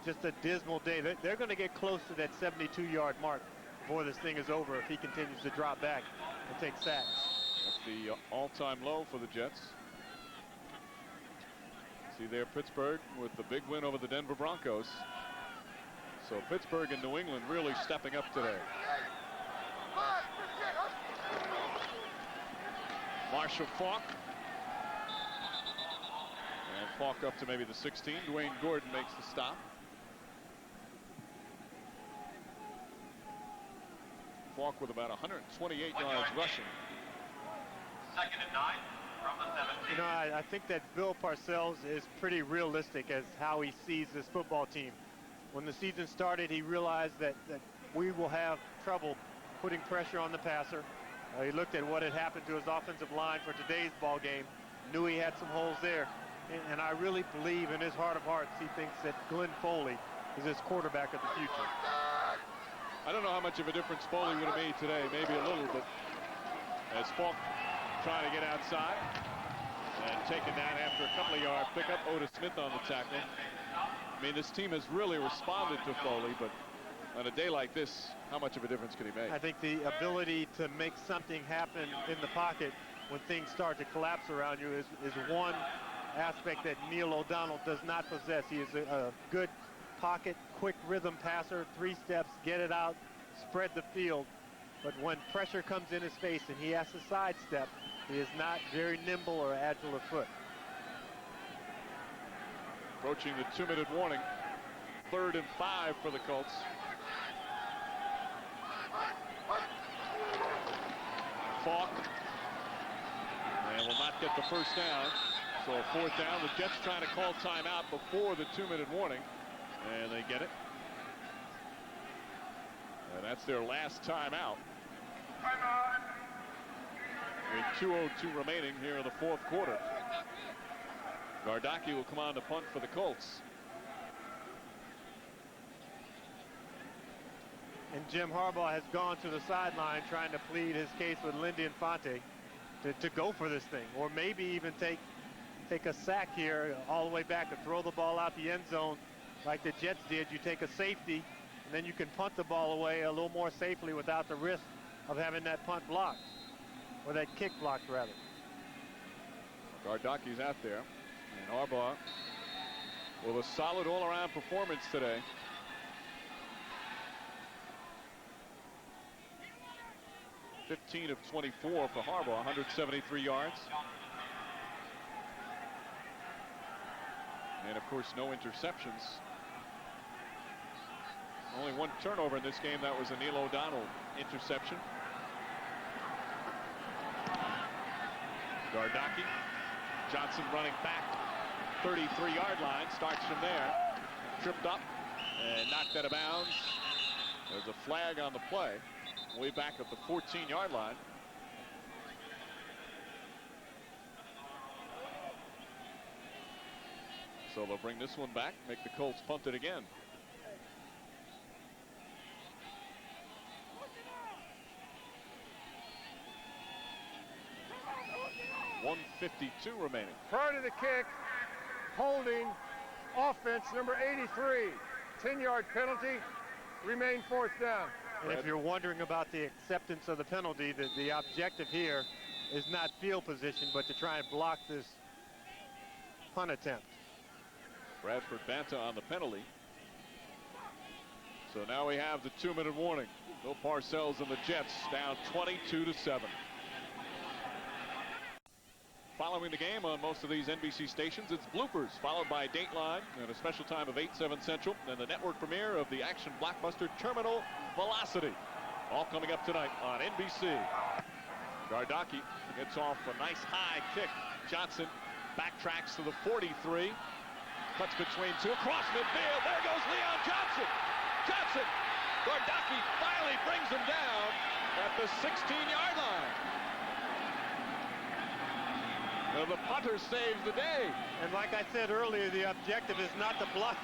A: Just a dismal day. They're going to get close to that 72-yard mark before this thing is over if he continues to drop back and take sacks.
B: That's the all-time low for the Jets. See there Pittsburgh with the big win over the Denver Broncos. So Pittsburgh and New England really stepping up today. Marshall Faulk. And Faulk up to maybe the 16. Dwayne Gordon makes the stop. Faulk with about 128 yards rushing.
G: 2nd and 9 from the 17.
A: You know, I think that Bill Parcells is pretty realistic as how he sees this football team. When the season started, he realized that we will have trouble putting pressure on the passer. He looked at what had happened to his offensive line for today's ball game, knew he had some holes there, and I really believe in his heart of hearts he thinks that Glenn Foley is his quarterback of the future.
B: I don't know how much of a difference Foley would have made today, maybe a little, but as Faulk trying to get outside and taken down after a couple of yard pickup. Otis Smith on the tackle. I mean, this team has really responded to Foley, but on a day like this, how much of a difference could he make?
A: I think the ability to make something happen in the pocket when things start to collapse around you is one aspect that Neil O'Donnell does not possess. He is a good pocket, quick rhythm passer, 3 steps, get it out, spread the field. But when pressure comes in his face and he has to sidestep, he is not very nimble or agile of foot.
B: Approaching the 2-minute warning. 3rd and 5 for the Colts. Faulk. And will not get the first down. So a 4th down. The Jets trying to call timeout before the 2-minute warning. And they get it. And that's their last timeout. With 2:02 remaining here in the 4th quarter. Gardocki will come on to punt for the Colts.
A: And Jim Harbaugh has gone to the sideline trying to plead his case with Lindy Infante to go for this thing, or maybe even take a sack here all the way back and throw the ball out the end zone like the Jets did. You take a safety, and then you can punt the ball away a little more safely without the risk of having that punt blocked, or that kick blocked rather.
B: Gardocki's out there, and Harbaugh with a solid all-around performance today. (15 of 24 for Harbaugh, 173 yards. And of course, no interceptions. only one turnover in this game. That was a Neil O'Donnell interception. Gardocki. Johnson running back. 33-yard line. Starts from there. Tripped up and knocked out of bounds. There's a flag on the play. Way back at the 14-yard line. So they'll bring this one back, make the Colts punt it again. .152 remaining.
E: Prior to the kick, holding, offense number 83. 10-yard penalty, remain fourth down.
A: And if you're wondering about the acceptance of the penalty, the objective here is not field position, but to try and block this punt attempt.
B: Bradford Banta on the penalty. So now we have the 2-minute warning. Bill Parcells and the Jets down 22-7. Following the game on most of these NBC stations, it's bloopers, followed by Dateline and a special time of 8/7 Central, and the network premiere of the action blockbuster Terminal Velocity. All coming up tonight on NBC. Gardocki gets off a nice high kick. Johnson backtracks to the 43. Cuts between two, across midfield. There goes Leon Johnson. Johnson. Gardocki finally brings him down at the 16-yard line. Well, the punter saves the day.
A: And like I said earlier, the objective is not to block.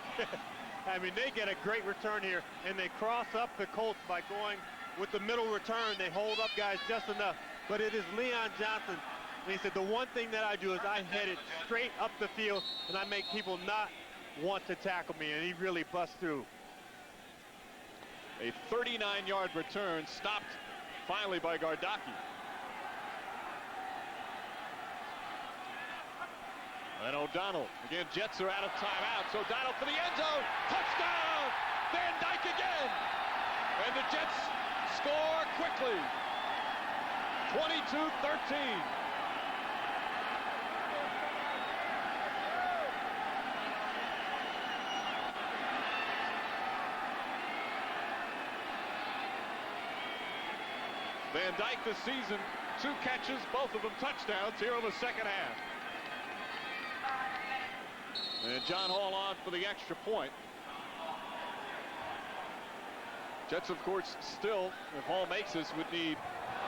A: I mean, they get a great return here, and they cross up the Colts by going with the middle return. They hold up guys just enough. But it is Leon Johnson. And he said, the one thing that I do is I head it straight up the field, and I make people not want to tackle me, and he really busts through.
B: A 39-yard return stopped finally by Gardocki. And O'Donnell. Again, Jets are out of timeouts. O'Donnell for the end zone. Touchdown! Van Dyke again. And the Jets score quickly. 22-13. Van Dyke this season, 2 catches, both of them touchdowns here in the second half. And John Hall on for the extra point. Jets, of course, still, if Hall makes this, would need,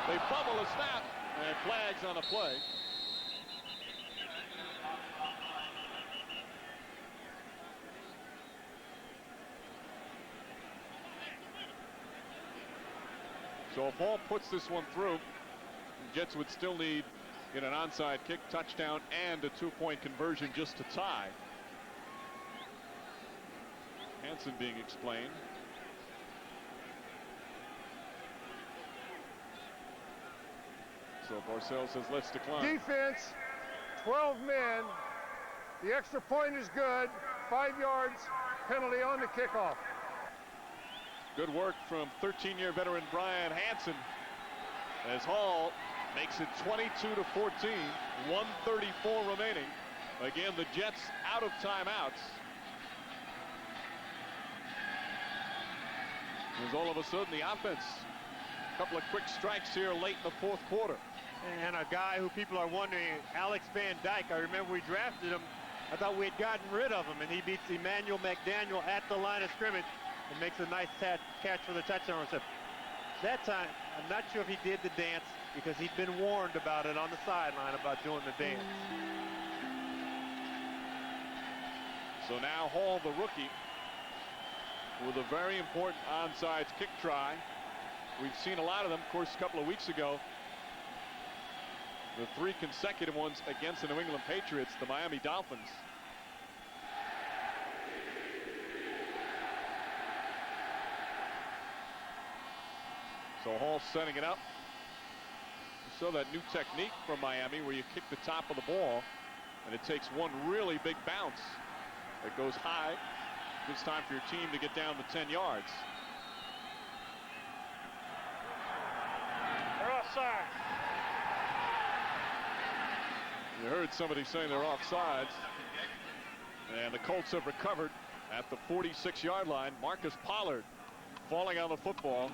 B: they fumble a snap and flags on the play. So if Hall puts this one through, the Jets would still need an onside kick, touchdown, and a 2-point conversion just to tie. Hansen being explained. So Parcells says, let's decline.
E: Defense, 12 men. The extra point is good. 5 yards, penalty on the kickoff.
B: Good work from 13-year veteran Brian Hansen as Hall makes it 22-14, 1:34 remaining. Again, the Jets out of timeouts. As all of a sudden the offense, a couple of quick strikes here late in the fourth quarter.
A: And a guy who people are wondering, Alex Van Dyke, I remember we drafted him. I thought we had gotten rid of him, and he beats Emmanuel McDaniel at the line of scrimmage and makes a nice catch for the touchdown. So that time, I'm not sure if he did the dance because he'd been warned about it on the sideline about doing the dance.
B: So now Hall, the rookie, with a very important onside kick try. We've seen a lot of them, of course, a couple of weeks ago. The 3 consecutive ones against the New England Patriots, the Miami Dolphins. So Hall setting it up. You saw that new technique from Miami where you kick the top of the ball and it takes one really big bounce. It goes high. Gives time for your team to get down to 10 yards.
E: They're offside.
B: You heard somebody saying they're offsides. And the Colts have recovered at the 46-yard line. Marcus Pollard falling on the football.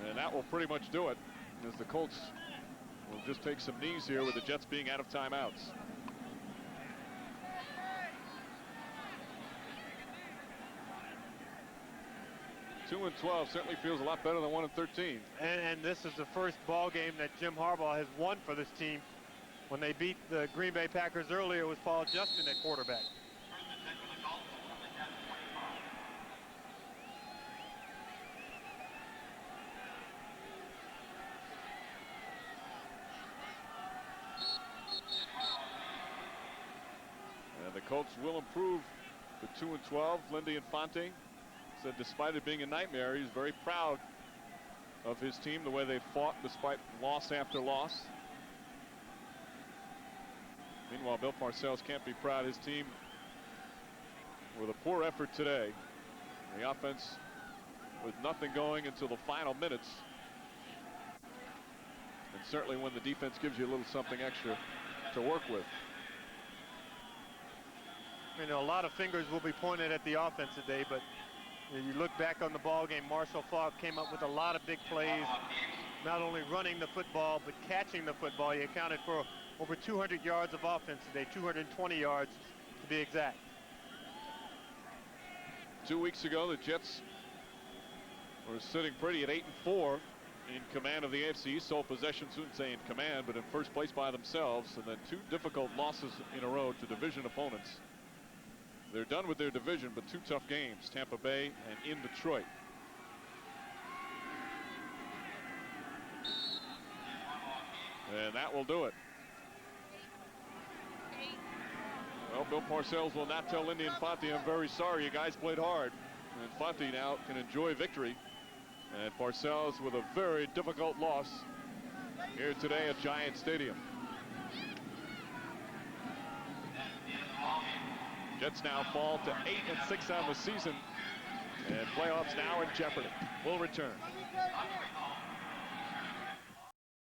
B: And that will pretty much do it, as the Colts will just take some knees here with the Jets being out of timeouts. Two and 12 certainly feels a lot better than 1 and 13.
A: And this is the first ball game that Jim Harbaugh has won for this team. When they beat the Green Bay Packers earlier, it was Paul Justin at quarterback.
B: And the Colts will improve to 2 and 12. Lindy Infante said despite it being a nightmare, he's very proud of his team, the way they fought despite loss after loss. Meanwhile, Bill Parcells can't be proud. His team with a poor effort today. The offense with nothing going until the final minutes. And certainly when the defense gives you a little something extra to work with.
A: You know, a lot of fingers will be pointed at the offense today, but you look back on the ball game, Marshall Faulk came up with a lot of big plays, not only running the football, but catching the football. He accounted for over 200 yards of offense today, 220 yards to be exact.
B: 2 weeks ago, the Jets were sitting pretty at 8-4 in command of the AFC East. Sole possession, shouldn't say in command, but in first place by themselves, and then 2 difficult losses in a row to division opponents. They're done with their division, but 2 tough games, Tampa Bay and in Detroit. And that will do it. Well, Bill Parcells will not tell Lindy Infante, I'm very sorry, you guys played hard. And Infante now can enjoy victory. And Parcells with a very difficult loss here today at Giant Stadium. Jets now fall to 8-6 on the season, and playoffs now in jeopardy. We'll return.